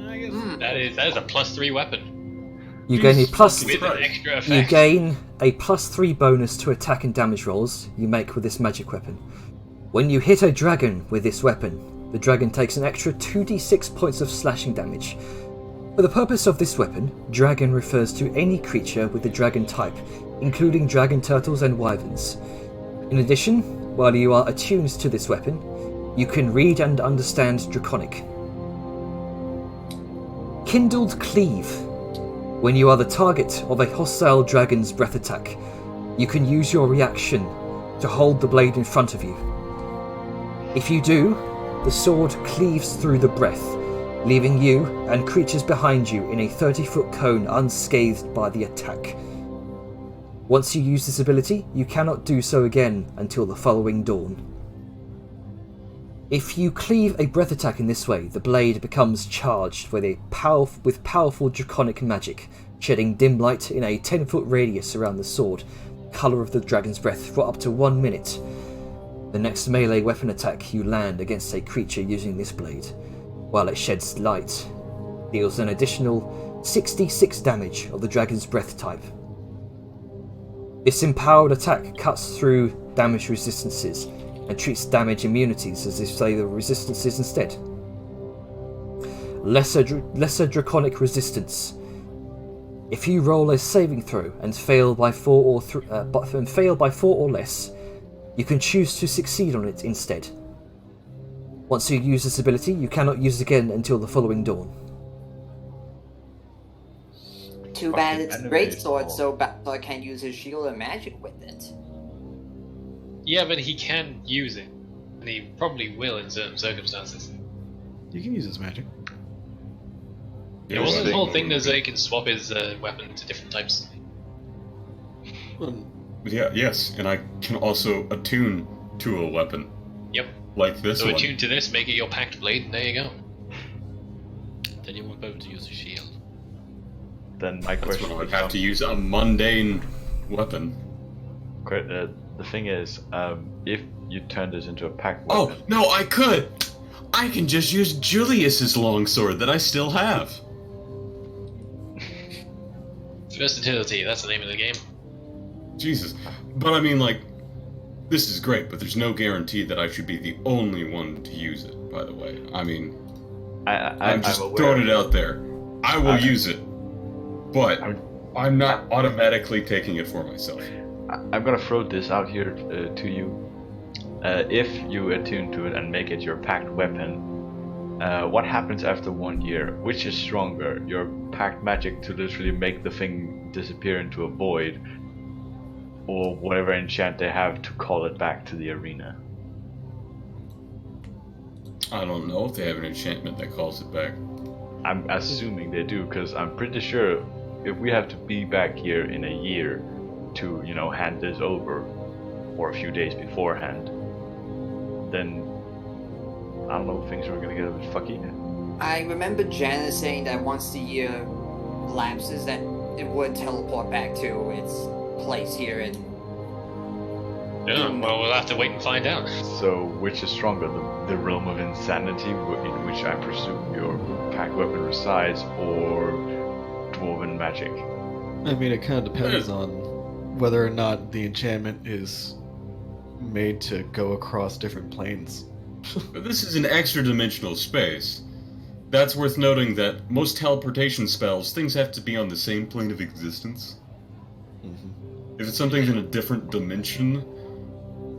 I guess that is a +3 weapon You gain a plus. with an extra You effect. gain a +3 bonus to attack and damage rolls you make with this magic weapon. When you hit a dragon with this weapon, the dragon takes an extra 2d6 points of slashing damage. For the purpose of this weapon, dragon refers to any creature with the dragon type, including dragon turtles and wyverns. In addition, while you are attuned to this weapon, you can read and understand Draconic. Kindled Cleave. When you are the target of a hostile dragon's breath attack, you can use your reaction to hold the blade in front of you. If you do, the sword cleaves through the breath, leaving you and creatures behind you in a 30-foot cone unscathed by the attack. Once you use this ability, you cannot do so again until the following dawn. If you cleave a breath attack in this way, the blade becomes charged with powerful draconic magic, shedding dim light in a 10-foot radius around the sword, colour of the dragon's breath, for up to 1 minute. The next melee weapon attack you land against a creature using this blade, while it sheds light, deals an additional 66 damage of the dragon's breath type. This empowered attack cuts through damage resistances and treats damage immunities as if they were resistances instead. Lesser draconic resistance. If you roll a saving throw and fail by 4 or less, you can choose to succeed on it instead. Once you use this ability, you cannot use it again until the following dawn. Too bad Fucking it's a anime great sword, is so I can't use his shield and magic with it. Yeah, but he can use it. And he probably will in certain circumstances. You can use his magic. Yeah, wasn't the whole thing that he can swap his weapon to different types? Yeah, yes, and I can also attune to a weapon. Yep. Like this So one. attune to this, make it your packed blade, and there you go. Then you won't be able to use a shield. Then my That's question when I would becomes, have to use a mundane weapon. the thing is, if you turn this into a pack Oh, weapon, no, I could! I can just use Julius's longsword that I still have. Versatility, that's the name of the game. Jesus. But I mean, like, this is great, but there's no guarantee that I should be the only one to use it, by the way. I mean, I'm just aware. throwing it out there. I will use it, but I'm not automatically taking it for myself. I'm gonna throw this out here to you. If you attune to it and make it your packed weapon, what happens after 1 year? Which is stronger? Your packed magic to literally make the thing disappear into a void, or whatever enchant they have to call it back to the arena? I don't know if they have an enchantment that calls it back. I'm assuming they do, because I'm pretty sure if we have to be back here in a year to, hand this over, or a few days beforehand, then I don't know, things are gonna get a bit fucky. I remember Janice saying that once the year lapses, that it would teleport back to its place here in. Yeah, well, we'll have to wait and find out. So, which is stronger, the realm of insanity, in which I presume your pack weapon resides, or dwarven magic? I mean, it kind of depends on whether or not the enchantment is made to go across different planes. But this is an extra dimensional space. That's worth noting that most teleportation spells, things have to be on the same plane of existence. If it's something in a different dimension,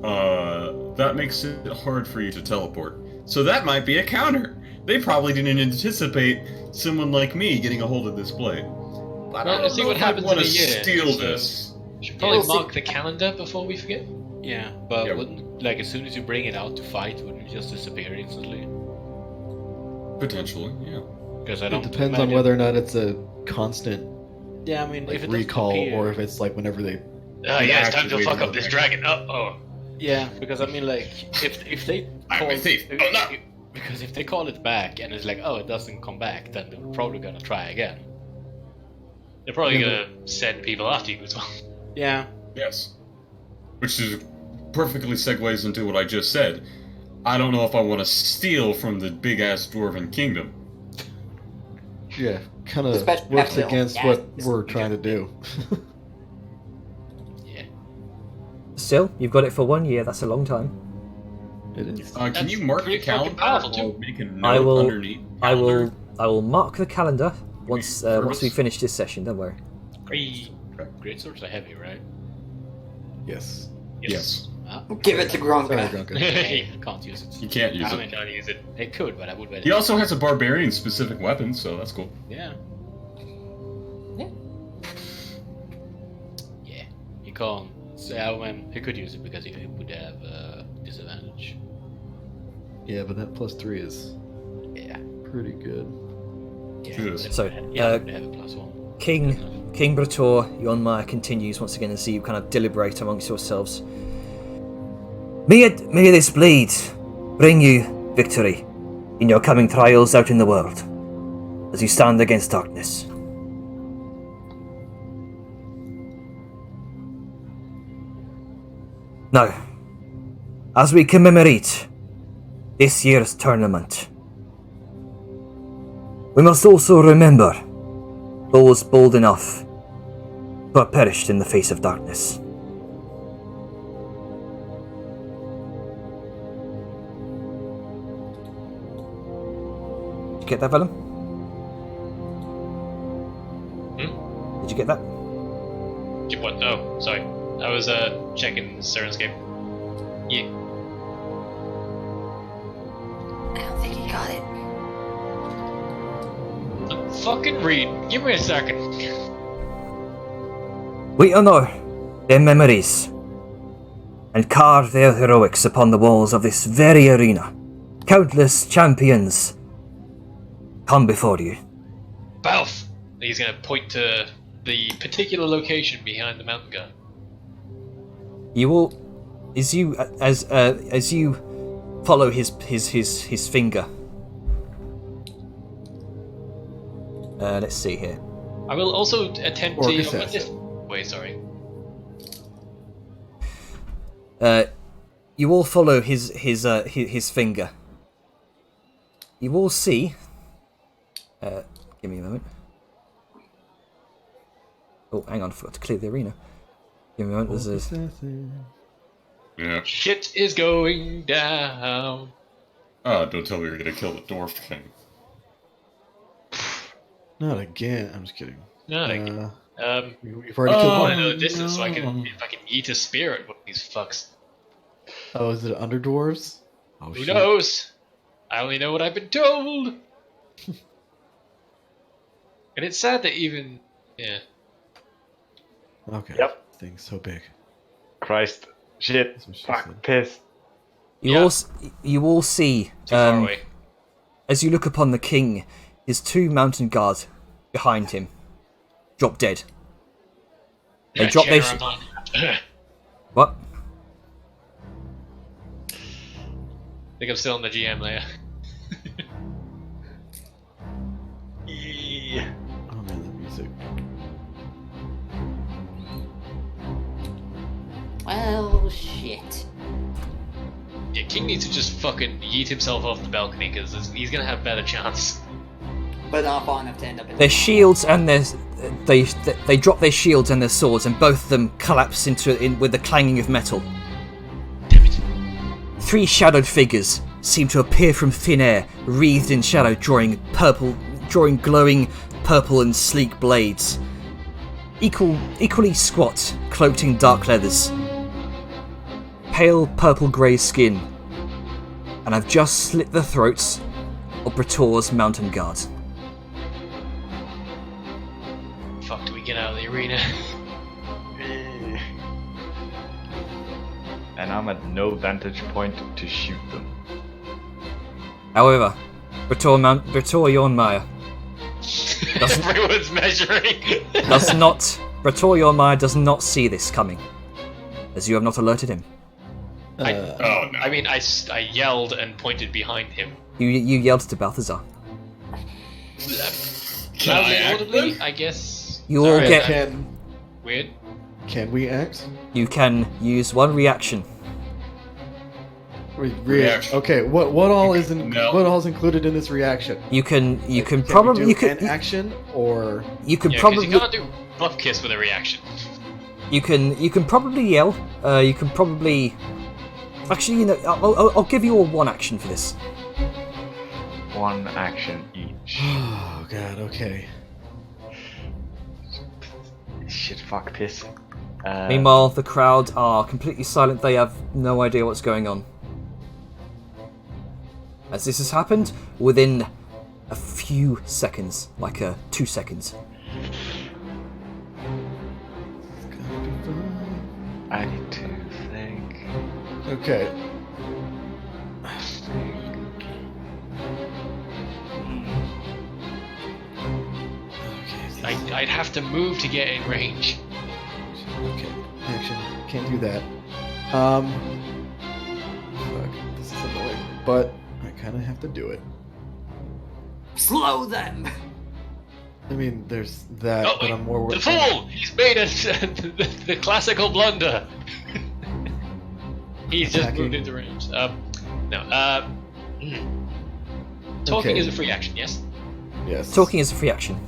that makes it hard for you to teleport. So that might be a counter. They probably didn't anticipate someone like me getting a hold of this blade. But Well, I don't see know what if happens I want in to a year, steal so- this. Should probably Yeah. mark the calendar before we forget. Yeah, but Yeah. wouldn't, like, as soon as you bring it out to fight, wouldn't it just disappear instantly? Potentially, yeah. Because I It don't depends on imagine- whether or not it's a constant Yeah, I mean, if it doesn't recall, appear- or if it's like whenever they. Oh yeah, it's time to Activate fuck up it. this dragon. Oh. Yeah, because I mean, like, if they I'm call, a thief. Oh, no. because if they call it back and it's like, oh, it doesn't come back, then they're probably gonna try again. They're probably Yeah, gonna send people after you as well. Yeah, Yes. Which is perfectly segues into what I just said. I don't know if I want to steal from the big ass dwarven kingdom. Yeah, kind of Especially works after against all what that. we're trying to do. yeah. Still, you've got it for 1 year. That's a long time. It is. Can That's you mark the pretty fucking calendar? powerful, I'll too. make a note I will. underneath. I calendar. will mark the calendar once once we Service? finish this session. Don't worry. Great swords are heavy, right? Yes. Yes. Ah, Give it to Sorry, Gronka. Grunka. I can't use it. You can't use I it. mean, can't use it. They could, but I would bet He also has a barbarian specific weapon, so that's cool. Yeah. Yeah. Yeah. He can't. So, he could use it because he would have disadvantage. Yeah, but that +3 is Yeah. pretty good. Yeah. Yes. but- So, yeah, it would have a +1. King Brator, Yonmire continues once again as you kind of deliberate amongst yourselves. May this blade bring you victory in your coming trials out in the world, as you stand against darkness. Now, as we commemorate this year's tournament, we must also remember those bold enough who have perished in the face of darkness. Did you get that, Vellum? Did you get that? What? Oh, sorry. I was checking Sirenscape. Yeah. I don't think he got it. Fucking read. Give me a second. We honour their memories and carve their heroics upon the walls of this very arena. Countless champions come before you. Balf! He's gonna point to the particular location behind the mountain gun. You will, as you follow his finger. Let's see here. I will also attempt Or to. assassin. Wait, sorry. You all follow his finger. You all see. Give me a moment. Oh, hang on! I forgot to clear the arena. Give me a moment. There's a... Yeah. Shit is going down. Oh, don't tell me you're gonna kill the dwarf king. Not again. I'm just kidding. No, You've already killed I one. want to know the distance so I can eat a spear with these fucks. Oh, is it underdwarves? Oh, Who shit. knows? I only know what I've been told. And it's sad that even Okay. Yep. Thing's so big. Christ. Shit. That's what she Fuck. said. Piss. You all see. too far away. As you look upon the king, his two mountain guards behind him drop dead. They drop their what? I think I'm still in the GM layer. Yeah. Oh man, the music. Well, shit. Yeah, King needs to just fucking yeet himself off the balcony because he's gonna have better chance. But not far enough to end up in Their shields and they drop their shields and their swords, and both of them collapse with the clanging of metal. Damn it. Three shadowed figures seem to appear from thin air, wreathed in shadow, drawing glowing purple and sleek blades. Equally squat, cloaked in dark leathers. Pale purple-grey skin. And I've just slit the throats of Brator's mountain guard. Fuck, do we get out of the arena? And I'm at no vantage point to shoot them. However, Brator Yornmeyer Everyone's measuring. Brator Yornmeyer does not see this coming, as you have not alerted him. Oh no. I mean, I yelled and pointed behind him. You yelled to Balthazar. Can I Loudly, act audibly, then? I guess. You all Sorry, get. Weird. Can we act? You can use one reaction. Reaction. Okay, what all is No. what all is included in this reaction? You can Can probably we you do can an action or you can Yeah, 'cause probably you can't do buff kiss with a reaction. you can probably yell. You can probably actually, you know, I'll give you all one action for this. One action each. Oh god, okay. Shit, fuck, piss. Meanwhile, the crowd are completely silent. They have no idea what's going on. As this has happened within a few seconds, like 2 seconds. It's gonna be fun. I need to think. Okay. Okay. I'd have to move to get in range. Okay. Action. Can't do that. Fuck. This is annoying, but I kind of have to do it. Slow them! I mean, there's that, Oh, but I'm more the worried. fool! He's made us the classical blunder. He's just Attacking. moved into range. No. Talking Okay. is a free action, yes. Yes. Talking is a free action.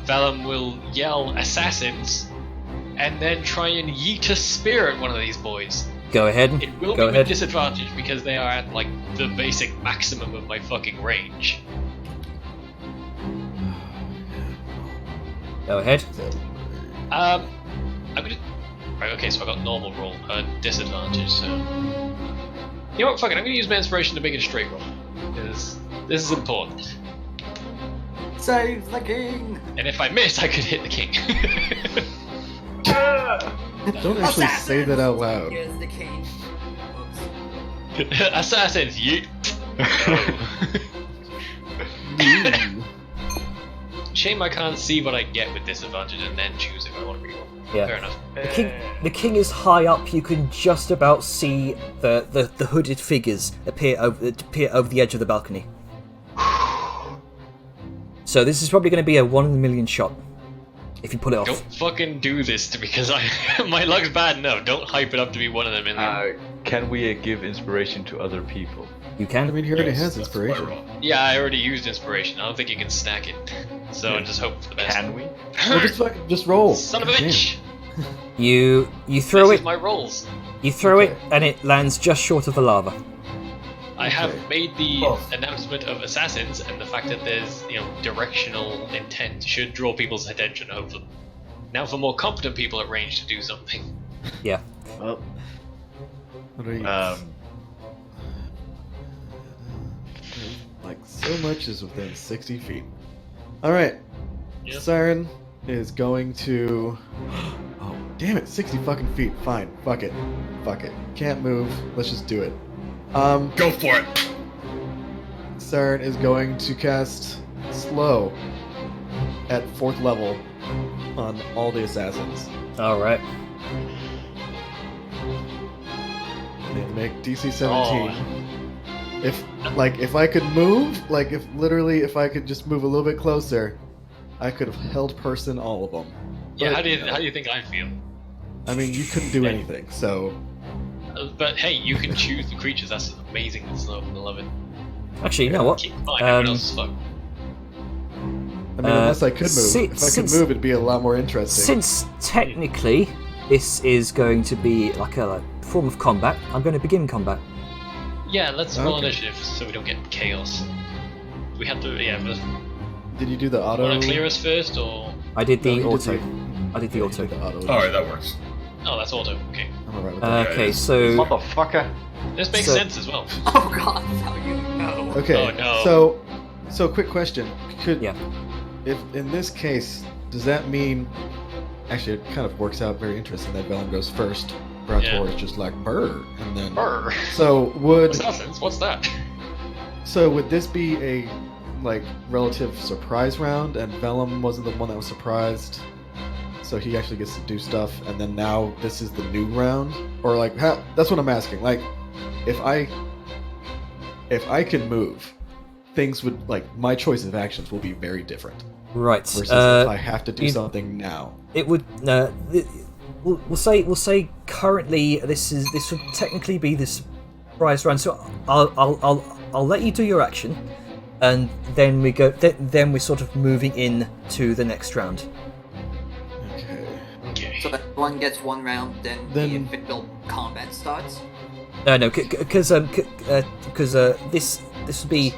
Vellum will yell assassins, and then try and yeet a spear at one of these boys. Go ahead. It will Go be ahead. with disadvantage because they are at like the basic maximum of my fucking range. Go ahead. I'm gonna. Right, okay, so I got normal roll, disadvantage, so. You know what? Fuck it. I'm gonna use my inspiration to make it a straight roll because this is important. Save the king! And if I miss, I could hit the king. Don't actually say that out loud. Here's the king. Oops. Assassins, yeet. Ooh. Shame I can't see what I get with disadvantage and then choose if I want to reroll. Yeah. Fair enough. The king is high up. You can just about see the hooded figures appear over the edge of the balcony. So this is probably going to be a 1 in a million shot if you pull it off. Don't fucking do this to me because my luck's bad. No, don't hype it up to be 1 in a million. Can we give inspiration to other people? You I can. mean, he already Yes, has that's inspiration. my roll. Yeah, I already used inspiration. I don't think you can stack it. So just hope for the best. Can we? Well, just roll. Son of a God damn. bitch! You throw This it. is my rolls. You throw it, Okay. and it lands just short of the lava. I have Okay. made the Oh. announcement of assassins, and the fact that there's directional intent should draw people's attention. Hopefully, now for more competent people at range to do something. Yeah. Well, what are you? Like so much is within 60 feet. All right. Yeah. Siren is going to. Oh damn it! 60 fucking feet. Fine. Fuck it. Fuck it. Can't move. Let's just do it. Go for it. Siren is going to cast slow at 4th level on all the assassins. All right. They make DC 17. Oh. If I could move, if I could just move a little bit closer, I could have held person all of them. Yeah, But, how do you think I feel? I mean, you couldn't do anything, so But hey, you can choose the creatures. That's amazing and slow. I love it. Actually, you know what? Keep in mind, everyone else is slow. I mean, unless I could move. If I could since- move, it'd be a lot more interesting. Since technically this is going to be like a form of combat, I'm going to begin combat. Yeah, let's roll Okay. initiative so we don't get chaos. We have to. Yeah, Did you do the auto? want to clear us first or? I did the No, you did auto. I did the You auto. did the auto. Alright, that works. Oh, that's auto. Okay, I'm alright with that. Okay, so Motherfucker. this makes So- sense as well. Oh god, how you know? Okay, Oh, no. so quick question. Could Yeah. if in this case, does that mean actually it kind of works out very interesting that Velen goes first. Brator Yeah. is just like brr and then Brr. So would Assassins. What's that? this be a like relative surprise round and Vellum wasn't the one that was surprised? So he actually gets to do stuff and then now this is the new round? Or like how that's what I'm asking. Like if I can move, things would like my choice of actions will be very different. right. Versus if I have to do you- something now. It would. We'll say currently this would technically be the surprise round. So I'll let you do your action, and then we go. Then we're sort of moving in to the next round. Okay. Okay. So that one gets 1 round, then the Then- official combat starts? No, because this would be.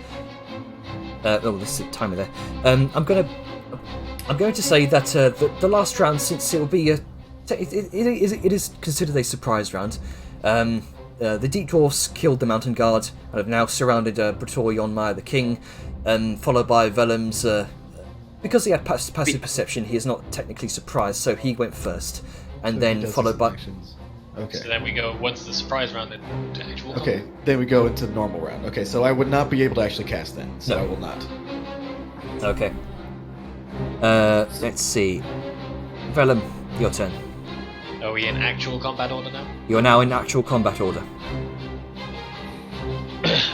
Oh, this is the timer there. I'm going to say that the last round, since it will be it is considered a surprise round. The Deep Dwarfs killed the Mountain Guard and have now surrounded Praetorion Maya the King, followed by Vellum's. Because he had passive perception, he is not technically surprised, so he went first, and So he then does followed his by. actions. So Okay. then we go once the surprise round, then to actual. Okay, then we go into normal round. Okay, so I would not be able to actually cast then, so No. I will not. Okay. Let's see. Vellum, your turn. Are we in actual combat order now? You are now in actual combat order.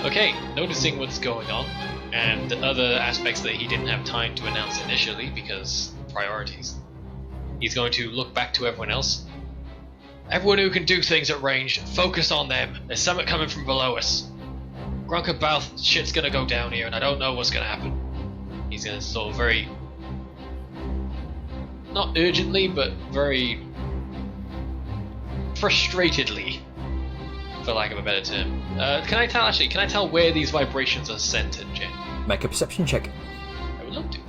Okay, noticing what's going on and other aspects that he didn't have time to announce initially because priorities. He's going to look back to everyone else. Everyone who can do things at range, focus on them. There's something coming from below us. Grunker Balth, shit's gonna go down here and I don't know what's gonna happen. He's gonna sort of very... not urgently, but very... frustratedly, for lack of a better term. Can I tell where these vibrations are centered, Jen? Make a perception check. I would love to.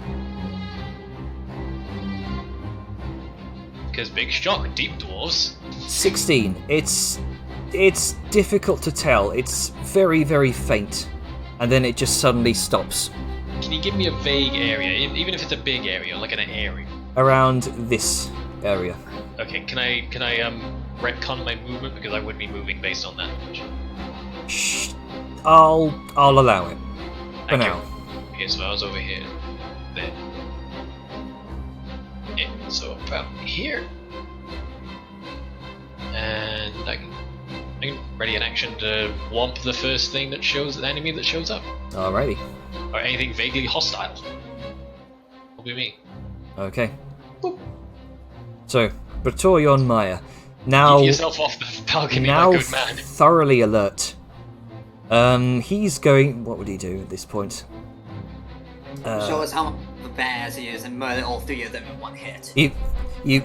Because big shock, deep dwarves. 16. It's It's difficult to tell. It's very, very faint, and then it just suddenly stops Can you give me a vague area, even if it's a big area, like an area? around this area. Okay, can I retcon my movement because I would be moving based on that? Shh. I'll allow it for Thank you. now. Okay, so I was over here. There. Yeah, so about here. And I can ready an action to whomp the first thing that shows an enemy that shows up. Alrighty. Or anything vaguely hostile. Will be me. Okay. So, Praetorion Maya. Now, Keep yourself off the balcony, now my good man. thoroughly alert. He's going. What would he do at this point? Show us how badass he is and murder all three of them in one hit. You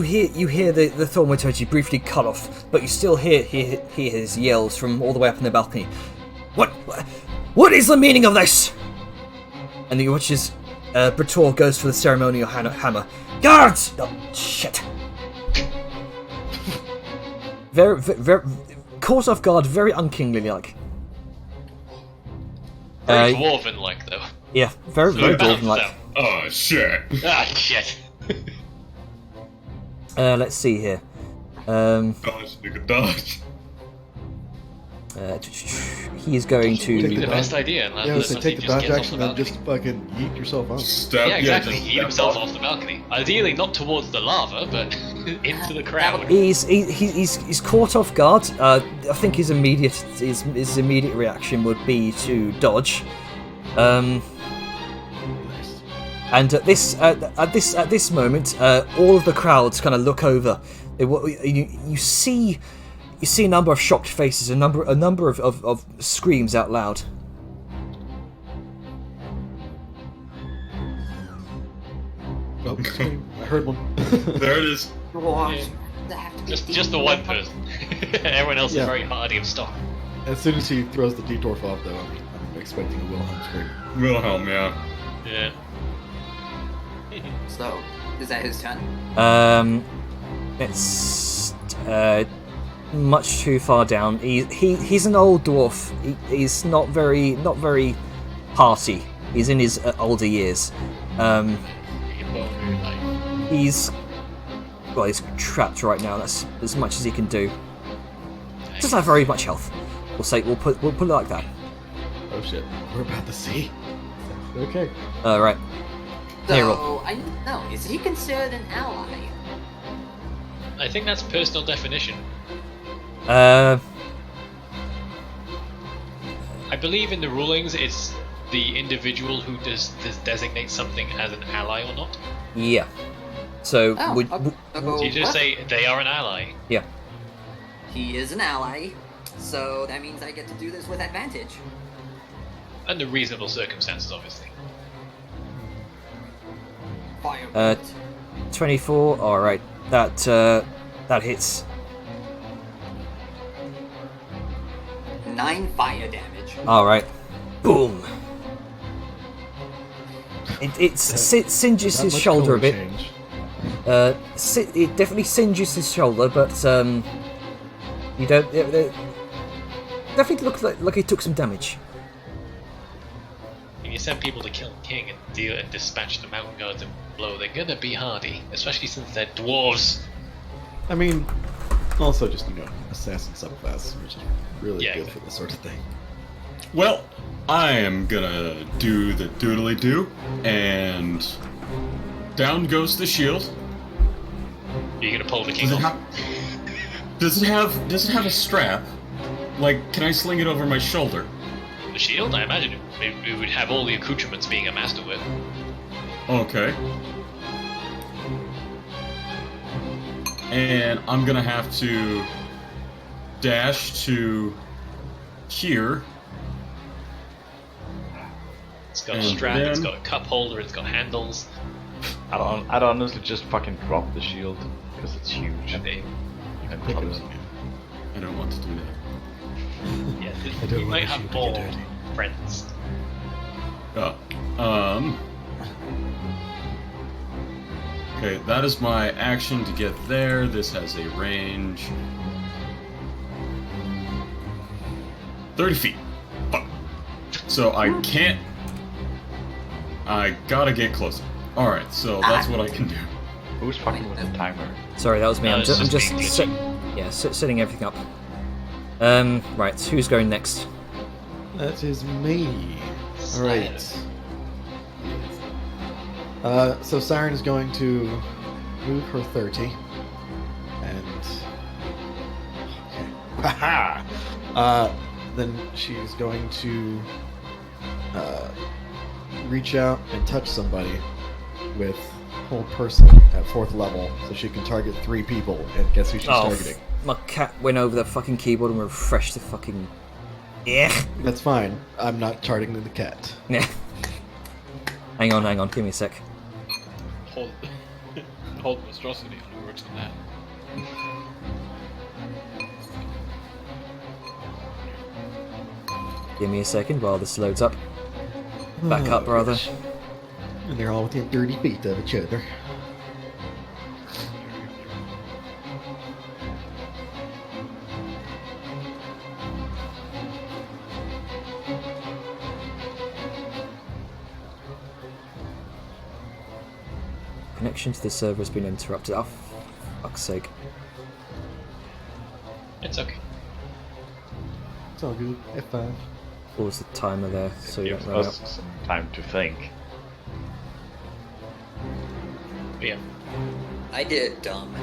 hear the thaumaturgy briefly cut off, but you still hear his yells from all the way up in the balcony. What is the meaning of this? And you watch as Brator goes for the ceremonial hammer. Guards! Oh shit! Very caught off guard, very unkingly like. Very dwarven-like, though. Yeah, very dwarven like. Oh shit! Ah, shit. Let's see here. Dodge, nigga, dodge. He is going Would be to. the best idea, and Yeah, unless so he take the just dodge gets off action the and balcony. just fucking yeet yourself on. Step, Yeah, exactly. just He step himself off. off the balcony. Ideally, not towards the lava, but into the crowd. He's caught off guard. I think his immediate reaction would be to dodge. And at this moment, all of the crowds kind of look over. You see a number of shocked faces, a number of screams out loud. Oh, I heard one. There it is. Dwarves. They have to be Just the one person. Everyone else Yeah. is very hardy of stock. As soon as he throws the dwarf off, though, I'm expecting a Wilhelm scream. Wilhelm, yeah. Yeah. So, is that his turn? It's much too far down. He's an old dwarf. He's not very hearty. He's in his older years. He's trapped right now. That's as much as he can do. Doesn't have very much health. We'll put it like that. Oh shit, we're about to see. Okay. Right. Hero. So, I don't know, is he considered an ally? I think that's personal definition. I believe in the rulings, it's the individual who does designate something as an ally or not. Yeah. So Oh, So you just say they are an ally. yeah. He is an ally, so that means I get to do this with advantage. Under reasonable circumstances, obviously. Fire. 24. All right. That hits. 9 fire damage. All right. Boom. It singes That his much shoulder a color bit. change. It definitely singes his shoulder, but you don't. It definitely looks like he took some damage. When you send people to kill the king and deal and dispatch the mountain guards in blow, they're gonna be hardy, especially since they're dwarves. I mean, also just, assassin subclass, which is really Yeah, good exactly. for this sort of thing. Well, I am gonna do the doodly do, and down goes the shield. You're gonna pull the king Does it, off. does it have a strap? Like, can I sling it over my shoulder? The shield? I imagine it would have all the accoutrements being a master whip. Okay. And I'm gonna have to dash to here. It's got a And strap, it's then- got a cup holder, it's got handles. I'd honestly just fucking drop the shield because it's huge They- and Pick it clumsy. up. I don't want to do that. Yeah, I don't you want might the have shield to more get dirty. friends. Okay, that is my action to get there. This has a range 30 feet. Fuck. So I can't. I gotta get closer. Alright, so that's what I can do. Who's fucking with the timer? Sorry, that was me. No, I'm it's just, just being setting everything up. Right, who's going next? That is me. Alright. So Siren is going to move her 30. And... Okay. Haha! Then she's going to reach out and touch somebody with hold person at 4th level, so she can target 3 people, and guess who she's targeting? My cat went over the fucking keyboard and refreshed the fucking... Yeah. That's fine. I'm not targeting the cat. Yeah. Hang on, give me a sec. Hold, hold monstrosity only works on that. Give me a second while this loads up. Back up, brother. And they're all within 30 feet of each other. Connection to the server has been interrupted. Oh, fuck's sake. It's okay. It's all good. F5. Pause the timer there so you Gives don't run us out. some time to think. But yeah. I did it dumb.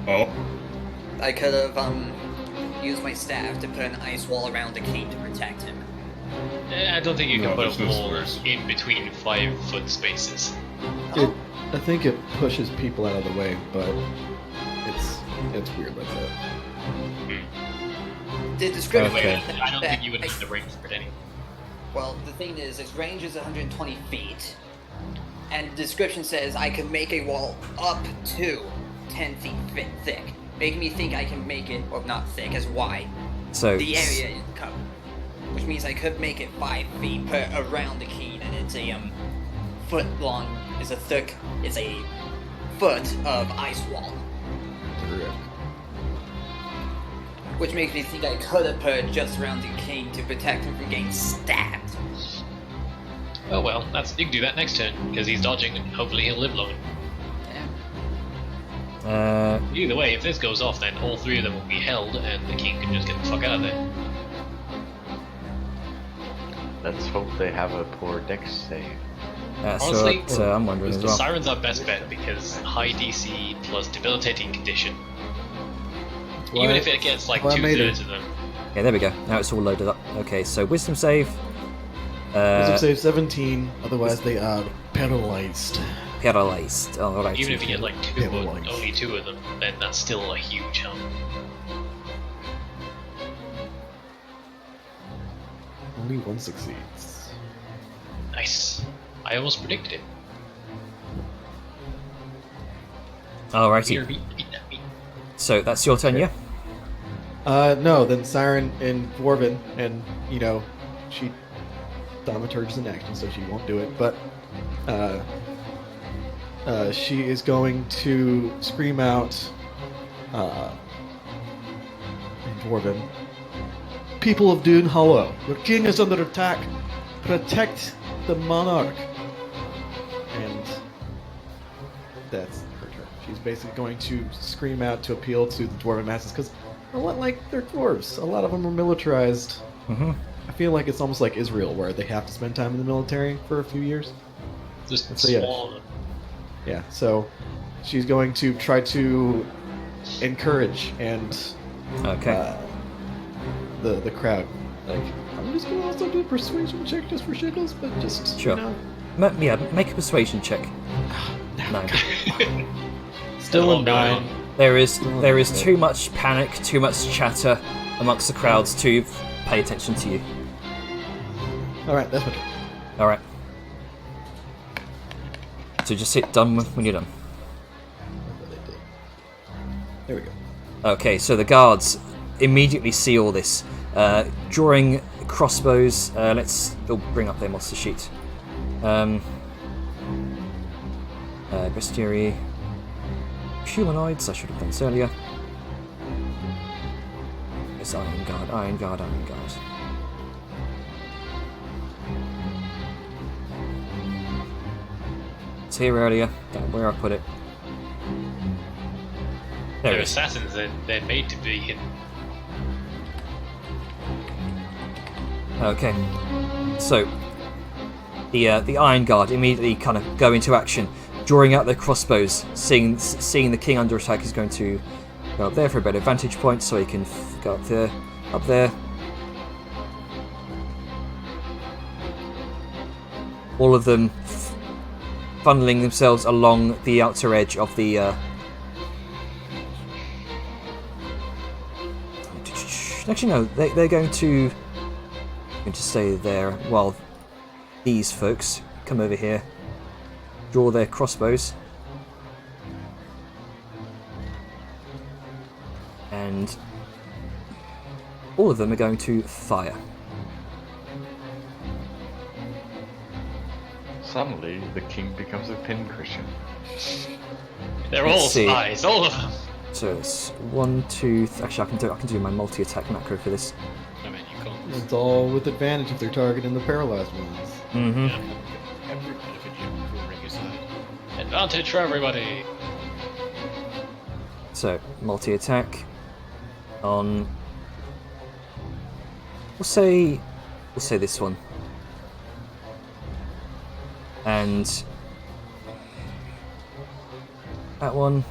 Oh. I could have used my staff to put an ice wall around the king to protect him. I don't think you can No, put there's a no wall squares. in between 5-foot spaces. I think it pushes people out of the way, but it's weird like that. The description. Okay. I don't think you would need the range for it anyway. Well, the thing is, its range is 120 feet, and the description says I could make a wall up to 10 feet thick, making me think I can make it, or not thick, as wide. So, The area is covered, which means I could make it 5 feet per around the key, and it's a foot long. It's a foot of ice wall, which makes me think I could have put it just around the king to protect him from getting stabbed. Oh well, you can do that next turn, because he's dodging and hopefully he'll live long. Yeah. Either way, if this goes off, then all 3 of them will be held and the king can just get the fuck out of there. Let's hope they have a poor dex save. that's Honestly, what I'm wondering as the well. Siren's our best bet because high DC plus debilitating condition. Why- Even if it gets like why I made 2/3 of them. Yeah, there we go. Now it's all loaded up. Okay, so wisdom save. Wisdom save 17, otherwise they are paralyzed. Paralyzed. Alright. Even if you get like Yeah, well, like- only 2 of them, then that's still a huge help. Only one succeeds. Nice. I almost predicted it. Alrighty. Beat. So that's your turn, yeah? No, then Siren in Dwarven, and, she thaumaturges in action, so she won't do it, but, she is going to scream out, in Dwarven, "People of Dune Hollow, your king is under attack. Protect the monarch." And that's her turn. She's basically going to scream out to appeal to the Dwarven masses, because a lot like they're dwarves. A lot of them are militarized. Mm-hmm. I feel like it's almost like Israel, where they have to spend time in the military for a few years. Just So, yeah. swallow them. Yeah, so she's going to try to encourage and Okay. the crowd. Like, I'm just gonna also do a persuasion check just for shiggles, but just Sure. Make a persuasion check. 9. Still It'll a go 9. on. There is too much panic, too much chatter amongst the crowds to pay attention to you. All right, that's my turn. All right. So just hit done when you're done. There we go. Okay, so the guards immediately see all this. Drawing crossbows. Let's bring up their monster sheet. Bestiary. Humanoids. I should have done this earlier. It's Iron Guard, Iron Guard, Iron Guard. It's here earlier. Don't know where I put it. There They're it is. assassins, they're made to be hidden. Okay. So the Iron Guard immediately kind of go into action, drawing out their crossbows. Seeing the king under attack, is going to go up there for a better vantage point, so he can go up there, up there. All of them funneling themselves along the outer edge of the. Actually, no. They're going to stay there while these folks come over here, draw their crossbows, and all of them are going to fire. Suddenly, the king becomes a pinprision. They're Let's all see. spies, all of them. So it's 1, 2. Actually, I can do my multi-attack macro for this. I mean, you can't. It's all with advantage if they're targeting the paralyzed ones. Mm-hmm. Every bit of it you will ring aside. Advantage for everybody. So multi-attack on. We'll say this one. And that one.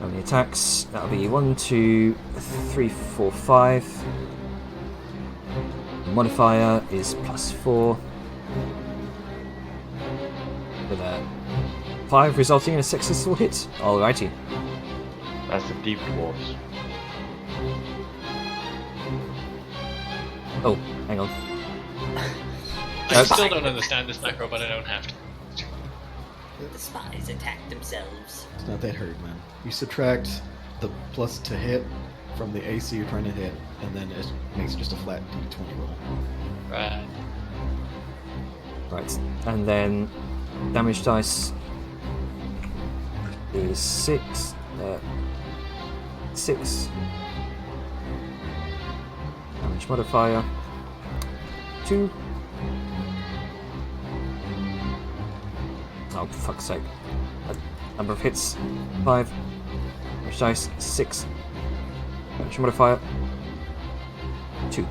How many attacks? That'll be 1, 2, 3, 4, 5. The modifier is +4. With a 5 resulting in a successful hit. Alrighty. That's the deep dwarves. Oh, hang on. I still don't understand this macro, but I don't have to. The spies attacked themselves. It's not that hard, man. You subtract the plus to hit from the AC you're trying to hit, and then it makes just a flat d20 roll. Right. Right, and then damage dice is 6. 6. Damage modifier 2. Oh, for fuck's sake. Number of hits 5. Damage dice 6. Damage modifier 2.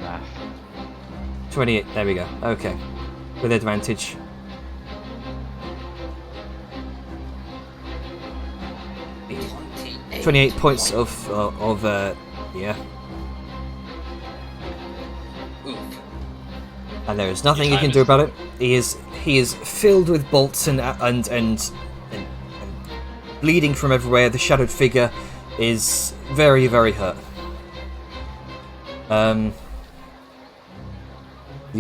Math. 28, there we go. Okay. With advantage. Be 28 points of yeah. Oof. And there is nothing you can do about it. He is filled with bolts and bleeding from everywhere. The shadowed figure is very, very hurt. The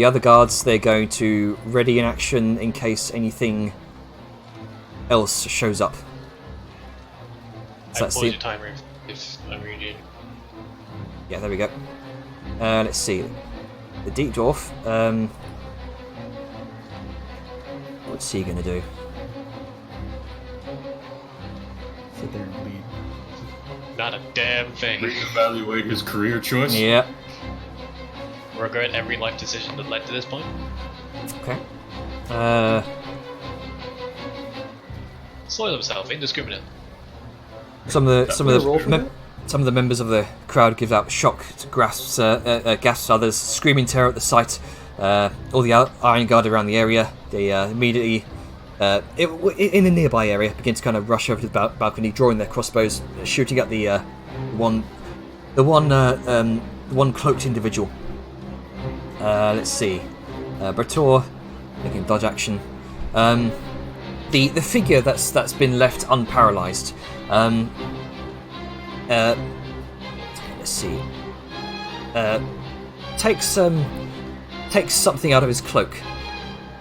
other guards, they're going to ready in action in case anything else shows up. So I that's pause the- your timer if I'm reading. Yeah, there we go. Let's see. The deep dwarf. What's he gonna do? Sit there and bleed. Not a damn thing. Reevaluate his career choice. Yeah. Regret every life decision that led to this point. Okay. Soil himself, indiscriminate. Some of roll for that? the members of the crowd give out shocked gasps. Others screaming terror at the sight. All the Iron Guard around the area, they immediately, in a nearby area, begin to kind of rush over to the balcony, drawing their crossbows, shooting at the one cloaked individual. Let's see. Brator making dodge action. The figure that's been left unparalysed. Let's see. Takes something out of his cloak,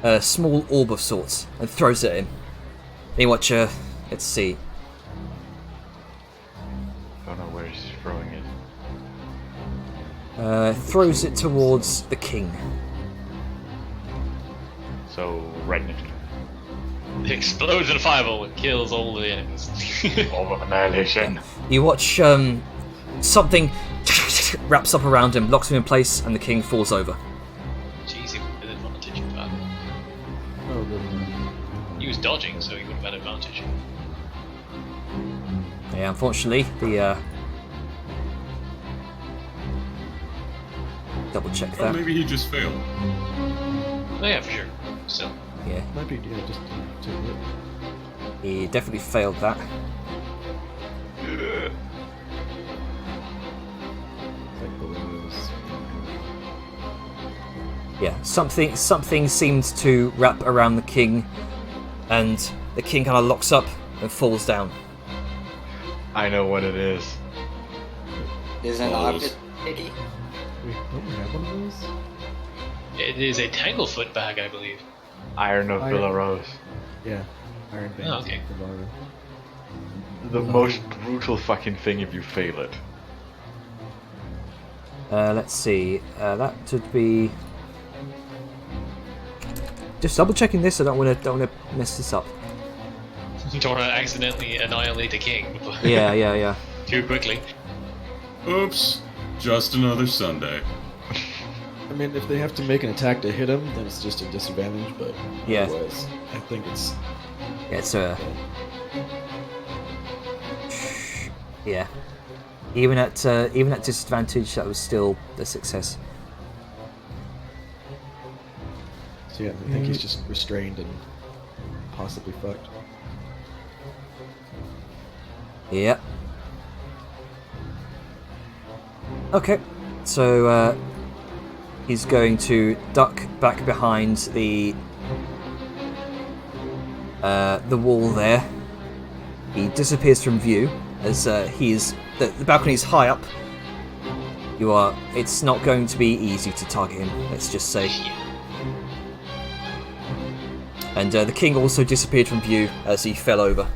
a small orb of sorts, and throws it at him. Hey, watcher. Let's see. Don't know where he's throwing it. Throws it towards the king. So right next to him. Explodes in a fireball and kills all the enemies. Of annihilation. You watch something wraps up around him, locks him in place, and the king falls over. Jeez, he had advantage of that. Oh, good. He was dodging, so he would have had advantage. Yeah, unfortunately, the double check Or that. maybe he just failed. Oh yeah, for sure. Still. Yeah, Might be, yeah, just to it. he definitely failed that. It's like balloons. Yeah, something seemed to wrap around the king, and the king kind of locks up and falls down. I know what it is. Is an Balls. armpit piggy? Wait, don't we have one of those? It is a Tanglefoot bag, I believe. Iron of Iron- Villaros. Yeah. Iron Band. Oh, okay. The most brutal fucking thing if you fail it. Let's see. That would be. Just double checking this. I don't want to mess this up. You don't want to accidentally annihilate the king Yeah. too quickly. Oops. Just another Sunday. I mean, if they have to make an attack to hit him, then it's just a disadvantage, but Yeah. otherwise, I think it's... Yeah, it's a. Yeah. Even at disadvantage, that was still a success. So yeah, I think he's just restrained and possibly fucked. Yep. Okay, so he's going to duck back behind the wall there. He disappears from view as the balcony's high up. It's not going to be easy to target him, let's just say. And the king also disappeared from view as he fell over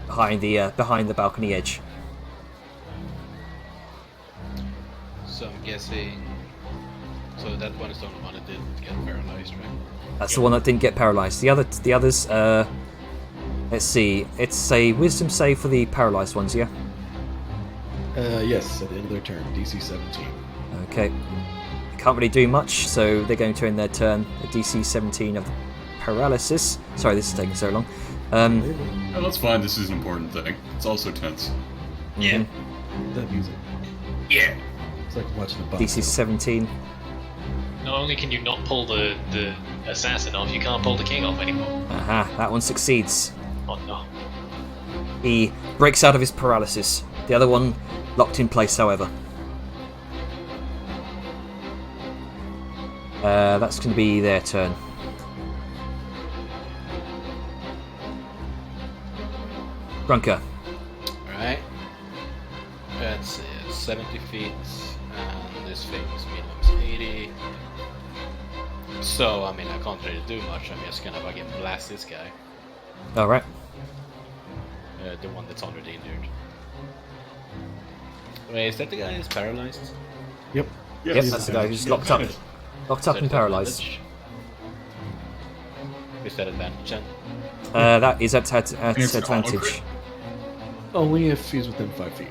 behind the balcony edge. So I'm guessing. So that one is the only one that didn't get paralyzed, right? That's the one that didn't get paralyzed. The others, let's see. It's a wisdom save for the paralyzed ones, yeah? Yes, at the end of their turn, DC 17. Okay. Can't really do much, so they're going to end their turn at DC 17 of paralysis. Sorry, this is taking so long. Oh, that's fine. This is an important thing. It's also tense. Yeah. That music. Yeah. It's like watching a box. DC 17. Not only can you not pull the assassin off, you can't pull the king off anymore. Aha, that one succeeds. Oh no. He breaks out of his paralysis. The other one locked in place, however. That's going to be their turn. Grunker. Alright. Let's see, it's 70 feet, and this thing is minimum 80. So, I mean, I can't really do much. I'm just gonna fucking blast this guy. Alright. The one that's already injured. Wait, is that the guy who's paralyzed? Yep. Yep, that's the guy who's locked up. Locked up So and is that paralyzed. advantage? Is that advantage then? That is at it's an auto advantage. crit? Only if he's within 5 feet.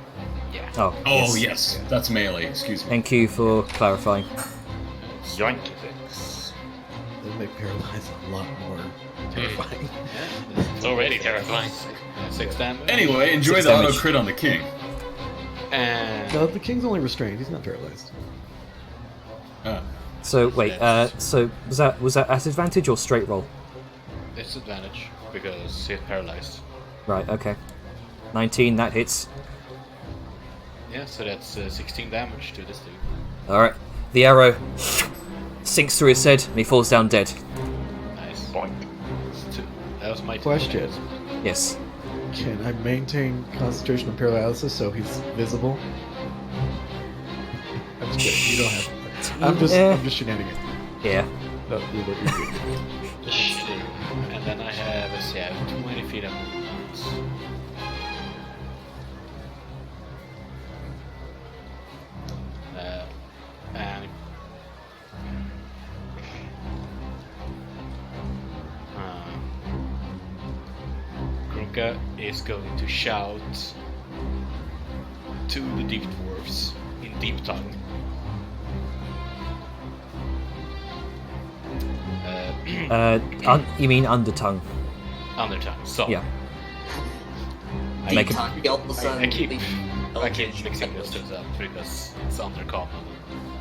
Yeah. Oh, Oh, yes. That's melee. Excuse me. Thank you for clarifying. Yoink. They make paralyze a lot more terrifying. Yeah. It's already terrifying. 6 damage. Anyway, enjoy 6 the auto damage. crit on the king. And No, the king's only restrained. He's not paralyzed. So wait, so was that at advantage or straight roll? it's advantage because he's paralyzed. Right, okay. 19, that hits. Yeah, so that's 16 damage to this dude. Alright. The arrow sinks through his head and he falls down dead. Nice. Boink. That was my Question. Yes. Can I maintain concentration and paralysis so he's visible? I'm just kidding. You don't have to. I'm just shenanigans. Yeah. No, you're good. Just shitting. And then I have, let's see, I have 20 feet of movement. And Gronka is going to shout to the deep dwarfs in deep tongue. You mean undertongue? Undertongue. So Yeah. Deep Make it- tongue, all of a sudden, I keep Eldritch mixing those things up because it's undercommon.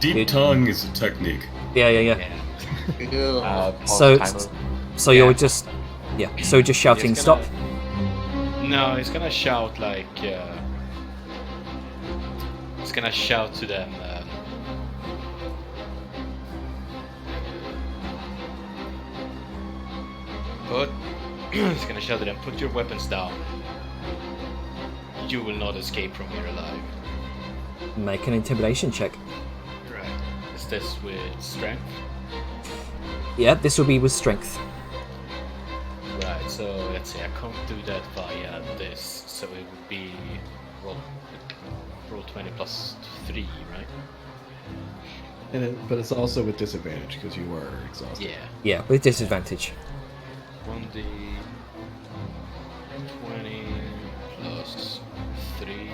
Deep tongue is a technique. Yeah. Yeah. Ugh. Pause So, timer. so you're just, so just shouting He's stop. gonna- No, he's gonna shout like. He's gonna shout to them. He's gonna shout to them. Put your weapons down. You will not escape from here alive. Make an intimidation check. Right. Is this with strength? Yeah, this will be with strength. Right. So let's see. I can't do that via this. So it would be roll 20 plus 3, right? But it's also with disadvantage because you are exhausted. Yeah. Yeah, with disadvantage. 1d 20 plus 3.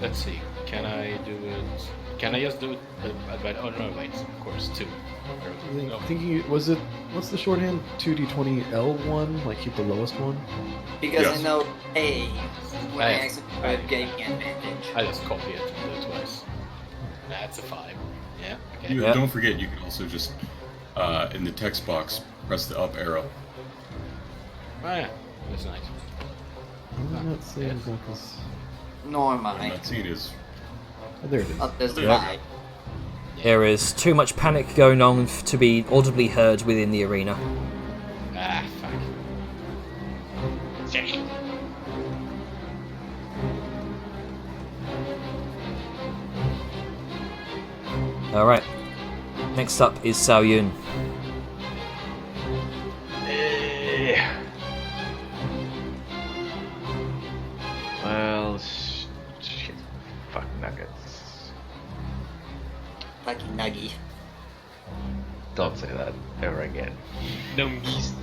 Let's see. Can I do it? Can I just do it? Oh no, wait. Of course, 2. No. Thinking, was it? What's the shorthand? 2d20 L1, like keep the lowest one. Because Yes. I know A, when I I- execute gave me advantage. I just copy it and do it twice. That's a 5. Yeah. Okay. You, Yeah. Don't forget, you can also just, in the text box, press the up arrow. Oh yeah. That's nice. I'm not saying that was. Nor am And I. that scene is Oh, there it is. Up there's the Yeah. lie. There is too much panic going on to be audibly heard within the arena. Ah, fuck. Yeah. Alright. Next up is Sao Yun. Well, shit. Fuck nuggets. Fucking nuggy. Don't say that ever again. No geese.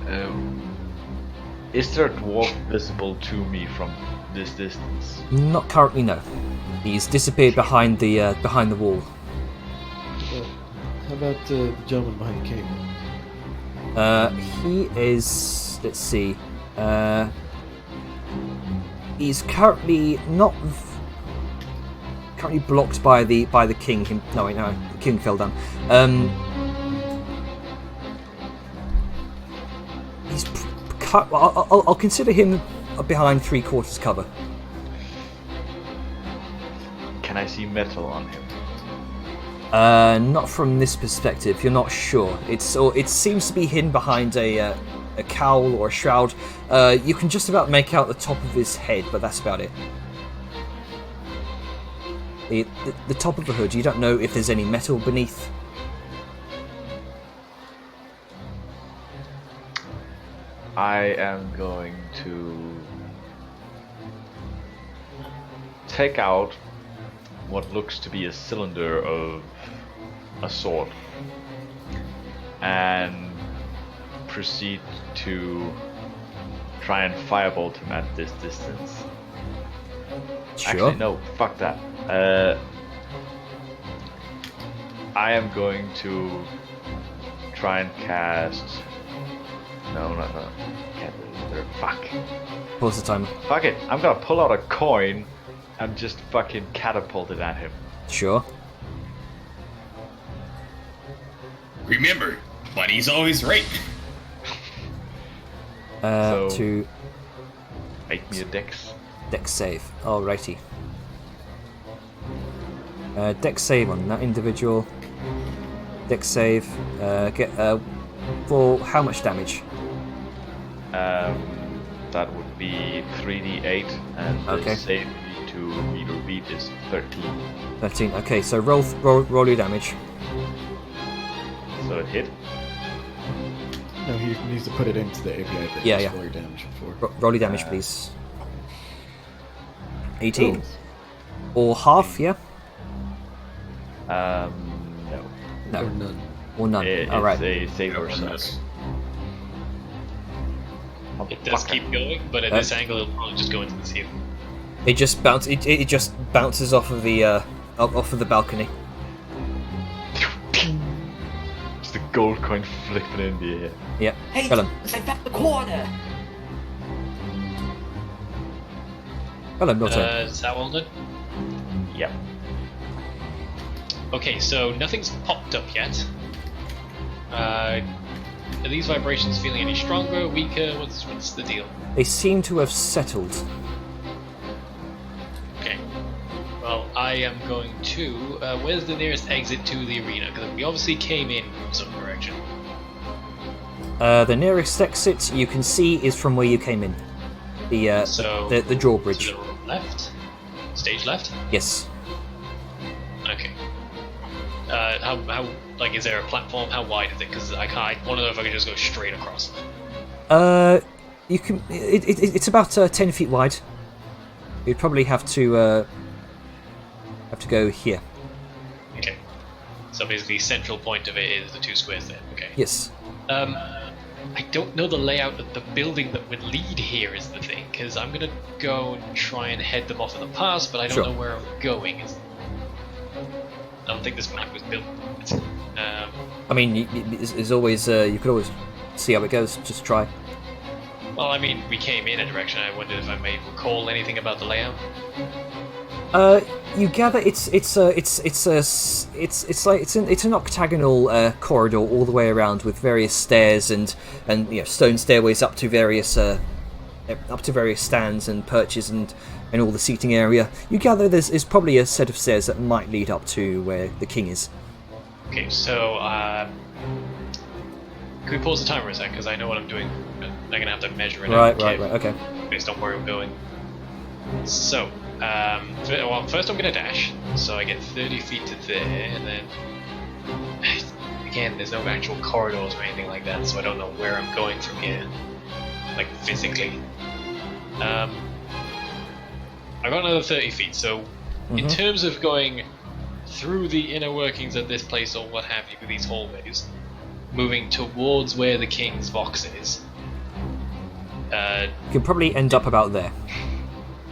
Hmm. Is there a dwarf visible to me from this distance? Not currently, no. He's disappeared behind the wall. How about the gentleman behind the king? He is. Let's see. He's currently not. Currently blocked by the king. No, wait, no, the king fell down. He's. I'll consider him behind 3/4 cover. Can I see metal on him? Not from this perspective. You're not sure. It seems to be hidden behind a cowl or a shroud. You can just about make out the top of his head, but that's about it. The top of the hood. You don't know if there's any metal beneath. I am going to take out what looks to be a cylinder of a sword and proceed to try and firebolt him at this distance. Sure. Actually, no, fuck that. I am going to try and cast. No. Can't do it. Fuck. Pause the timer. Fuck it. I'm gonna pull out a coin and just fucking catapult it at him. Sure. remember, money's always right. So- To Make me a dex. dex save. Alrighty. Dex save on that individual. Dex save. Get for how much damage? That would be 3d8, and Okay. the save you need to either beat is 13. 13. Okay, so roll your damage. So it hit. No, he needs to put it into the API thing. Yeah, just yeah. roll your damage before. Roll your damage, please. 18. Or half, yeah? No. Or No. none. Or none. It's Alright. a save or Yeah, suck. miss. It does keep going, but at this angle, it'll probably just go into the ceiling. It just bounces off of the off of the balcony. It's the gold coin flipping in the air. Yep. Hey, Kill him. I found the corner. Kill him, your turn. Is that all done? Yep. Okay, so nothing's popped up yet. Are these vibrations feeling any stronger, weaker? What's the deal? They seem to have settled. Okay. Well, I am going to. Where's the nearest exit to the arena? Because we obviously came in from some direction. The nearest exit you can see is from where you came in. The So the drawbridge. to the left, stage left. Yes. Okay. How like is there a platform? How wide is it? Because I want to know if I can just go straight across. You can. It's about 10 feet wide. You'd probably have to go here. Okay. So basically, central point of it is the two squares there. Okay. Yes. I don't know the layout of the building that would lead here is the thing, because I'm gonna go and try and head them off in the pass, but I don't Sure. know where I'm going. I don't think this map was built. I mean, there's always you could always see how it goes. Just try. Well, I mean, we came in a direction. I wondered if I may recall anything about the layout. You gather it's an octagonal corridor all the way around with various stairs and stone stairways up to various stands and perches and all the seating area. You gather there's probably a set of stairs that might lead up to where the king is. Okay, so can we pause the timer a sec? Because I know what I'm doing. I'm gonna have to measure it Right, out okay. based on where I'm going. So, first I'm gonna dash, so I get 30 feet to there, and then again, there's no actual corridors or anything like that, so I don't know where I'm going from here, like physically. I got another 30 feet, so in terms of going through the inner workings of this place or what have you, with these hallways, moving towards where the king's box is. You can probably end up about there.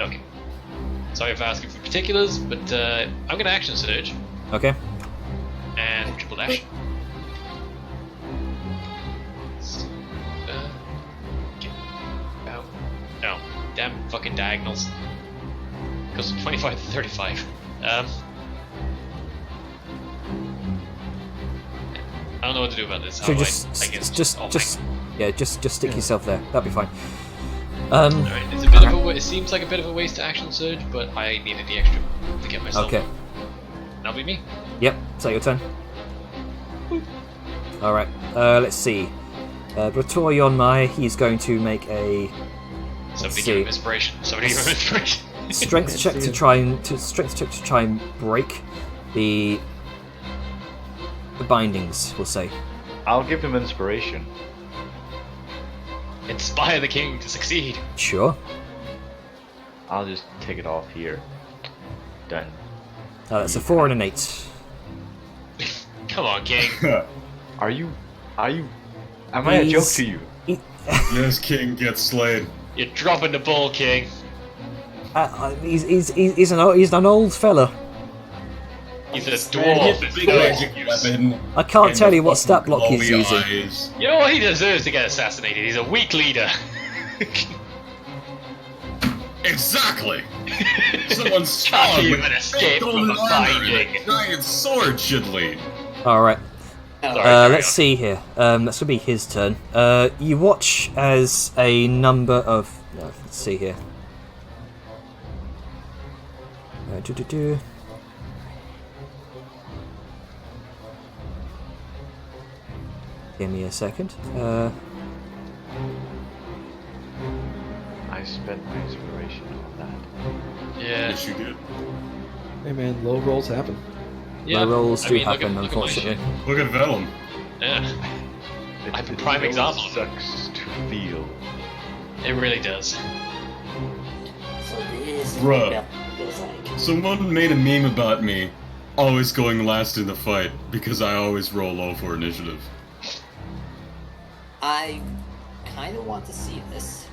Okay. Sorry for asking for particulars, but I'm gonna action surge Okay. and triple dash. Get out. No. Damn fucking diagonals. Goes from 25 to 35. I don't know what to do about this. So How do just stick yourself there. That'd be fine. Alright, it's a bit of it seems like a bit of a waste to action surge, but I needed the extra to get myself. Okay. That'll be me. Yep. Is that your turn? All right. Let's see. Bratoyon Mai, he's going to make a Somebody see. give him inspiration. Somebody give him inspiration. strength check to try and break the bindings. We'll say. I'll give him inspiration. Inspire the king to succeed. Sure. I'll just take it off here. Done. That's a 4 and an 8. Come on, king. Are you? Am I a joke to you? Yes, king gets slayed. You're dropping the ball, king. He's an old fella. He's a Man, dwarf. hit It's big fine. magic weapon. I can't and tell the you what stat fucking block he's glowy using. eyes. You know what? He deserves to get assassinated. He's a weak leader. Exactly. Someone Can't strong even with escape big from golden the armor and a binding. giant sword should lead. All right. Sorry, carry Let's on. see here. That's gonna be his turn. You watch as a number of. Let's see here. Give me a second. I spent my inspiration on that. Yeah. Yes, you did. Hey man, low rolls happen. Yeah. The rolls I do mean, look happen, at my unfortunately. shit. Look at Vellum. Yeah. I'm a It prime really example. Sucks to feel. It really does. So this is Bruh. what it feels like. Someone made a meme about me always going last in the fight because I always roll low for initiative. I kind of want to see this.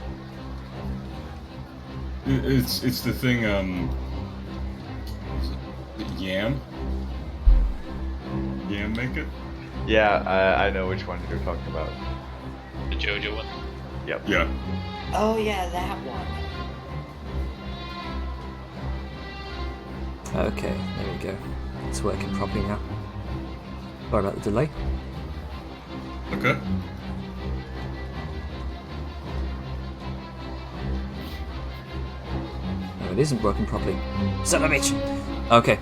It's the thing. Is it Yam make it? Yeah, I know which one you're talking about. The JoJo one. Yep. Yeah. Oh yeah, that one. Okay, there we go. It's working properly now. Sorry about the delay. Okay. No, it isn't working properly. Son of a bitch! Okay.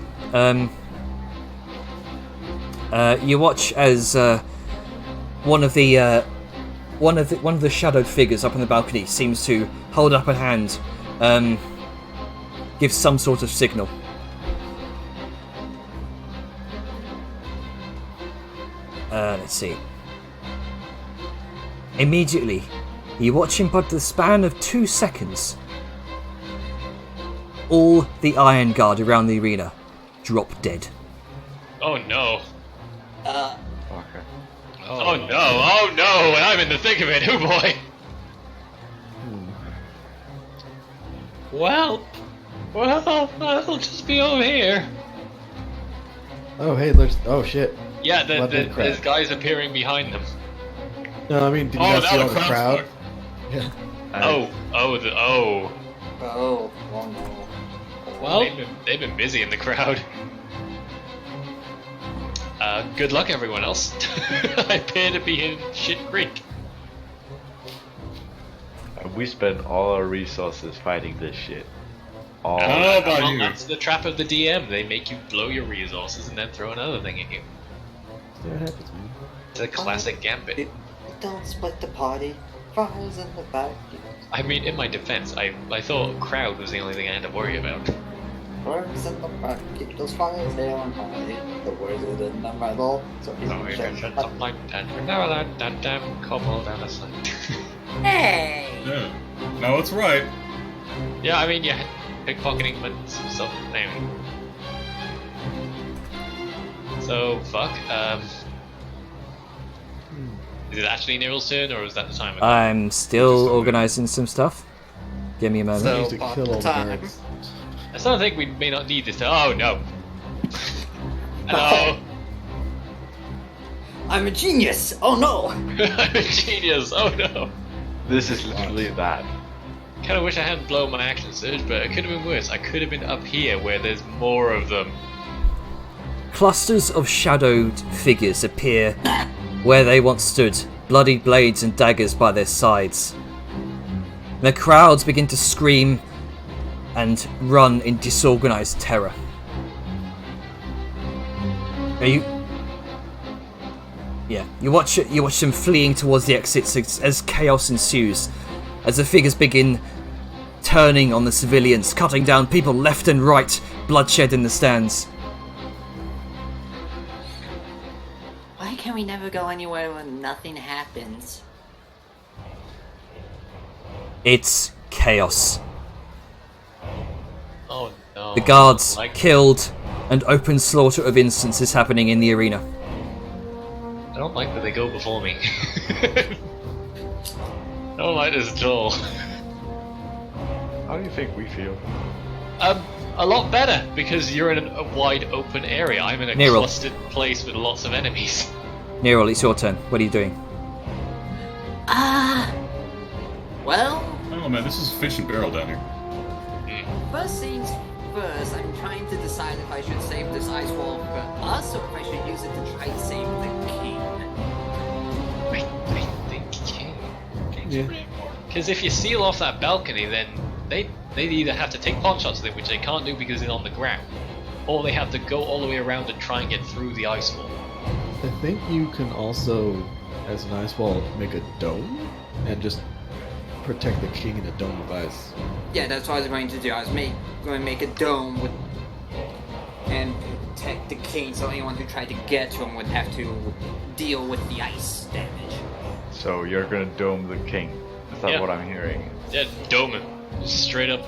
You watch as one of the shadowed figures up on the balcony seems to hold up a hand, give some sort of signal. Let's see. Immediately, you watch in but the span of 2 seconds, all the Iron Guard around the arena drop dead. Oh no. Okay. Oh no. Oh no. And I'm in the thick of it. Oh boy. Well, I'll just be over here. Oh, hey, there's. Oh, shit. Yeah, Blood crab. there's guys appearing behind them. No, I mean, did you Oh, not see now all the the crowd? crowd's Yeah. Oh no. Well, they've been busy in the crowd. Good luck, everyone else. I appear to be in Shit Creek. We spend all our resources fighting this shit. All. How about Well, you? that's the trap of the DM. They make you blow your resources and then throw another thing at you. See what happens, man. It's a classic gambit. Don't split the party. Fires in the back. I mean, in my defense, I thought crowd was the only thing I had to worry about. Worms in the back. Keep those fires there on high. The words are in the middle. So he's Oh, you can shut something like that. Now that damn cobble down the side. Hey! Yeah. Now it's right. Yeah, I mean, yeah, pickpocketing, but some stuff. Anyway. So, fuck. Is it actually Neril's turn, or was that the time ago? I'm still organising some stuff. Give me a moment. I used to kill all the time. birds. I still think we may not need this to. Oh no. Hello. I'm a genius! Oh no! I'm a genius. Oh no. This is literally that. Kind of wish I hadn't blown my action surge, but it could have been worse. I could have been up here where there's more of them. Clusters of shadowed figures appear where they once stood, bloody blades and daggers by their sides. The crowds begin to scream and run in disorganized terror. You watch them fleeing towards the exits as chaos ensues, as the figures begin turning on the civilians, cutting down people left and right, bloodshed in the stands. Why can we never go anywhere when nothing happens? It's chaos. Oh no. The guards Like, killed, and open slaughter of innocents is happening in the arena. I don't like that they go before me. I don't like this at all. How do you think we feel? A lot better, because you're in a wide open area. I'm in a Nero. clustered place with lots of enemies. Nerol, it's your turn. What are you doing? Well, Oh man, this is fish and barrel down here. first things first, I'm trying to decide if I should save this ice wall for us or if I should use it to try to save the king. I think king. Yeah. Because if you seal off that balcony, then they'd either have to take pot shots at it, which they can't do because it's on the ground, or they have to go all the way around and try and get through the ice wall. I think you can also, as an ice wall, make a dome and just protect the king in a dome of ice. Yeah, that's what I was going to do. I was going to make a dome and protect the king, so anyone who tried to get to him would have to deal with the ice damage. So you're gonna dome the king. Is that Yeah. what I'm hearing? Yeah, dome him. Just straight up.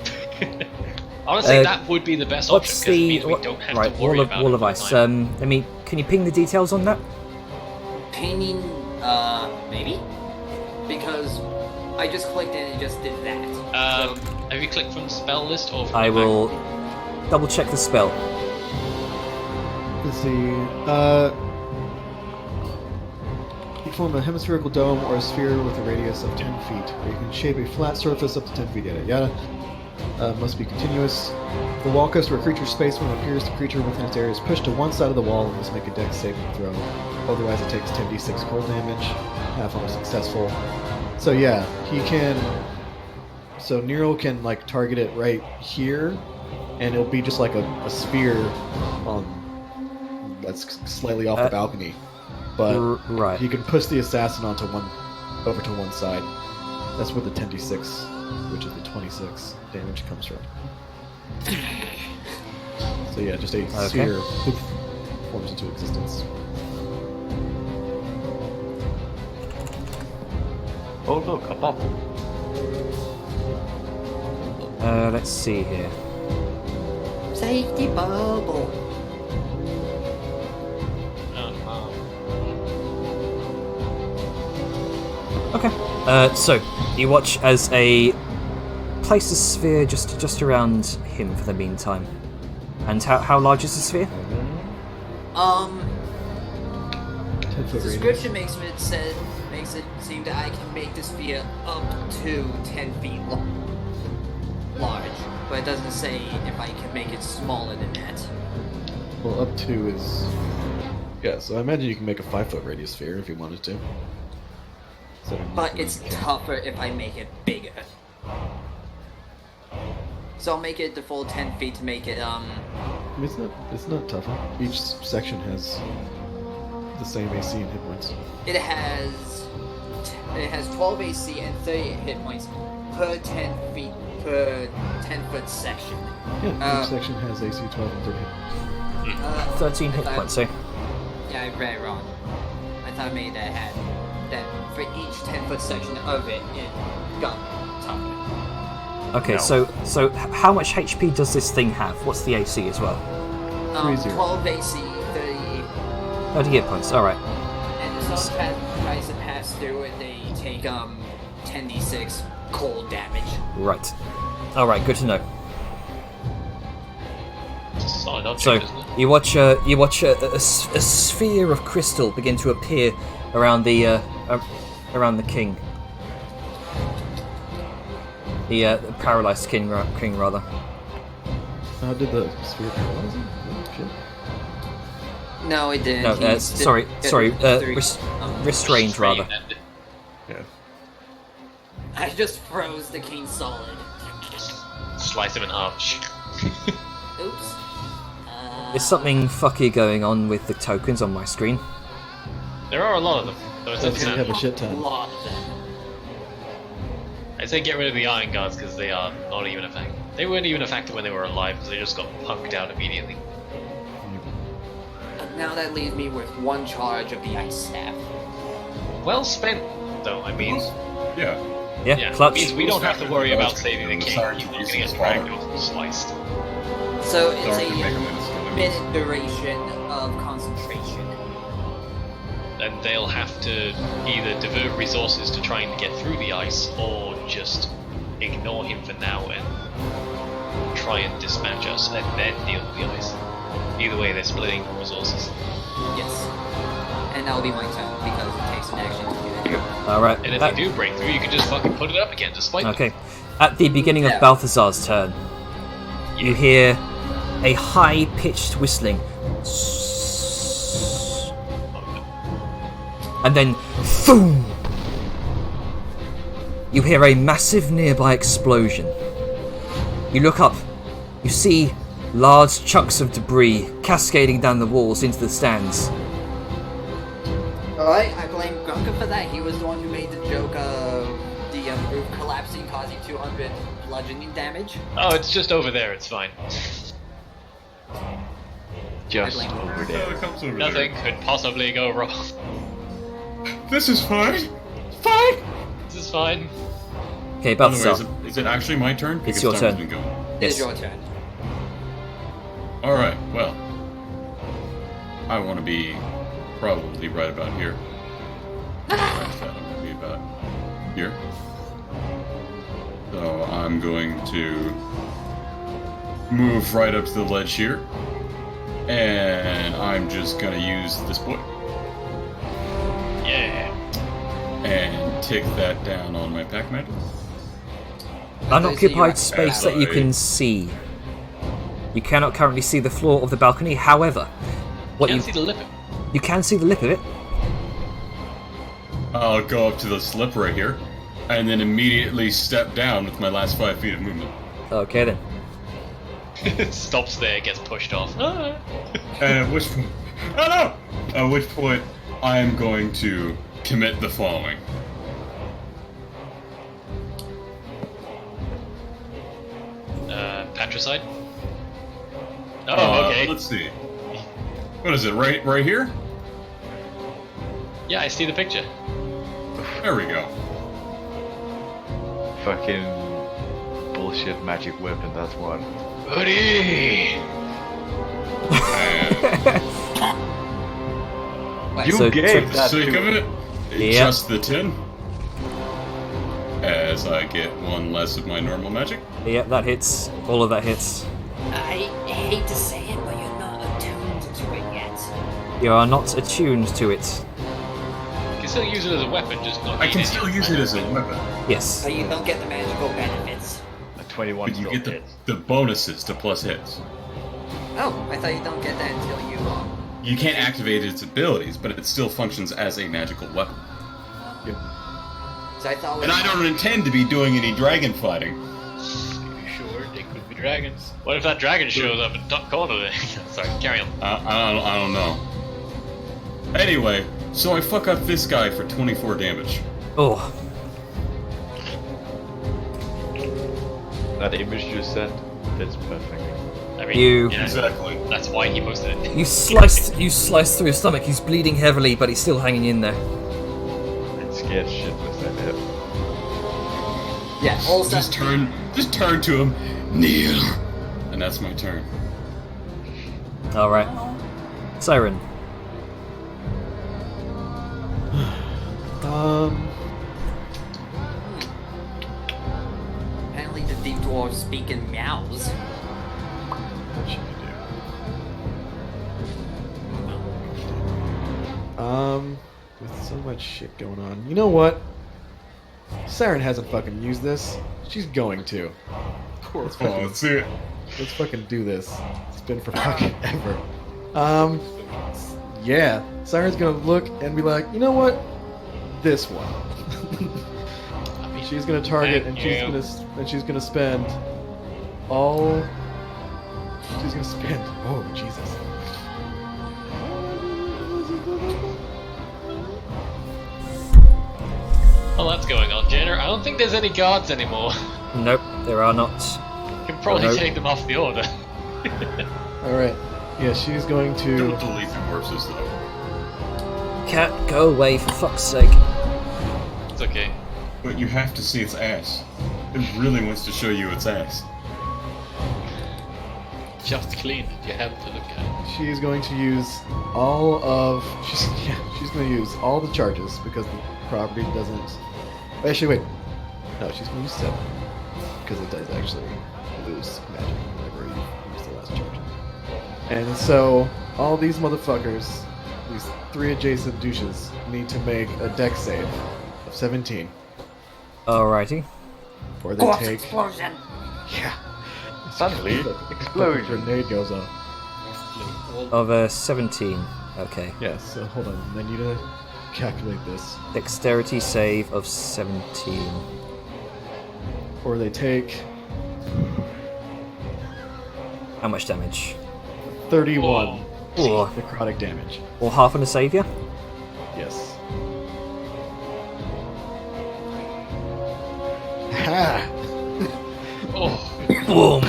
Honestly, that would be the best option What's because it the means we don't have right to worry about wall it of all the ice? time. I mean, can you ping the details on that? Painting, maybe? Because I just clicked and it just did that. Have you clicked from the spell list or from I the back? will double check the spell. Let's see. You form a hemispherical dome or a sphere with a radius of 10 feet, or you can shape a flat surface up to 10 feet, yada yada. Must be continuous. The wall goes to a creature's space when it appears the creature within its area is pushed to one side of the wall and must make a dex saving throw. Otherwise, it takes 10d6 cold damage. Half on successful. So yeah, he can. So Nero can like target it right here, and it'll be just like a sphere on that's slightly off the balcony. But Right. he can push the assassin over to one side. That's where the 10d6, which is the 26 damage, comes from. So yeah, just a sphere poof, forms into existence. Oh look, a bubble. Let's see here. Safety bubble. Okay. So you watch as a place a sphere just around him for the meantime. And how large is the sphere? 10 foot radius. Description makes it seem that I can make the sphere up to 10 feet large, but it doesn't say if I can make it smaller than that. Well, up to is. Yeah, so I imagine you can make a 5 foot radius sphere if you wanted to. But it's tougher if I make it bigger. So I'll make it the full 10 feet to make it, I mean, it's not tougher. Each section has the same AC and hit points. it has 12 AC and 30 hit points per 10 feet per 10 foot section. Yeah, each section has AC 12 and 30. 13 hit points, eh? Yeah, I read it wrong. I thought maybe that had that for each 10-foot section of it got tougher. Okay, No. so how much HP does this thing have? What's the AC as well? 30. 12 AC, 30, 30 hit points, alright. and if someone tries to pass through it, they take 10d6 cold damage. Right. Alright, good to know. It's a solid object, So isn't it? you watch a sphere of crystal begin to appear around the king. The paralyzed king rather. How did the sphere paralyze him? Oh, shit. No, it didn't. No, He sorry, restrained rather. Restrained. Yeah. I just froze the king solid. Slice him in half. Oops. There's something fucky going on with the tokens on my screen. There are a lot of them, so it's That's gonna have a understandable. shit A ton. lot of them. I'd say get rid of the Iron Guards because they are not even a factor. They weren't even a factor when they were alive because they just got punked out immediately. Now that leaves me with one charge of the ice staff. Well spent, though. I mean, Yeah. Yeah, yeah, clutch. means we don't have to worry about saving the It's king. hard to He's not use gonna get his dragged father. off and sliced. So it's Dark to make a him into skill minute duration of concentration. And they'll have to either divert resources to trying to get through the ice, or just ignore him for now and try and dispatch us, and then deal with the ice. Either way, they're splitting resources. Yes. And that'll be my turn because it takes an action to do that. Alright. And if they do break through, you can just fucking put it up again, despite them. Okay. At the beginning of Yeah. Balthazar's turn, you hear a high-pitched whistling. And then, boom! You hear a massive nearby explosion. You look up. You see large chunks of debris cascading down the walls into the stands. Alright, I blame Grunker for that. He was the one who made the joke of the roof collapsing, causing 200 bludgeoning damage. Oh, it's just over there, it's fine. Just I blame over So there. it comes over Nothing could possibly go wrong. there. This is fine. Fine. This is fine. Okay, By the way, Balthazar. is it actually my turn? It's Because your time's turn. been going. It's Yes. your turn. Alright, well. I want to be probably right about here. I'm going to be about here. So I'm going to move right up to the ledge here. And I'm just going to use this boy. Yeah. And tick that down on my pack magic. Unoccupied space that you can see. You cannot currently see the floor of the balcony. However, what Can't see the lip. you can see the lip of it. I'll go up to the slip right here, and then immediately step down with my last 5 feet of movement. Okay then. Stops there, gets pushed off. Ah. And at which point, oh no! At which point, I am going to commit the following. Patricide? Oh, okay. Let's see. What is it? Right here? Yeah, I see the picture. There we go. Fucking bullshit magic weapon, that's what. Buddy! Wait, You So- gave For the that sake to of it, Yeah. just the 10. As I get one less of my normal magic. Yep, that hits. All of that hits. I hate to say it, but you're not attuned to it yet. You are not attuned to it. You can still use it as a weapon, just not I need can any still of use it as a weapon, Yes. So you don't get the magical benefits. A 21 but you still get hits. the bonuses to plus hits. Oh, I thought you don't get that until you You can't activate its abilities, but it still functions as a magical weapon. So I thought. And I don't intend to be doing any dragon fighting. You sure? They could be dragons. What if that dragon shows up in the top corner there? Sorry, carry on. I don't know. Anyway, so I fuck up this guy for 24 damage. Oh, That image you sent, that's perfect. I mean, You- know, Exactly. that's why he posted it. you sliced through his stomach. He's bleeding heavily, but he's still hanging in there. And scared shitless at him. Yeah. Also, Just turn to him, kneel, and that's my turn. All right, Siren. apparently the deep dwarves speak in meows. What should I do? With so much shit going on. You know what? Siren hasn't fucking used this. She's going to. Let's fucking, Let's see it. let's fucking do this. It's been for fucking ever. Yeah. Siren's gonna look and be like, you know what? This one. She's gonna target and she's gonna spend all. She's gonna spend. Oh Jesus. Oh, that's going on, Jenner. I don't think there's any guards anymore. Nope, there are not. You can probably Nope. take them off the order. All right. Yeah, she's going to. Don't delete the corpses though. Cat, go away for fuck's sake. It's okay. But you have to see its ass. It really wants to show you its ass. Just cleaned. You have to look at it. She's going to use all of. She's going to use all the charges because the property doesn't. Actually, wait. No, she's going to use 7 because it does actually lose magic whenever you use the last charge. And so all these motherfuckers, these 3 adjacent douches, need to make a dex save of 17, Alrighty. or they Corpse take. explosion. Yeah. Suddenly, Fucking explosion. grenade goes off. Of 17. Okay. Yeah. So hold on. I need to calculate this. Dexterity save of 17. Or they take How much damage? 31 Or necrotic damage. half on a savior? Yes. Ha! Oh, Boom.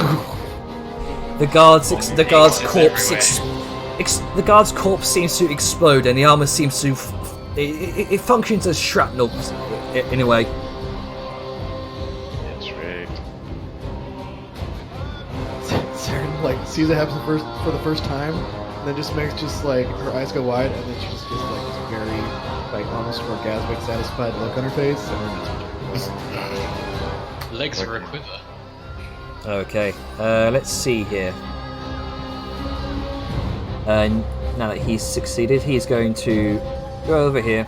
The guard's corpse everywhere. the guard's corpse seems to explode, and the armor seems to it functions as shrapnel in a way. That's right. Siren, like, sees it happen for the first time, and then just makes like her eyes go wide, and then she just gets like this very like almost orgasmic, satisfied look on her face, and then it's Legs are a quiver. Okay, let's see here. Now that he's succeeded, he's going to go over here.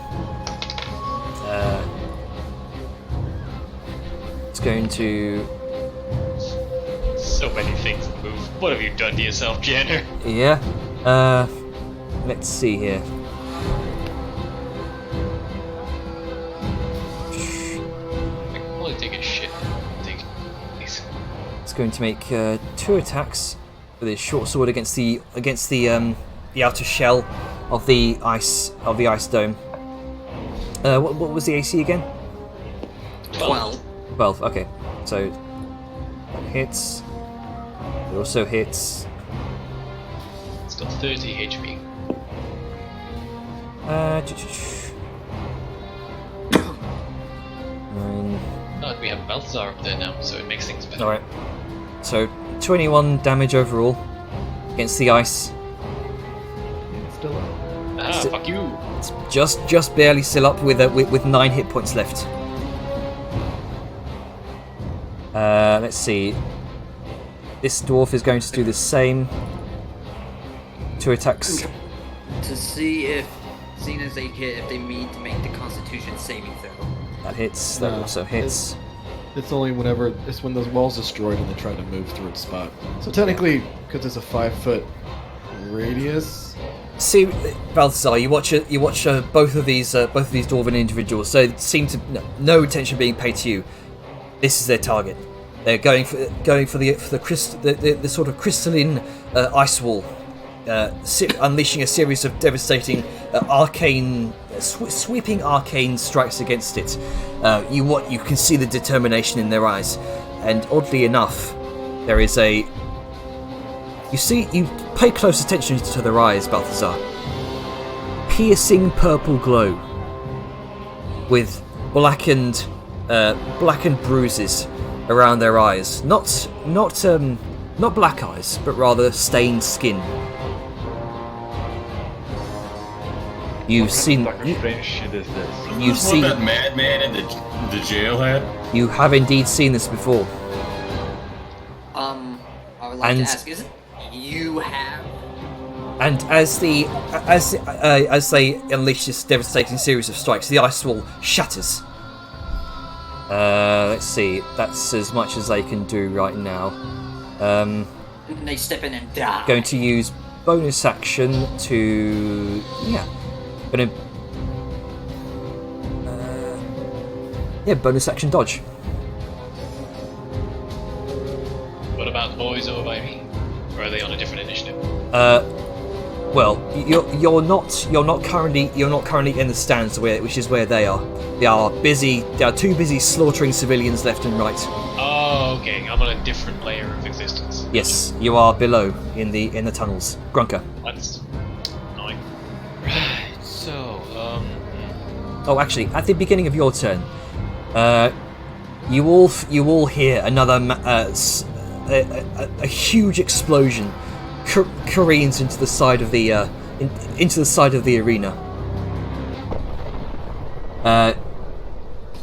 It's going to... So many things move. What have you done to yourself, Jenner? Yeah. Let's see here. I can only take a shit. It's going to make 2 attacks with his short sword against the outer shell of the ice dome. What was the AC again? 12. 12. Okay, so that hits. It also hits. It's got 30 HP. We have Balthazar up there now, so it makes things better. Alright. So 21 damage overall against the ice. still up. Ah, fuck you! It's just barely still up with 9 hit points left. Let's see. This dwarf is going to do the same. 2 attacks. To see if, seeing as they hit, if they need to make the Constitution saving throw. That hits. That No, also hits. It's only it's when the wall's destroyed and they try to move through its spot. So technically, because it's a 5-foot radius. See, Balthazar, you watch both of these dwarven individuals. So it seem to no attention being paid to you. This is their target. They're going for the sort of crystalline ice wall, unleashing a series of devastating sweeping arcane strikes against it. You can see the determination in their eyes, and oddly enough, there is a. You pay close attention to their eyes, Balthazar. Piercing purple glow with blackened bruises around their eyes. Not black eyes, but rather stained skin. You've seen. What strange shit is this? You've This one seen. that madman in the jail had. You have indeed seen this before. I would like And- to ask, is it you have? And as they unleash this devastating series of strikes, the ice wall shatters. Let's see. That's as much as they can do right now. And they step in and die. Going to use bonus action to bonus action dodge. What about the boys over by me? Or are they on a different initiative? Well, you're not currently in the stands which is where they are. They are busy. They are too busy slaughtering civilians left and right. Oh, okay. I'm on a different layer of existence. Yes, you are below in the tunnels. Grunker. That's annoying. Right, so, Oh, actually, at the beginning of your turn, you all hear another a huge explosion careens into the side of the arena.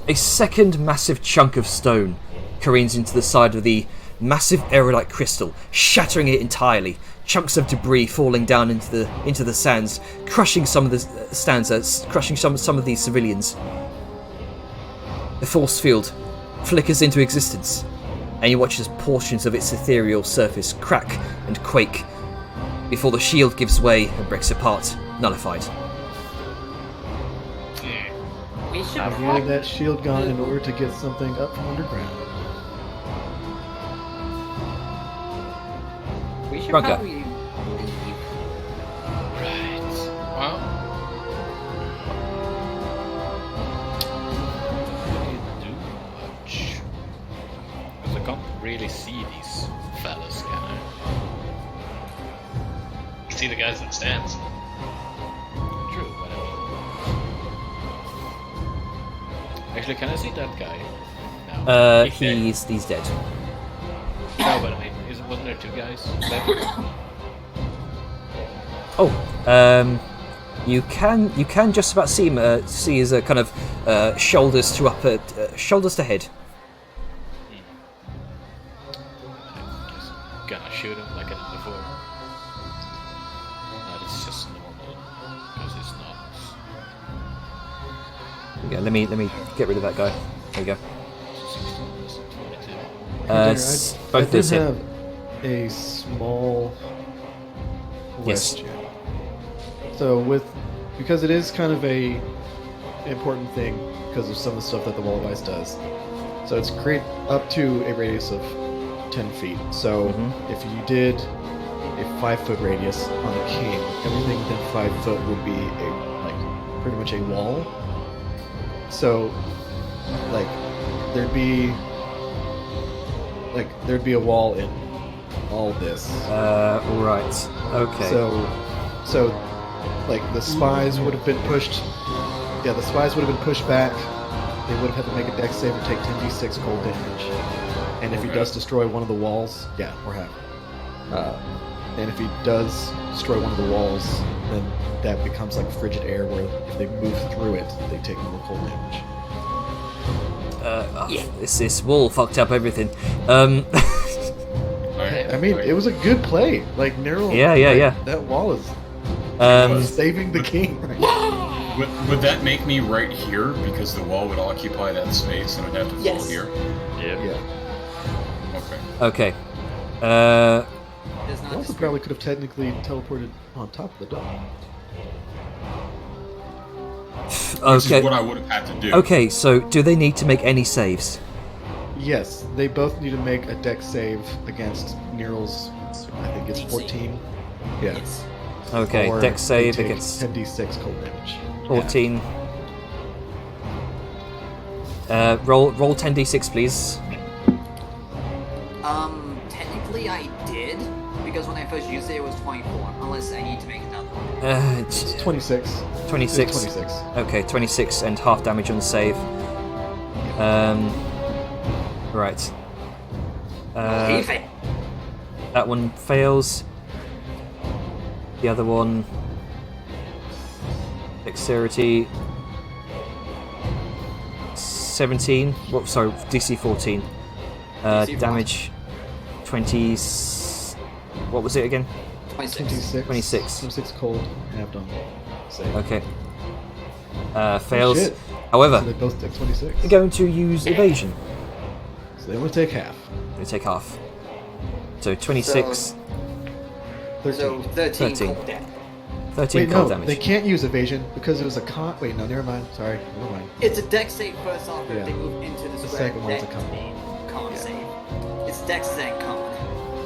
A second massive chunk of stone careens into the side of the massive aerolite crystal, shattering it entirely. Chunks of debris falling down into the sands, crushing some of the stanzas, crushing some of these civilians. The force field flickers into existence, and you watch as portions of its ethereal surface crack and quake before the shield gives way and breaks apart, nullified. We should I needed that shield gone in order to get something up from underground. We should Bronca. probably leave. right. Well. Can't do much. Because I can't really see these fellas, can I? You see the guys in the stands. True, but I mean. Actually, can I see that guy? No. He's dead. He's dead. No, but I mean, wasn't there 2 guys left? Oh, you can just about see him. See his kind of shoulders to upper, shoulders to head. Just gonna shoot him like I did before. It's just normal because it's not. Yeah, let me get rid of that guy. There you go. 16, 22. Both I those did hit. have a small Yes. question. So because it is kind of a important thing because of some of the stuff that the Wall of Ice does. So it's create up to a radius of 10 feet. So if you did a 5-foot radius on the king, everything within 5 foot would be pretty much a wall. So there'd be a wall in all this. Right. Okay. So the spies would have been pushed. Yeah, the spies would have been pushed back. They would have had to make a dex save and take 10d6 cold damage. And if he does destroy one of the walls, or half. And if he does destroy one of the walls, then that becomes like frigid air, where if they move through it, they take more cold damage. This wall fucked up everything. Alright. I mean, it was a good play. Like Nero. Yeah. That wall is saving the king. Would that make me right here because the wall would occupy that space and I'd have to fall Yes. here? Yeah. Okay. Okay. Does You not also dispute. probably could have technically teleported on top of the dome. Which Okay. is what I would have had to do. Okay. So, do they need to make any saves? Yes, they both need to make a dex save against Nero's. I think it's 14. Yeah. Yes. Okay. Or Dex they save take against 10d6 cold damage. 14. Roll 10d6, please. Technically I did, because when I first used it, it was 24, unless I need to make another one. It's 26. 26. It's 26. Okay, 26 and half damage on the save. Right. Leave it. That one fails. The other one. Dexterity. 17. What? Sorry, DC 14. DC Damage. 20. What was it again? 26. 26. 26. cold, halved on save. Okay. Fails. Shit. However, So they both take 26. we're going to use evasion. So they will take half. We take half. So 26, 13. So 13 13. cold damage. 13 Wait, cold no, damage. they can't use evasion because it was a con. Wait, no, never mind. Sorry, never mind. It's a dex save first off, Yeah. if they move into the The square. second one's a dex con. Con Yeah. save. It's dex then con.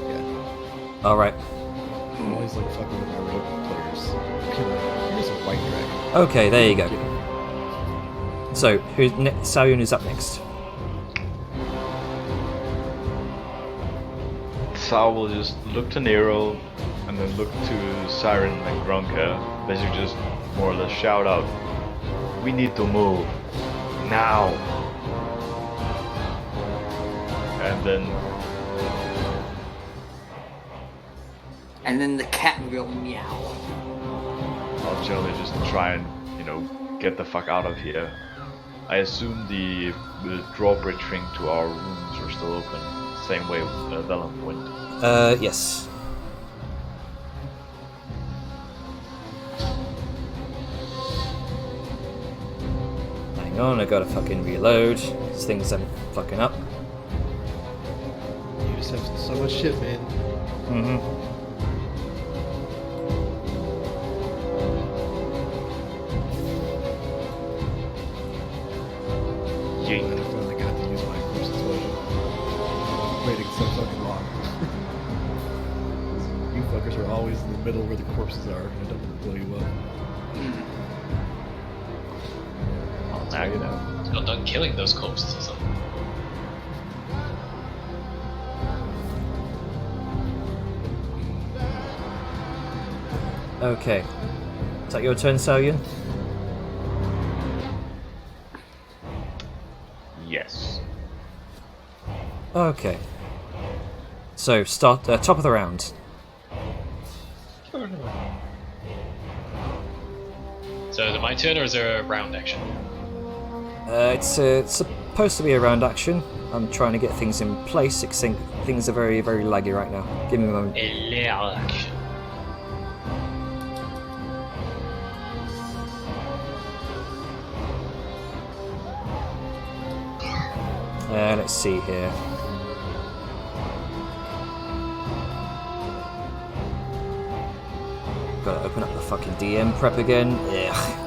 Yeah. Alright. I'm always like fucking with my rogue players. Here's a white dragon. Okay, there you go. So, Saoyun is up next. Sao will just look to Nero and then look to Siren and Grunka. Basically just more or less shout out, "We need to move. Now!" And then And then the cat will meow. I'll generally just try and, get the fuck out of here. I assume the drawbridge thing to our rooms are still open. Same way with Vellum went. Yes. Hang on, I gotta fucking reload. These things I'm fucking up. You just have so much shit, man. Mm-hmm. And I finally got to use my corpse explosion. Waiting so fucking long. You fuckers are always in the middle where the corpses are, and I don't want to blow you up. Oh, now you know. Just got done killing those corpses or something. Okay. Is that your turn, Saoyun? Yes. Okay. So start top of the round. So is it my turn or is there a round action? It's supposed to be a round action. I'm trying to get things in place. Things are very, very laggy right now. Give me a moment. A round action. Let's see here. Gotta open up the fucking DM prep again. Ugh.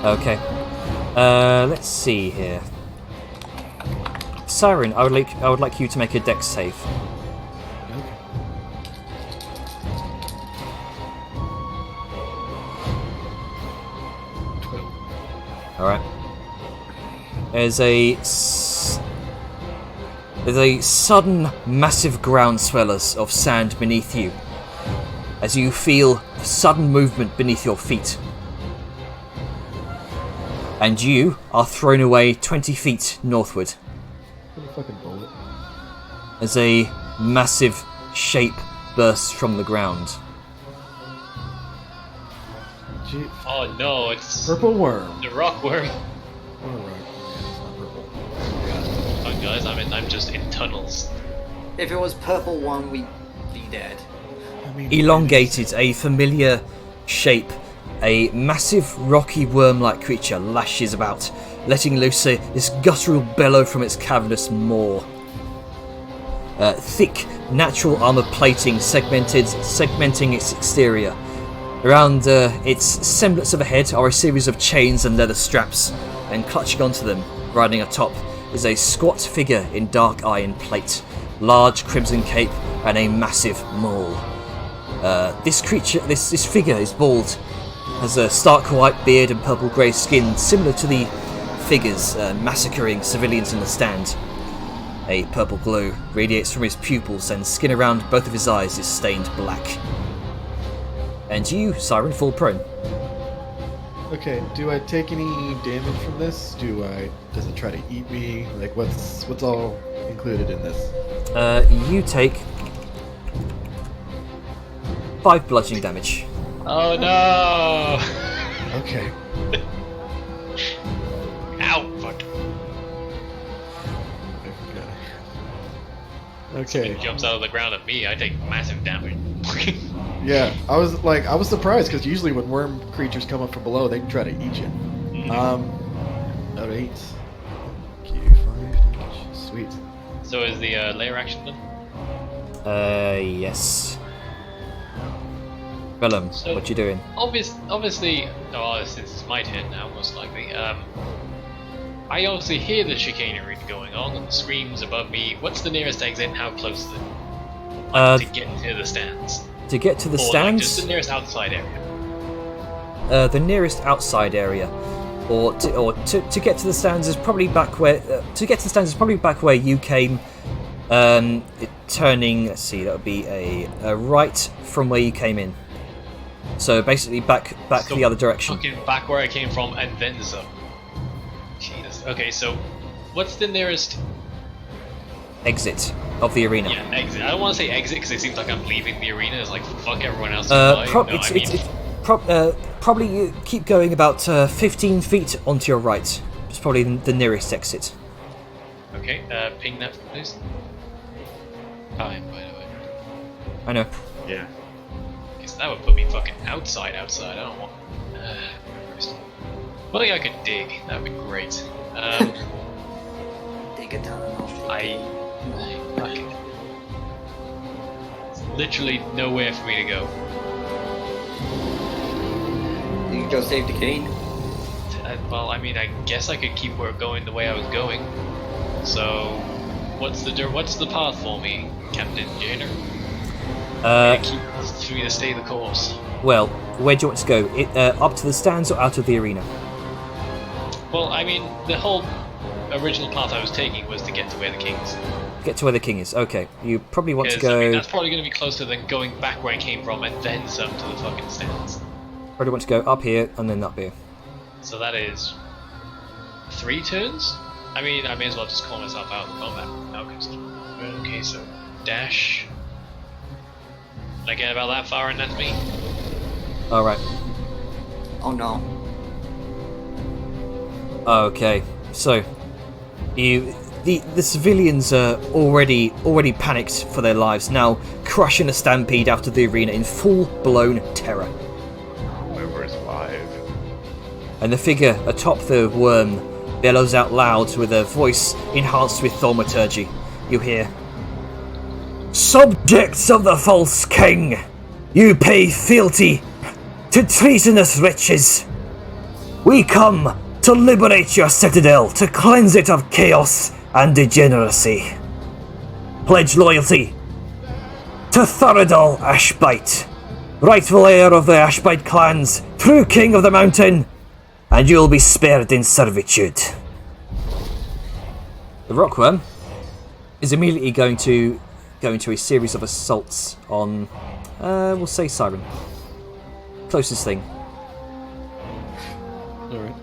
Okay. Let's see here. Siren, I would like you to make a dex save. Alright. There's a sudden massive groundswell of sand beneath you as you feel sudden movement beneath your feet. And you are thrown away 20 feet northward. What a fucking bullet. As a massive shape bursts from the ground. Gee, Oh no, it's purple worm. the rockworm. Or rock. Yeah, it's not purple. Oh guys, I'm just in tunnels. If it was purple one, we'd be dead. I mean, Elongated, a familiar shape, a massive rocky worm-like creature lashes about, letting loose this guttural bellow from its cavernous maw. Thick, natural armor plating segmenting its exterior. Around its semblance of a head are a series of chains and leather straps, and clutching onto them, riding atop, is a squat figure in dark iron plate, large crimson cape, and a massive maul. This figure is bald, has a stark white beard and purple-grey skin, similar to the figures massacring civilians in the stand. A purple glow radiates from his pupils, and skin around both of his eyes is stained black. And you, Siren, fall prone. Okay, do I take any damage from this? Does it try to eat me? Like, what's all included in this? You take 5 bludgeoning damage. Oh no! Okay. Ow! Fuck. Okay. It jumps out of the ground at me, I take massive damage. Yeah, I was surprised because usually when worm creatures come up from below, they can try to eat you. Alright. Okay, 5 damage. Sweet. So is the layer action done? Yes. Vellum, So- what you doing? Obviously, since it's my turn now, most likely. I obviously hear the chicanery going on and the screams above me. What's the nearest exit and how close is it? To get to the stands. To get to the Or like stands? just the nearest outside area. The nearest outside area, or to get to the stands is probably back where you came. Turning, let's see, that would be a right from where you came in. So basically back So the other direction. Fucking back where I came from and then some. Jesus. Okay, so what's the nearest? Exit of the arena. Yeah, exit. I don't want to say exit because it seems like I'm leaving the arena. It's like fuck everyone else. Probably you keep going about 15 feet onto your right. It's probably the nearest exit. Okay, ping that please. Time, by the way. I know. Yeah. Because that would put me fucking outside. I don't want. Well, yeah, I could dig. That would be great. Dig a tunnel. Fuck it. There's literally nowhere for me to go. You can go save the king. Well, I mean, I guess I could keep going the way I was going. So, what's the path for me, Captain Jenner? For me to stay the course. Well, where do you want to go? Up to the stands or out of the arena? Well, I mean, the whole original path I was taking was to get to where the king's. Get to where the king is. Okay, you probably want to Because, I mean, go. that's probably going to be closer than going back where I came from and then some to the fucking stands. Probably want to go up here and then up here. So that is 3 turns? I mean, I may as well just call myself out of combat now, okay, so dash. Did I get about that far and that's me? Alright. Oh no. Okay, so the civilians are already panicked for their lives, now crushing a stampede out of the arena in full-blown terror. Whoever's alive. And the figure atop the worm bellows out loud with a voice enhanced with thaumaturgy. You hear, "Subjects of the false king, you pay fealty to treasonous wretches. We come to liberate your citadel, to cleanse it of chaos and degeneracy. Pledge loyalty to Thoradal Ashbite, rightful heir of the Ashbite clans, true king of the mountain, and you'll be spared in servitude." The Rockworm is immediately going to go into a series of assaults on, we'll say Siren. Closest thing. Alright.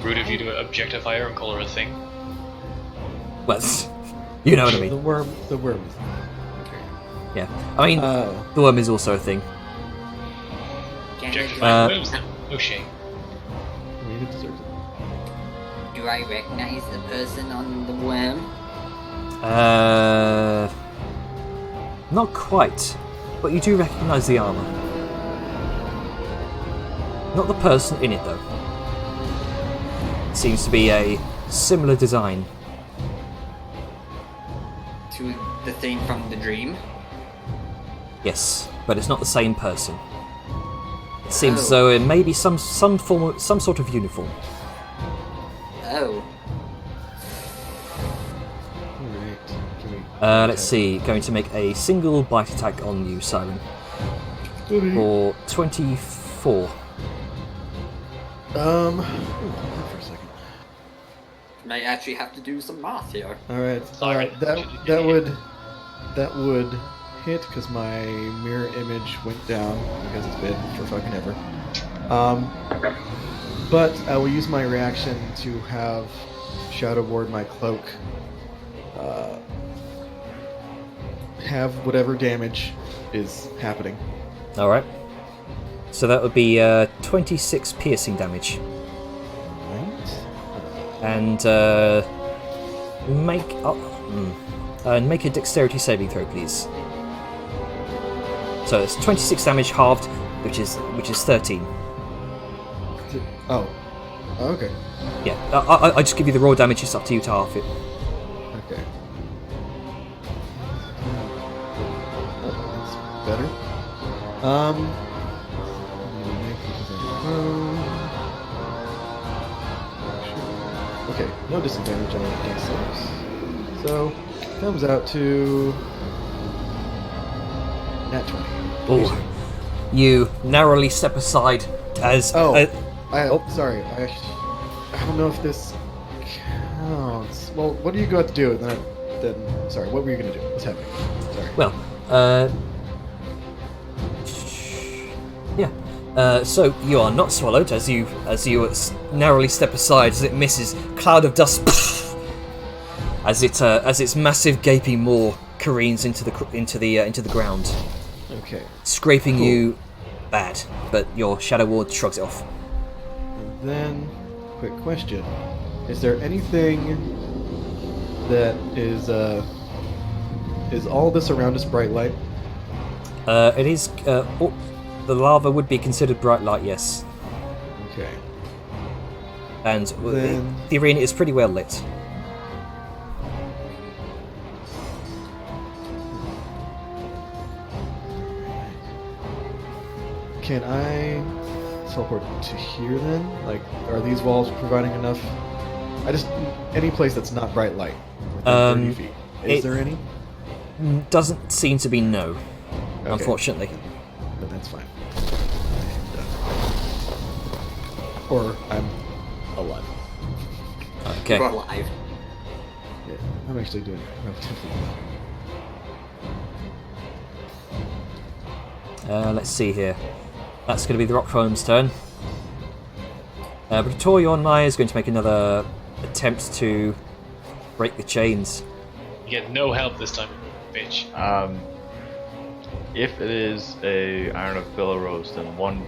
Rude of you to objectify her and call her a thing. Well, you know what I The mean. worm is... Yeah. I mean, the worm is also a thing. Can Objectify Uh, worms? No shame. I mean, it deserves it. do I recognize the person on the worm? Not quite, but you do recognise the armour. Not the person in it, though. It seems to be a similar design. To the thing from the dream? Yes, but it's not the same person. It seems as though it may be some sort of uniform. Oh. Alright. Can we... Let's see. Going to make a single bite attack on you, Siren, for 24. Hold on for a second. Might actually have to do some math here. Alright, Sorry. that would hit because my mirror image went down because it's been for fucking ever. But I will use my reaction to have Shadow Ward my cloak have whatever damage is happening. Alright. So that would be 26 piercing damage. Right? And make a dexterity saving throw, please. So it's 26 damage halved, which is 13. Oh, okay. Yeah, I just give you the raw damage. It's up to you to half it. Okay. Oh, that's better. Okay, no disadvantage on dex saves. So, comes out to nat 20. Oh, you narrowly step aside as. Sorry. I don't know if this counts. Well, what do you got to do? Then, sorry. What were you gonna do? What's happening? Sorry. Well, yeah. So you are not swallowed as you narrowly step aside as it misses. Cloud of dust as its massive gaping maw careens into the ground, Okay. scraping you bad. But your Shadow Ward shrugs it off. And then, quick question: is there anything that is all this around us bright light? It is. The lava would be considered bright light, yes, Okay. and Then- the arena is pretty well lit. Can I teleport to here then? Like, are these walls providing enough? Any place that's not bright light within 30 feet. Is there any? Doesn't seem to be no, Okay. unfortunately. Then that's fine. Or I'm alive. Okay. We're alive. Yeah, I'm actually doing relatively well. Let's see here. That's going to be the Rockworm's turn. Praetorian Nye is going to make another attempt to break the chains. You get no help this time, bitch. If it is a Iron of Belarus, then one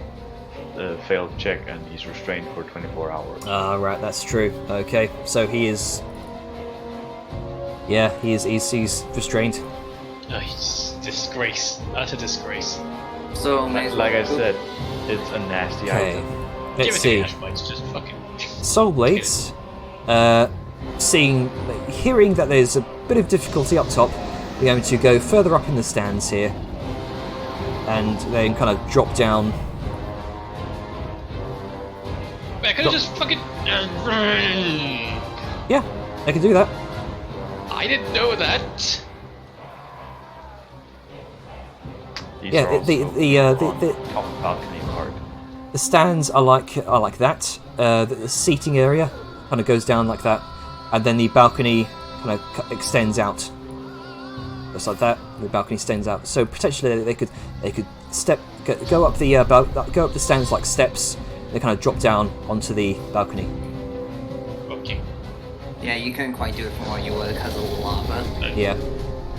failed check and he's restrained for 24 hours. Ah, right, that's true. Okay, so he is. Yeah, he's restrained. Oh, he's disgrace. Utter disgrace. So, may as well Like I poop. said, it's a nasty Okay, item. Give let's it see. to Ash Bites, just fucking. Soul Blades, hearing that there's a bit of difficulty up top, we're going to go further up in the stands here, and then kind of drop down. Man, could have just fucking. Yeah, I can do that. I didn't know that. These Yeah, are the also on top balcony part. The stands are like that. The seating area kind of goes down like that, and then the balcony kind of extends out, just like that. The balcony extends out, so potentially they could go up the stands like steps. They kind of drop down onto the balcony. Okay. Yeah, you couldn't quite do it from where you were because of the lava. Yeah.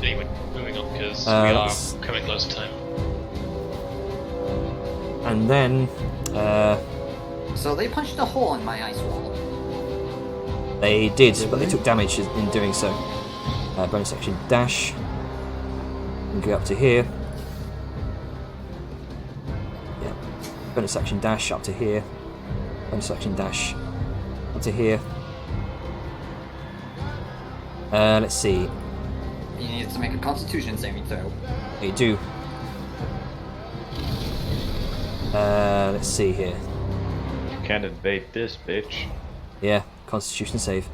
Anyway, moving on because we let's- are coming close to time. And then So they punched a hole in my ice wall. they did, but they took damage in doing so. Bonus action dash. And go up to here. Yeah. Bonus action dash up to here. Bonus action dash up to here. Let's see. You need to make a Constitution saving throw. They do. Let's see here. You can't invade this, bitch. Yeah, Constitution save.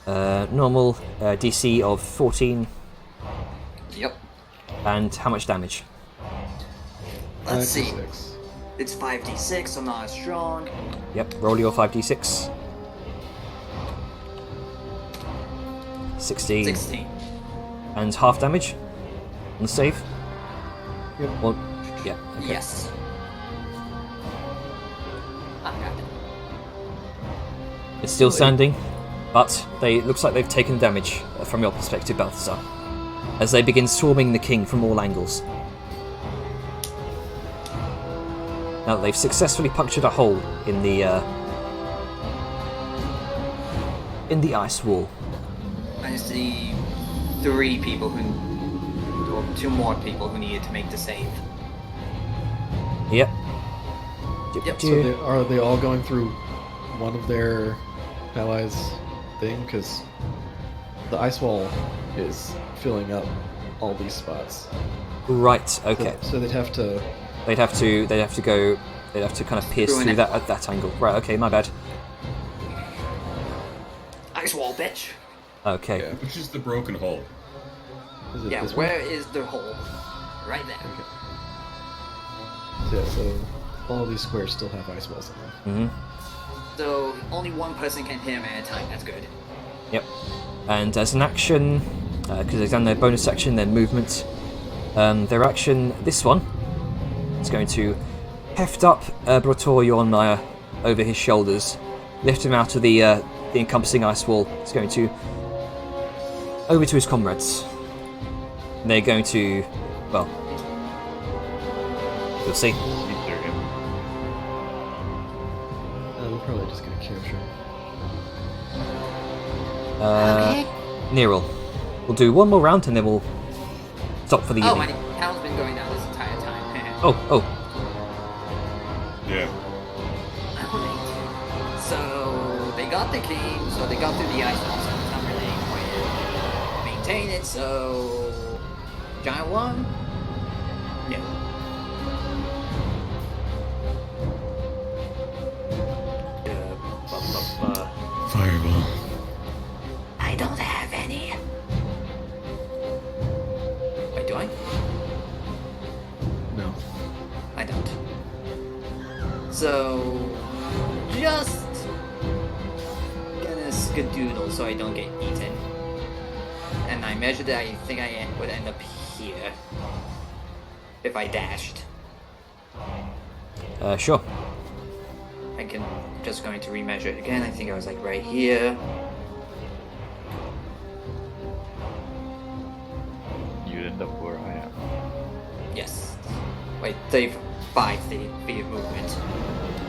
Normal DC of 14, Yep. and how much damage? Let's see. 96. It's 5d6, I'm not as strong. Yep, roll your 5d6. 16. 16. And half damage on the save? Yep. Well, yeah, okay. Yes. I got it. It's still standing, but it looks like they've taken damage from your perspective, Balthazar, as they begin swarming the king from all angles. Now that they've successfully punctured a hole in the ice wall. I see 3 people or 2 more people who needed to make the save. Yep. Yep, So are they all going through one of their allies' thing? Because the ice wall is filling up all these spots. Right. Okay. So they'd have to. They'd have to kind of pierce Through an through that at that angle. Right. Okay. My bad. Ice wall, bitch. Okay. Yeah. Which is the broken hole? Is it Yeah, this where is the hole? Right there. one? Yeah. So all these squares still have ice walls in them. So only one person can hit him at a time. That's good. Yep. And as an action, because they've done their bonus action, their movement, their action, this one, is going to heft up Brotor Jornmaier over his shoulders, lift him out of the encompassing ice wall. It's going to over to his comrades. And they're going to, well, you'll see. Caesar him. We're probably just gonna capture him. Neril. We'll do one more round and then we'll stop for the Oh, my evening. count's been going down this entire time. Oh. Yeah. So they got the king, so they got through the ice wall, so it's not really any point in maintain it, so giant one? No. Fireball. I don't have any. Wait, do I? No. I don't. So just gonna skedoodle so I don't get eaten. And I measured that I think I would end up here if I dashed. Sure. I can just going to remeasure it again. I think I was like right here. end up where I am. Yes. Wait, they've 5 feet of movement.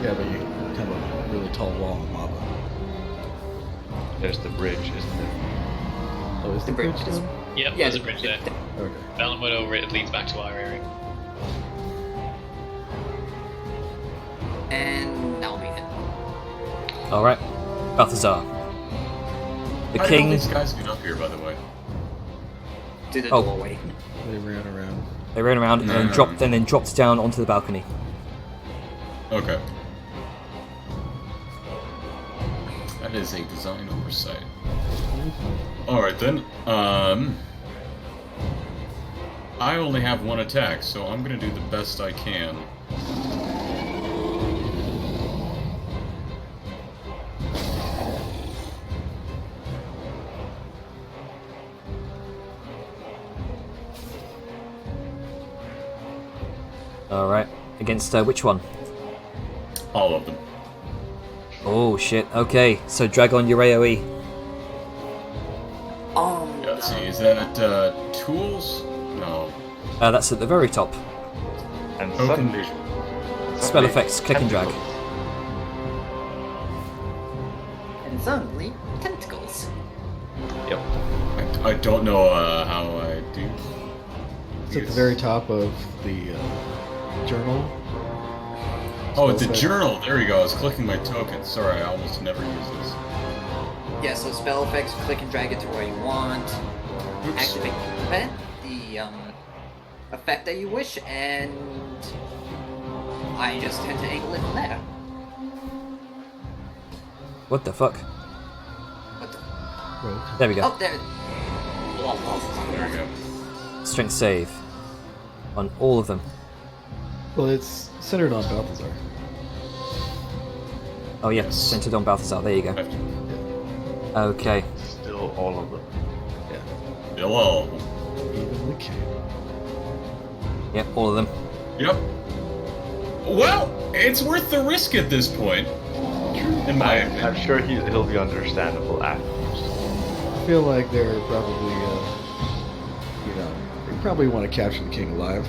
Yeah, but you have a really tall wall of lava. There's the bridge, isn't there? Oh, is the The bridge bridge is- down? Yep, Yeah, there's a bridge there. Okay. Velen went over it, it leads back to our area. And now we hit. Alright. Balthazar. The How did all king. these guys get up here, by the way? To the Oh. doorway. They ran around. They ran around and then No. dropped, then dropped down onto the balcony. Okay. That is a design oversight. Alright then. I only have 1 attack, so I'm gonna do the best I can. Alright. Against which one? All of them. Oh shit. Okay, so drag on your AoE. Oh, Yeah, see, is that tools? No. That's at the very top. And Open suddenly, vision. Spell effects, click and drag. tentacles. and suddenly, tentacles. Yep. I don't know how I do. It's at the very top of the journal. Oh, at the Spell journal. There you go. I was clicking my token. Sorry, I almost never use this. Yeah, so spell effects, click and drag it to where you want. Oops. Activate the event, the effect that you wish, and I just tend to angle it from there. What the fuck? What the? Rogue. There we go. Oh, there. There we go. Strength save. On all of them. Well, it's centered on Balthazar. Oh yeah, Yes. centered on Balthazar. There you go. Okay. Still all of them. Hello. Even the king. Yep, all of them. Yep. Well, it's worth the risk at this point. In my opinion. I'm sure he'll be understandable afterwards. I feel like they're probably, they probably want to capture the king alive.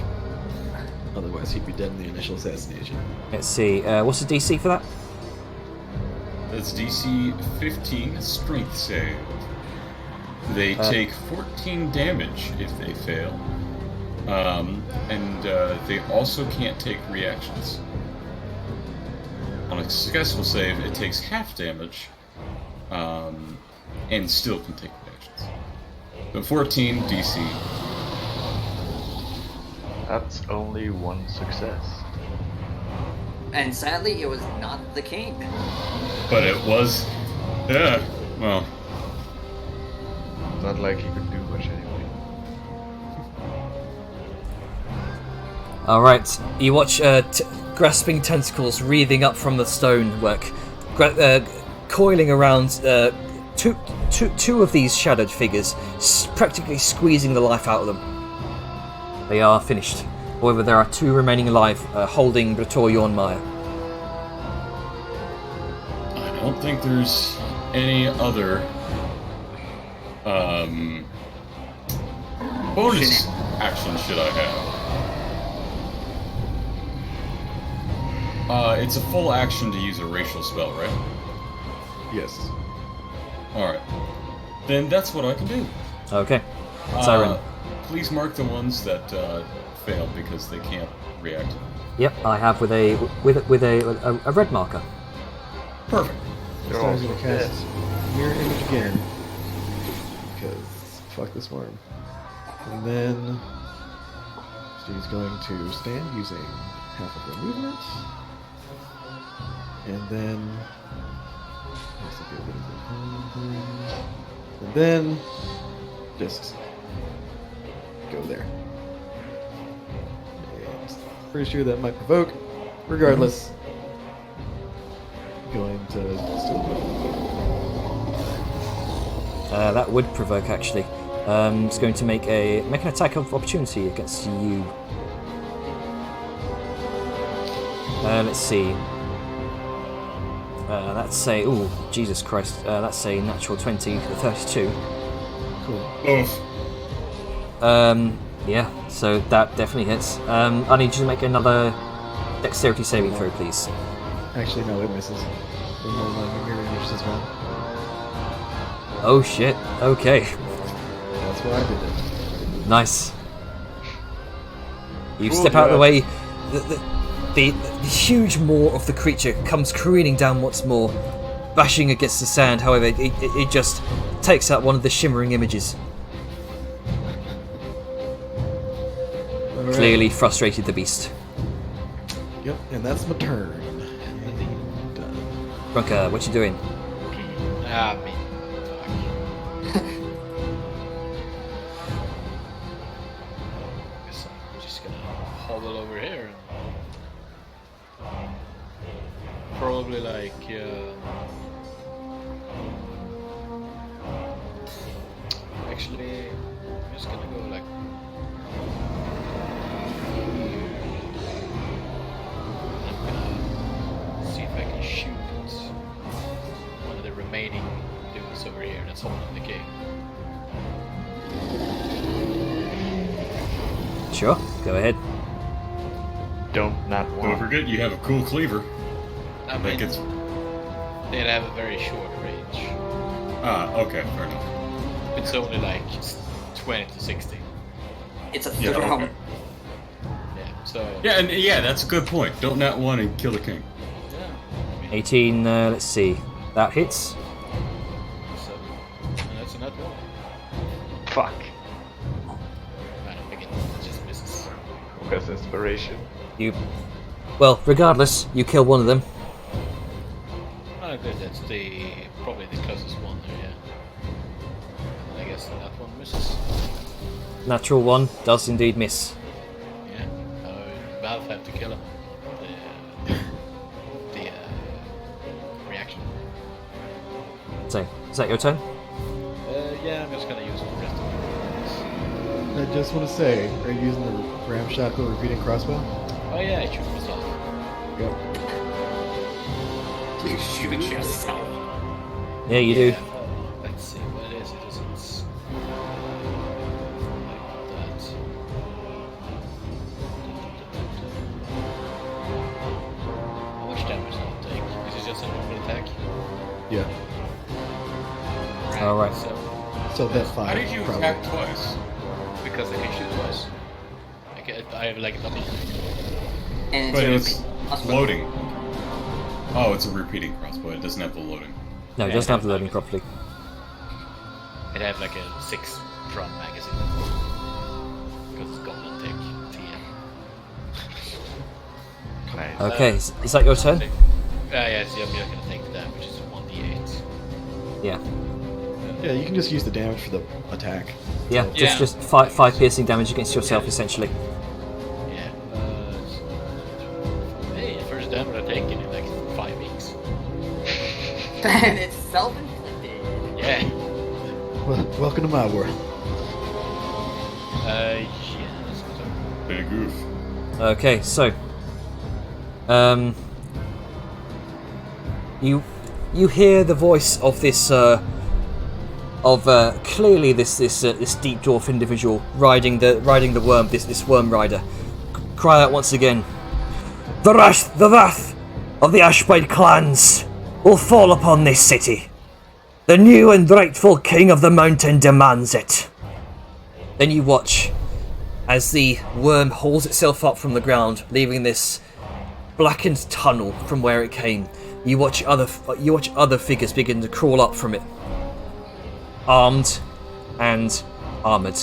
Otherwise, he'd be dead in the initial assassination. Let's see. What's the DC for that? That's DC 15 strength save. They take 14 damage if they fail. And they also can't take reactions. On a successful save, it takes half damage, and still can take reactions. So 14 DC. That's only 1 success. And sadly, it was not the king. But it was, yeah, well, Not like he could do much anyway. Alright, you watch grasping tentacles wreathing up from the stonework, coiling around two of these shadowed figures, practically squeezing the life out of them. They are finished. However, there are 2 remaining alive, holding Brator Yornmeyer. I don't think there's any other bonus action should I have. It's a full action to use a racial spell, right? Yes. Alright. Then that's what I can do. Okay. Siren. Please mark the ones that failed because they can't react. Yep, I have with a red marker. Perfect. This They're all time's gonna cast Mirror Image again. Because fuck this worm. And then she's going to stand using half of her movement. And then let's get rid of the home thing. And then just go there. And pretty sure that might provoke. Regardless, going to still That would provoke, actually. It's going to make an attack of opportunity against you. Let's see. That's a... Ooh, Jesus Christ. That's a natural 20 for 32. cool. Oof. Yeah, so that definitely hits. I need you to make another dexterity saving throw, please. Actually, no, it misses. The mirror image as well. Oh shit, okay. That's why I did it. Nice. You Cool, step out of the yeah. way. The huge maw of the creature comes careening down once more, bashing against the sand. However, it just takes out one of the shimmering images. All right. Clearly frustrated the beast. Yep, and that's my turn. Done. Grunker, what you doing? Ah, me. Fuck. Guess I'm just gonna hobble over here and probably like actually I'm just gonna go like I'm gonna see if I can shoot one of the remaining dudes over here that's holding the gate. Sure, go ahead. Don't not Don't one. forget, you have a cool cleaver. I Like mean, it's they'd have a very short range. okay, fair enough. It's only like 20 to 60. It's a Yeah, throw. okay. Yeah, so Yeah, and yeah, that's a good point. Don't not one and kill the king. yeah, I mean, 18, let's see. That hits. so, and that's another one. Fuck. Man, I think it just misses. Because inspiration. Well, regardless, you kill one of them. Oh, good, that's probably the closest one there, yeah. And I guess that one misses. Natural one does indeed miss. Yeah, Valve have to kill him. The reaction. So, is that your turn? Yeah, I'm just gonna use the rest of it. I just want to say, are you using the ramshackle repeating crossbow? Oh yeah, I shoot myself. Yep. You shoot yourself. Yeah, you do. Let's see what it is. It isn't like that. How much damage does it take? Is it just a normal attack? Yeah. Alright. So that How five. did you probably. attack twice? Because I can shoot twice. I have like double. And But it's it's crossbow. loading. Oh, it's a repeating crossbow. It doesn't have the loading. No, it doesn't have the loading properly. It have like a 6-drum magazine. Because it's Goblin Tech TM. Nice. Okay, is that your turn? Yes, yeah, I'm gonna take the damage. It's 1d8. Yeah. Yeah, you can just use the damage for the attack. Yeah, Yeah. just five piercing damage against yourself, essentially. Yeah. Hey, first damage I take in like 5 weeks. And it's self-inflicted. Yeah. Welcome to my world. Yeah, that's good. Big goof. Okay, so you hear the voice of this clearly this deep dwarf individual riding the worm, this worm rider, cry out once again. The wrath of the Ashblade clans will fall upon this city. The new and rightful king of the mountain demands it. Then you watch as the worm hauls itself up from the ground, leaving this blackened tunnel from where it came. You watch other figures begin to crawl up from it, armed and armored.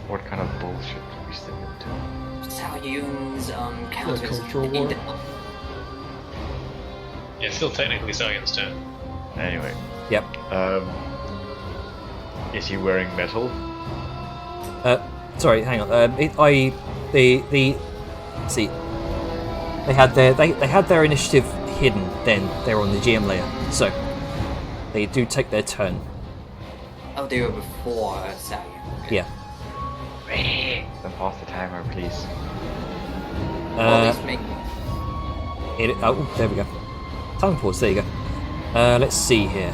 What kind of bullshit do we step into? Salyun's counters. cultural war? Yeah, still technically Science turn. Anyway, Yep. is he wearing metal? Sorry, hang on. See, they had their initiative hidden. Then they were on the GM layer, so they do take their turn. Oh, they were before Salyun. Okay. Yeah. Then pause the timer, please. Well, at least make Oh, there we go. Time pause. There you go. Let's see here.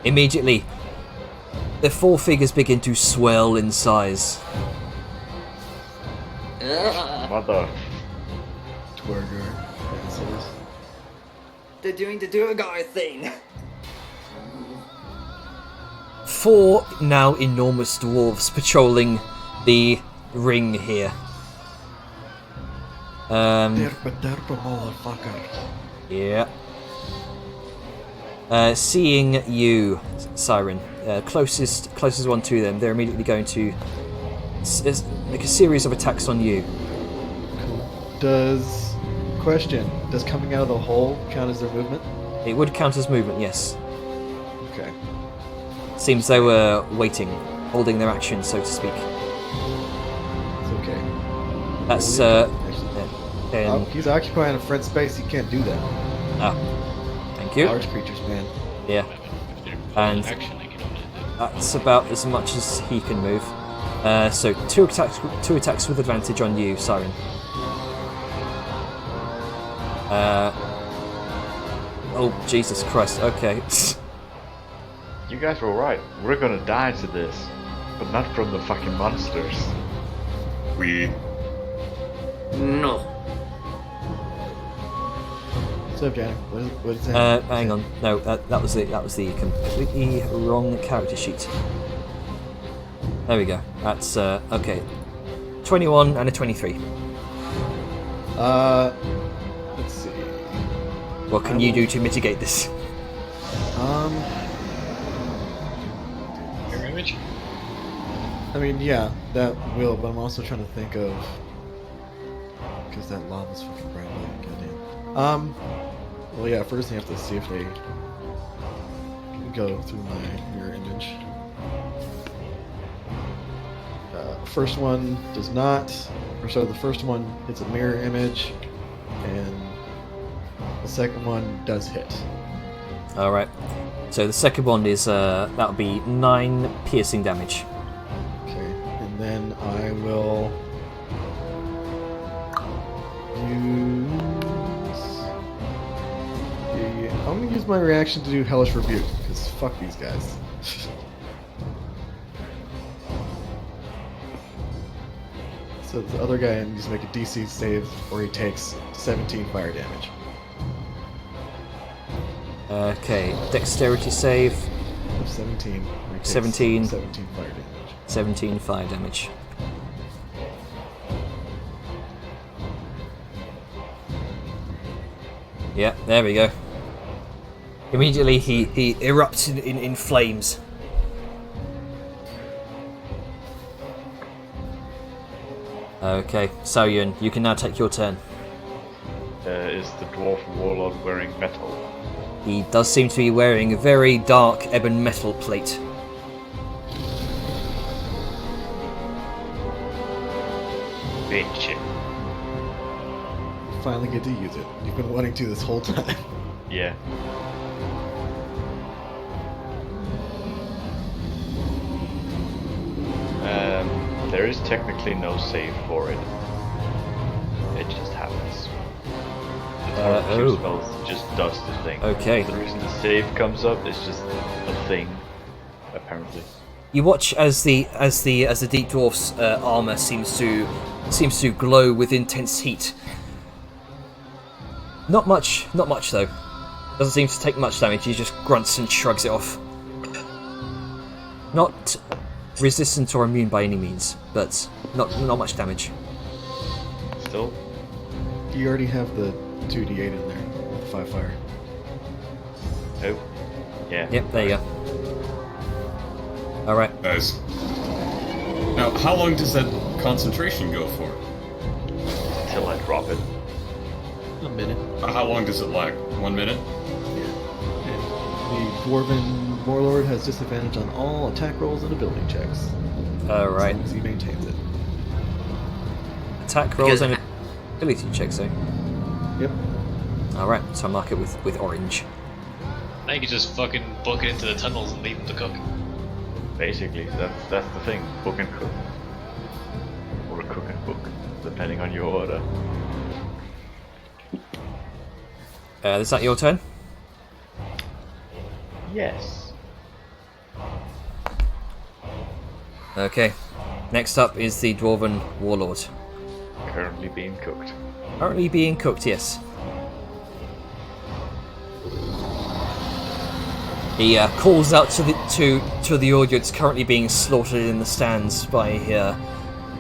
Immediately, the four figures begin to swell in size. Mother. Twerger. Assholes. They're doing the Durgar thing. 4 now enormous dwarves patrolling the ring here. Derpa derpa motherfucker. Yeah. Seeing you, Siren, closest one to them, they're immediately going to make a series of attacks on you. Does coming out of the hole count as their movement? It would count as movement, yes. Okay. Seems they were waiting, holding their action, so to speak. It's okay. That's Oh, he's occupying a front space. He can't do that. Thank you. Large creatures, man. Yeah, If they're And- action, I can only do. that's about as much as he can move. So two attacks with advantage on you, Siren. Oh Jesus Christ! Okay. You guys were right. We're gonna die to this, but not from the fucking monsters. We. No. What's up, Janet? What is that? Hang on. No, that was the completely wrong character sheet. There we go. That's okay. 21 and a 23. Let's see. What can you do to mitigate this? Mirror image? I mean, yeah, that will, but I'm also trying to think of because that lava's fucking bright light. Goddamn. Well, yeah. First, I have to see if they can go through my mirror image. First one does not. Or so the first one hits a mirror image, and the second one does hit. All right. So the second one is that'll be 9 piercing damage. Okay, and then I will I'm gonna use my reaction to do Hellish Rebuke, because fuck these guys. So the other guy needs to make a DC save, or he takes 17 fire damage. Okay, dexterity save, 17. Or he takes 17. 17 fire damage. 17 fire damage. Yeah, there we go. Immediately he erupts in flames. Okay, Saoyun, you can now take your turn. Is the dwarf warlord wearing metal? He does seem to be wearing a very dark ebon metal plate. Bitch. You finally get to use it. You've been wanting to this whole time. Yeah. There is technically no save for it. It just happens. The target spells just does the thing. Okay. The reason the save comes up is just a thing, apparently. You watch as the deep dwarf's armor seems to glow with intense heat. Not much though. Doesn't seem to take much damage. He just grunts and shrugs it off. Not resistant or immune by any means, but not much damage. Still, You already have the 2d8 in there with the 5 fire. oh, yeah. Yep, there you go. All right. Guys. Now, how long does that concentration go for? Till I drop it. A minute. How long does it last? 1 minute? The Dwarven Warlord has disadvantage on all attack rolls and ability checks. All right. As long as he maintains it. Attack rolls Because- and ability checks. So. Yep. All right. So I'll mark it with orange. Now you can just fucking book it into the tunnels and leave them to cook. Basically, that's the thing. Book and cook. Or cook and book, depending on your order. Is that your turn? Yes. Okay. Next up is the Dwarven Warlord. Currently being cooked. Currently being cooked, yes. He calls out to the audience currently being slaughtered in the stands by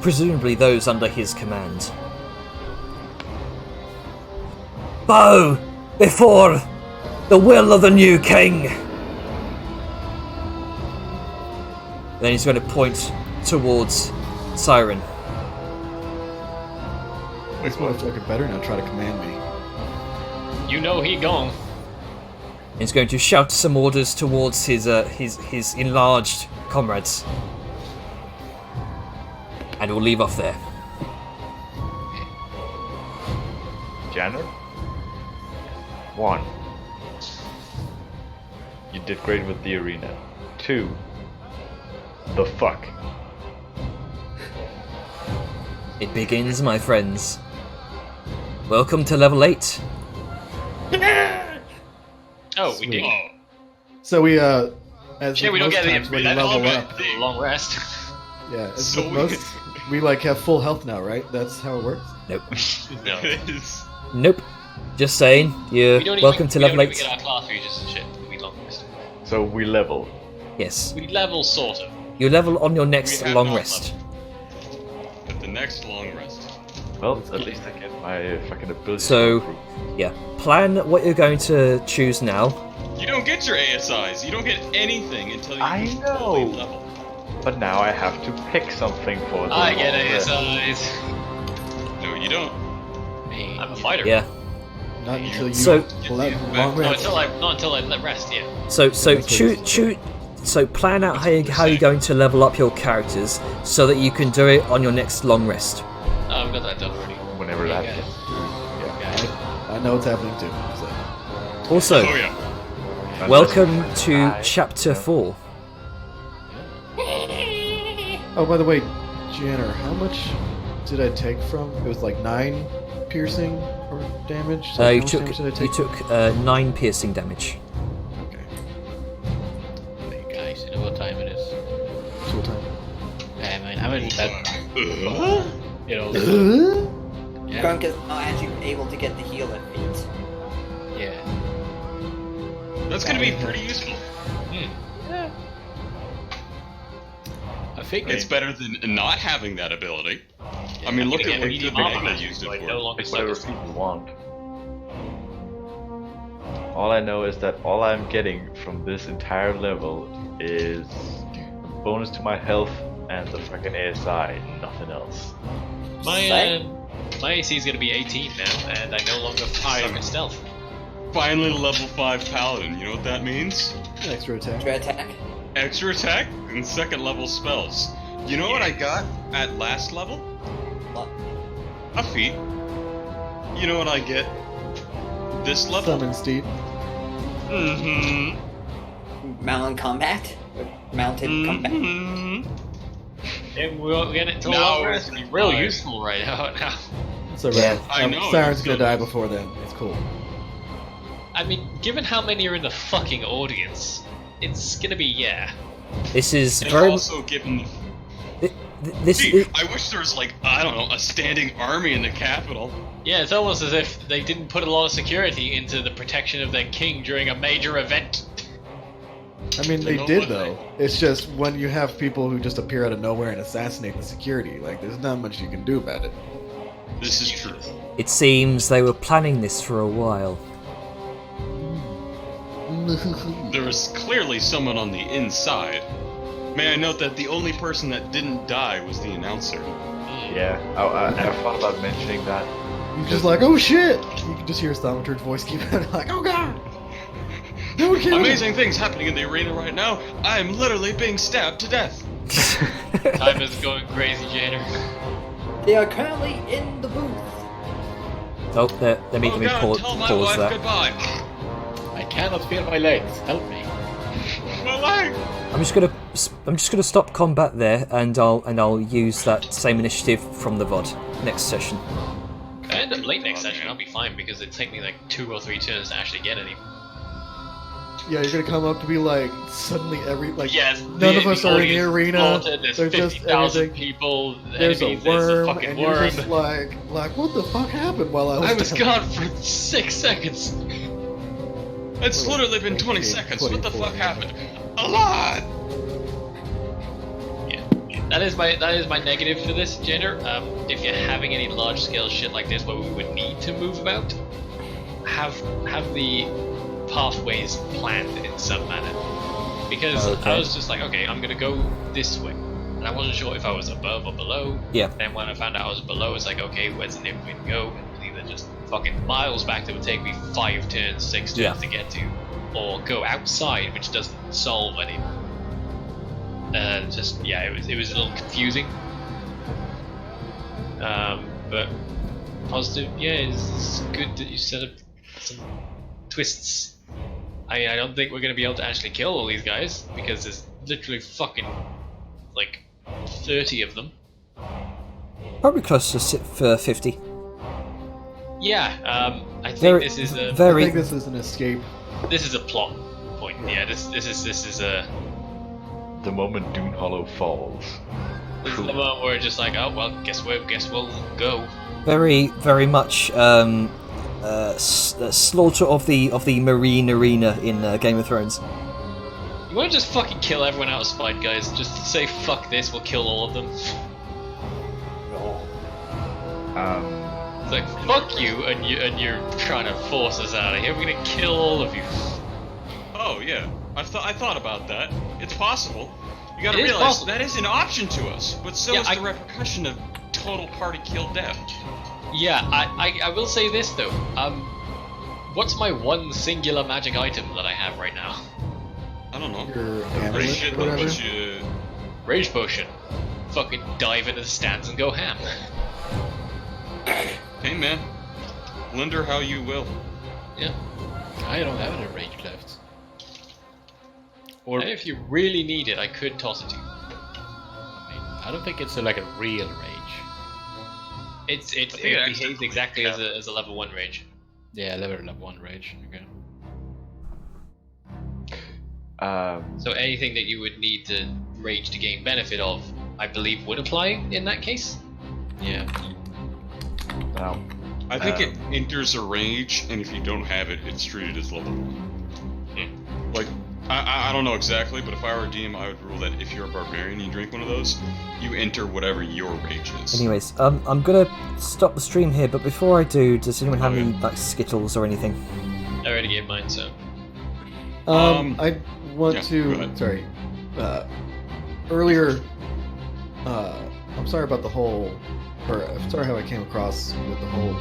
presumably those under his command. Bow before the will of the new king. Then he's going to point towards Siren. This motherfucker better not try to command me. You know he gone. He's going to shout some orders towards his enlarged comrades. And we'll leave off there. Janner? 1. You did great with the arena. 2. The fuck? It begins, my friends. Welcome to level 8. Oh, we did. So we as Shit, we don't most get times when you that level element. up, Long rest. yeah, as So with we- most, we like have full health now, right? That's how it works. Nope. No. It is. Nope. Just saying. You're We don't welcome even, to we level don't 8. even get our class features and shit. We long rest. So we level. Yes. We level sort of. You level on your next We have long not rest. But the next long rest. Well, at least I get my fucking ability. So- to improve. Yeah. Plan what you're going to choose now. You don't get your ASIs. You don't get anything until you I fully know. level. But now I have to pick something for the I get long rest. ASIs. No, you don't. I'm a fighter. Yeah. Not until you So- let You- long No, rest. not until I let rest. Yeah. So That's what choose. So plan out how you're going to level up your characters so that you can do it on your next long rest. Oh, I've got that done already. Whenever that Yeah. is. I know what's happening too. So. Also, Oh yeah. welcome to Chapter 4. Oh, by the way, Janner, how much did I take from? It was like 9 piercing or damage. So how You much took damage did I take? 9 piercing damage. Okay. Hey guys, you know what time it is? Tool time. I mean, I haven't that, you know, yeah, Grunk is not actually able to get the healer feat. yeah. That's gonna be pretty useful. I think It's better than not having that ability. I mean, I'm look getting at what medium good armor I matches, used it so I for. no longer Pick whatever suck. people want. All I know is that all I'm getting from this entire level is a bonus to my health and the fucking ASI, nothing else. My AC is gonna be 18 now, and I no longer suck at stealth. Finally, level 5 paladin. You know what that means? An extra attack. Extra attack. Extra attack and second level spells. You know what I got at last level? What? A feat. You know what I get this level? Summon steed. Mm-hmm. Mounted combat? Or mounted combat? Mm-hmm. And we'll get it to No, long it's rest. It's real fine. useful right now. It's alright. Yeah. I know, Siren's it's gonna still- die before then. It's cool. I mean, given how many are in the fucking audience, it's gonna be yeah. This is And very. also given This Gee, is, I wish there was like, I don't know, a standing army in the capital. Yeah, it's almost as if they didn't put a lot of security into the protection of their king during a major event. I mean, they know did what? though. It's just when you have people who just appear out of nowhere and assassinate the security, like there's not much you can do about it. This is true. it seems they were planning this for a while. There was clearly someone on the inside. May I note that the only person that didn't die was the announcer. Yeah, I thought about mentioning that. You're just like, oh shit! You can just hear Thaumaturge's voice keep like, oh god! No one killed him! Amazing things happening in the arena right now. I'm literally being stabbed to death. Time is going crazy, Janer. They are currently in the booth. Oh, let me Oh God, pause, tell my pause wife that. goodbye. I cannot feel my legs. Help me. My leg. I'm just gonna stop combat there, and I'll use that same initiative from the VOD next session. If I end up late next session, I'll be fine because it'd take me like 2 or 3 turns to actually get any. Yeah, you're gonna come up to be like suddenly Yes, none of us are in the arena. There's There's just 50,000 everything. people. There's a Enemies, there's a worm, fucking and you're worm. just like what the fuck happened while I was? I was down? gone for 6 seconds. It's Wait, literally been 20 okay, seconds. What the 24. fuck happened? A lot. Yeah, that is my negative for this, Jader. If you're having any large scale shit like this where we would need to move about, have the pathways planned in some manner. Because Okay. I was just like, okay, I'm gonna go this way, and I wasn't sure if I was above or below. Yeah. Then when I found out I was below, it's like, okay, where's the nearest way to go? It's either just fucking miles back that would take me 5 turns, 6 turns Yeah. to get to, or go outside, which doesn't solve any. It was a little confusing. But positive, yeah, it's good that you set up some twists. I mean, I don't think we're gonna be able to actually kill all these guys because there's literally fucking like 30 of them. Probably close to 50. Yeah, I think Very- this is a I very. think this is an escape. plot point. Yeah, this is a The moment Dune Hollow falls. this is the moment where it's just like, oh well, guess we'll go. Very, very much slaughter of the marine arena in Game of Thrones. You wanna just fucking kill everyone out of spite, guys? Just say fuck this, we'll kill all of them. It's like fuck you, and you're trying to force us out of here. We're gonna kill all of you. Oh yeah, I thought about that. It's possible. You gotta It is realize possible. that is an option to us, but so Yeah, is the repercussion of total party kill death. Yeah, I will say this though. What's my one singular magic item that I have right now? I don't know. Your Pretty amulet shit, or but whatever. you. Rage potion. Fucking dive into the stands and go ham. Hey man, lend her how you will. Yeah. I don't have any rage left. Or And if you really need it, I could toss it to you. I don't think it's like a real rage. It think it behaves actually exactly counts. as a level 1 rage. Yeah, level 1 rage. Okay. So anything that you would need to rage to gain benefit of, I believe would apply in that case. Yeah. Now, I think it enters a rage, and if you don't have it, it's treated as level 1. Like, I don't know exactly, but if I were a DM, I would rule that if you're a barbarian and you drink one of those, you enter whatever your rage is. Anyways, I'm gonna stop the stream here, but before I do, does anyone have Okay. any like Skittles or anything? I already gave mine, so. I want yeah, go to. ahead. Sorry. Earlier. I'm sorry about the whole. Or I'm sorry how I came across with the whole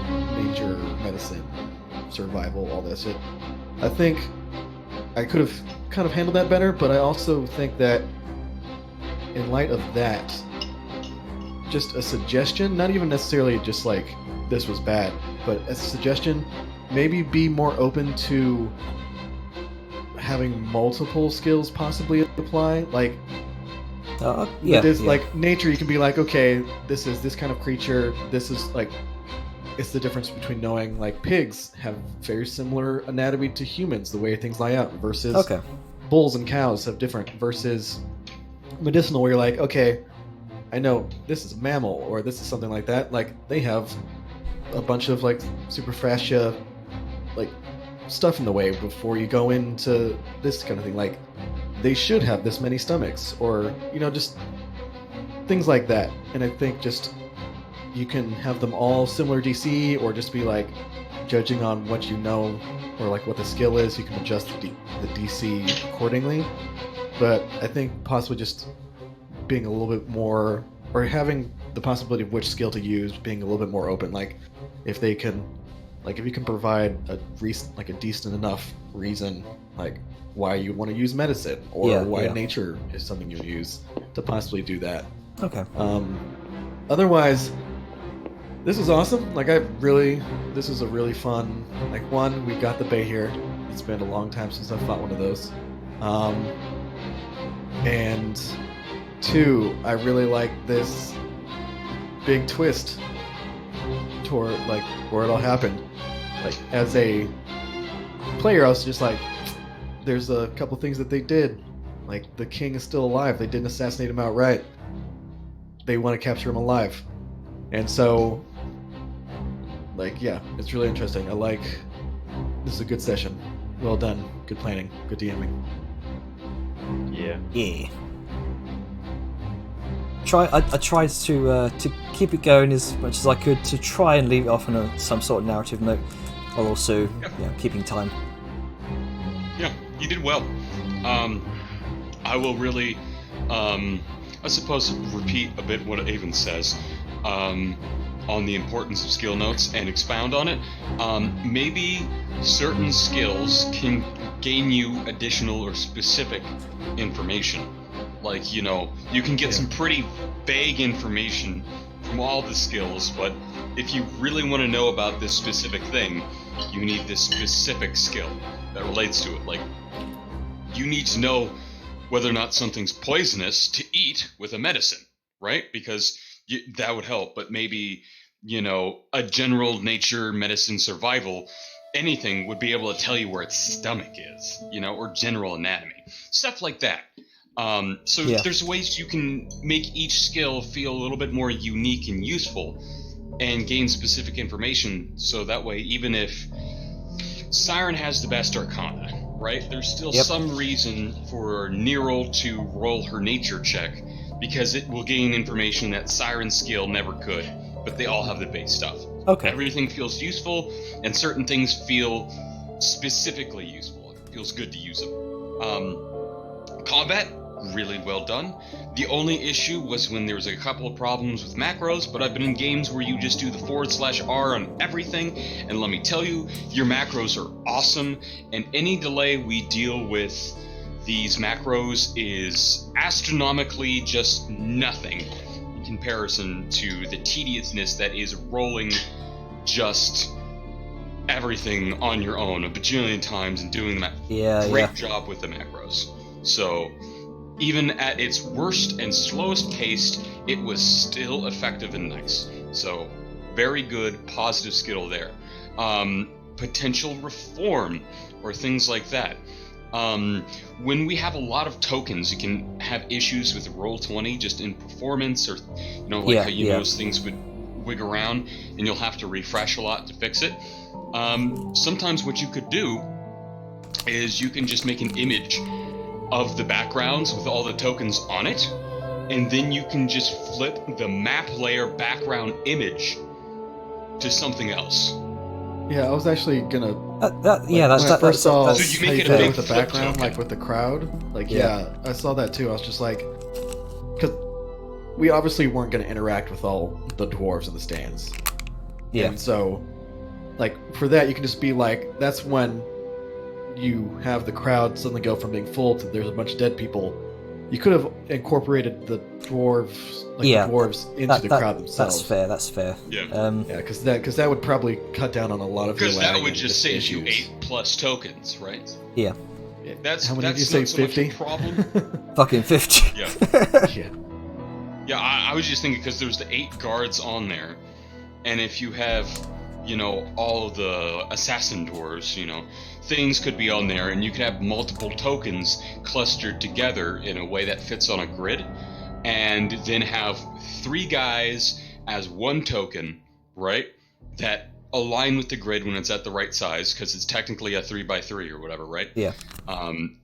nature, medicine, survival, all that shit. I think I could have kind of handled that better, but I also think that in light of that, just a suggestion, not even necessarily just like this was bad, but a suggestion, maybe be more open to having multiple skills possibly apply. Like, Yeah. there's yeah. like nature, you can be like, okay, this is this kind of creature, this is like, it's the difference between knowing like pigs have very similar anatomy to humans, the way things lie out, versus Okay. bulls and cows have different, versus medicinal where you're like, okay, I know this is a mammal or this is something like that, like they have a bunch of like super fascia like stuff in the way before you go into this kind of thing, like they should have this many stomachs, or just things like that. And I think just you can have them all similar DC, or just be like judging on what you know or like what the skill is, you can adjust the DC accordingly. But I think possibly just being a little bit more, or having the possibility of which skill to use, being a little bit more open. Like if they can, like if you can provide a decent enough reason, like why you want to use medicine, or Yeah, why yeah. nature is something you use, to possibly do that. Okay. Otherwise, this is awesome. Like this is a really fun. Like one, we got the bay here. It's been a long time since I've fought one of those. And two, I really like this big twist toward like where it all happened. Like as a player, I was just like, there's a couple things that they did. Like, the king is still alive. They didn't assassinate him outright. They want to capture him alive. And so, like, yeah, it's really interesting. This is a good session. Well done. Good planning. Good DMing. Yeah. Yeah. I tried to keep it going as much as I could to try and leave it off on some sort of narrative note, while also keeping time. Yeah, you did well. I will really, I suppose, repeat a bit what Avon says on the importance of skill notes and expound on it. Maybe certain skills can gain you additional or specific information. Like, you know, you can get some pretty vague information from all the skills, but if you really want to know about this specific thing, you need this specific skill that relates to it. Like, you need to know whether or not something's poisonous to eat with a medicine, right? Because that would help, but maybe, you know, a general nature medicine survival, anything would be able to tell you where its stomach is, you know, or general anatomy, stuff like that. There's ways you can make each skill feel a little bit more unique and useful and gain specific information, so that way, even if Siren has the best arcana, right, there's still some reason for Neril to roll her nature check, because it will gain information that Siren's skill never could, but they all have the base stuff. Okay. Everything feels useful, and certain things feel specifically useful. It feels good to use them. Combat, really well done. The only issue was when there was a couple of problems with macros, but I've been in games where you just do the /R on everything, and let me tell you, your macros are awesome, and any delay we deal with these macros is astronomically just nothing in comparison to the tediousness that is rolling just everything on your own a bajillion times and doing that great job with the macros. So even at its worst and slowest pace, it was still effective and nice. So very good, positive skill there. Potential reform or things like that. When we have a lot of tokens, you can have issues with Roll20 just in performance, or you know, like how you notice things would wig around and you'll have to refresh a lot to fix it. Sometimes what you could do is you can just make an image of the backgrounds with all the tokens on it, and then you can just flip the map layer background image to something else. Yeah, I was actually gonna. I first saw so you make it how a you big did with the flip background, token. like with the crowd. Like, I saw that too. I was just like, because we obviously weren't gonna interact with all the dwarves in the stands. Yeah. And so, like, for that, you can just be like, that's when you have the crowd suddenly go from being full to there's a bunch of dead people. You could have incorporated the dwarves, the dwarves into the crowd themselves. That's fair. Yeah. Because that would probably cut down on a lot of your Because that lag would and just save you issues. 8+ tokens, right? Yeah. That's How many that's did you not say? so much 50? a problem. Fucking 50. Yeah. Yeah. Yeah, I was just thinking because there's the 8 guards on there, and if you have, you know, all of the assassin dwarves, you know, things could be on there, and you could have multiple tokens clustered together in a way that fits on a grid, and then have 3 guys as 1 token, right, that align with the grid when it's at the right size, because it's technically a 3x3 or whatever, right? Yeah.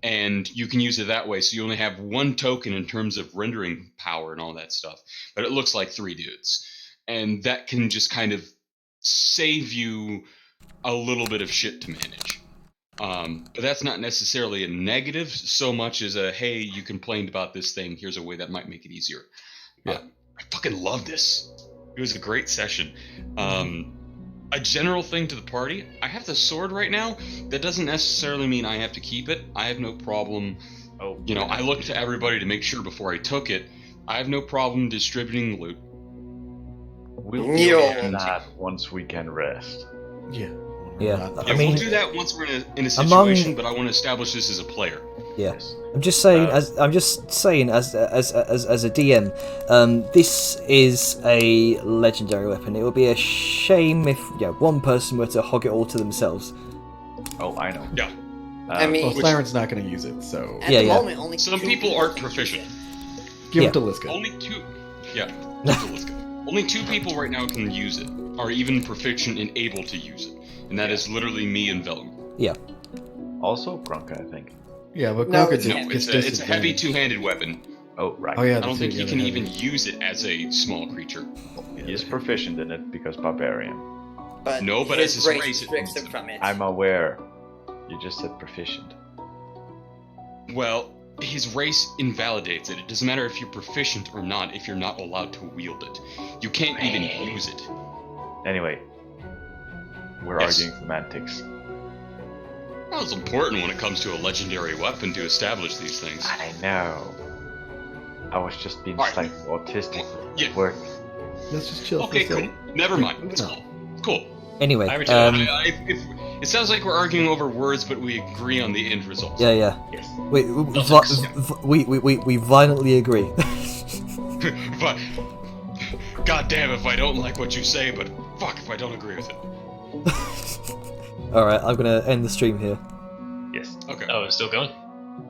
And you can use it that way, so you only have 1 token in terms of rendering power and all that stuff, but it looks like 3 dudes, and that can just kind of save you a little bit of shit to manage. But that's not necessarily a negative so much as a, hey, you complained about this thing, here's a way that might make it easier. I fucking love this. It was a great session. A general thing to the party, I have the sword right now. That doesn't necessarily mean I have to keep it. I have no problem. You know, I looked to everybody to make sure before I took it. I have no problem distributing loot. We'll do that once we can rest. Yeah. Yeah. Yeah, we'll do that once we're in a situation, but I want to establish this as a player. Yeah. I'm just saying, as a DM, this is a legendary weapon. It would be a shame if one person were to hog it all to themselves. Oh, I know. Yeah. I mean, Well, Siren's not going to use it, so at Yeah, the yeah. moment, only Some two people aren't can use proficient. it. give Yeah. it to Liska. Only two. Yeah. Just a list. Only 2 people right now can use it, are even proficient and able to use it, and that is literally me and Vellum. Yeah. Also, Grunka, I think. Yeah, but No, Grunka it's did not. No, gets it's a heavy disadvantaged. two-handed weapon. Oh, right. Oh yeah, I don't think he he can even use it as a small creature. He is proficient in it because barbarian. But No, but his as his race race, it restricts needs him from it. I'm aware. You just said proficient. Well, his race invalidates it. It doesn't matter if you're proficient or not if you're not allowed to wield it. You can't even use it. Anyway, we're Yes. arguing semantics. Well, it's important when it comes to a legendary weapon to establish these things. I know. I was just being Alright. slightly autistic. Yeah. It worked. Let's just chill Okay, for a cool. second. Never mind. Moving It's on. cool. It's cool. Anyway, I return. It sounds like we're arguing over words, but we agree on the end result. yeah. Yes. We violently agree. But God damn if I don't like what you say, but fuck if I don't agree with it. Alright, I'm gonna end the stream here. Yes. Okay. Oh, it's still going?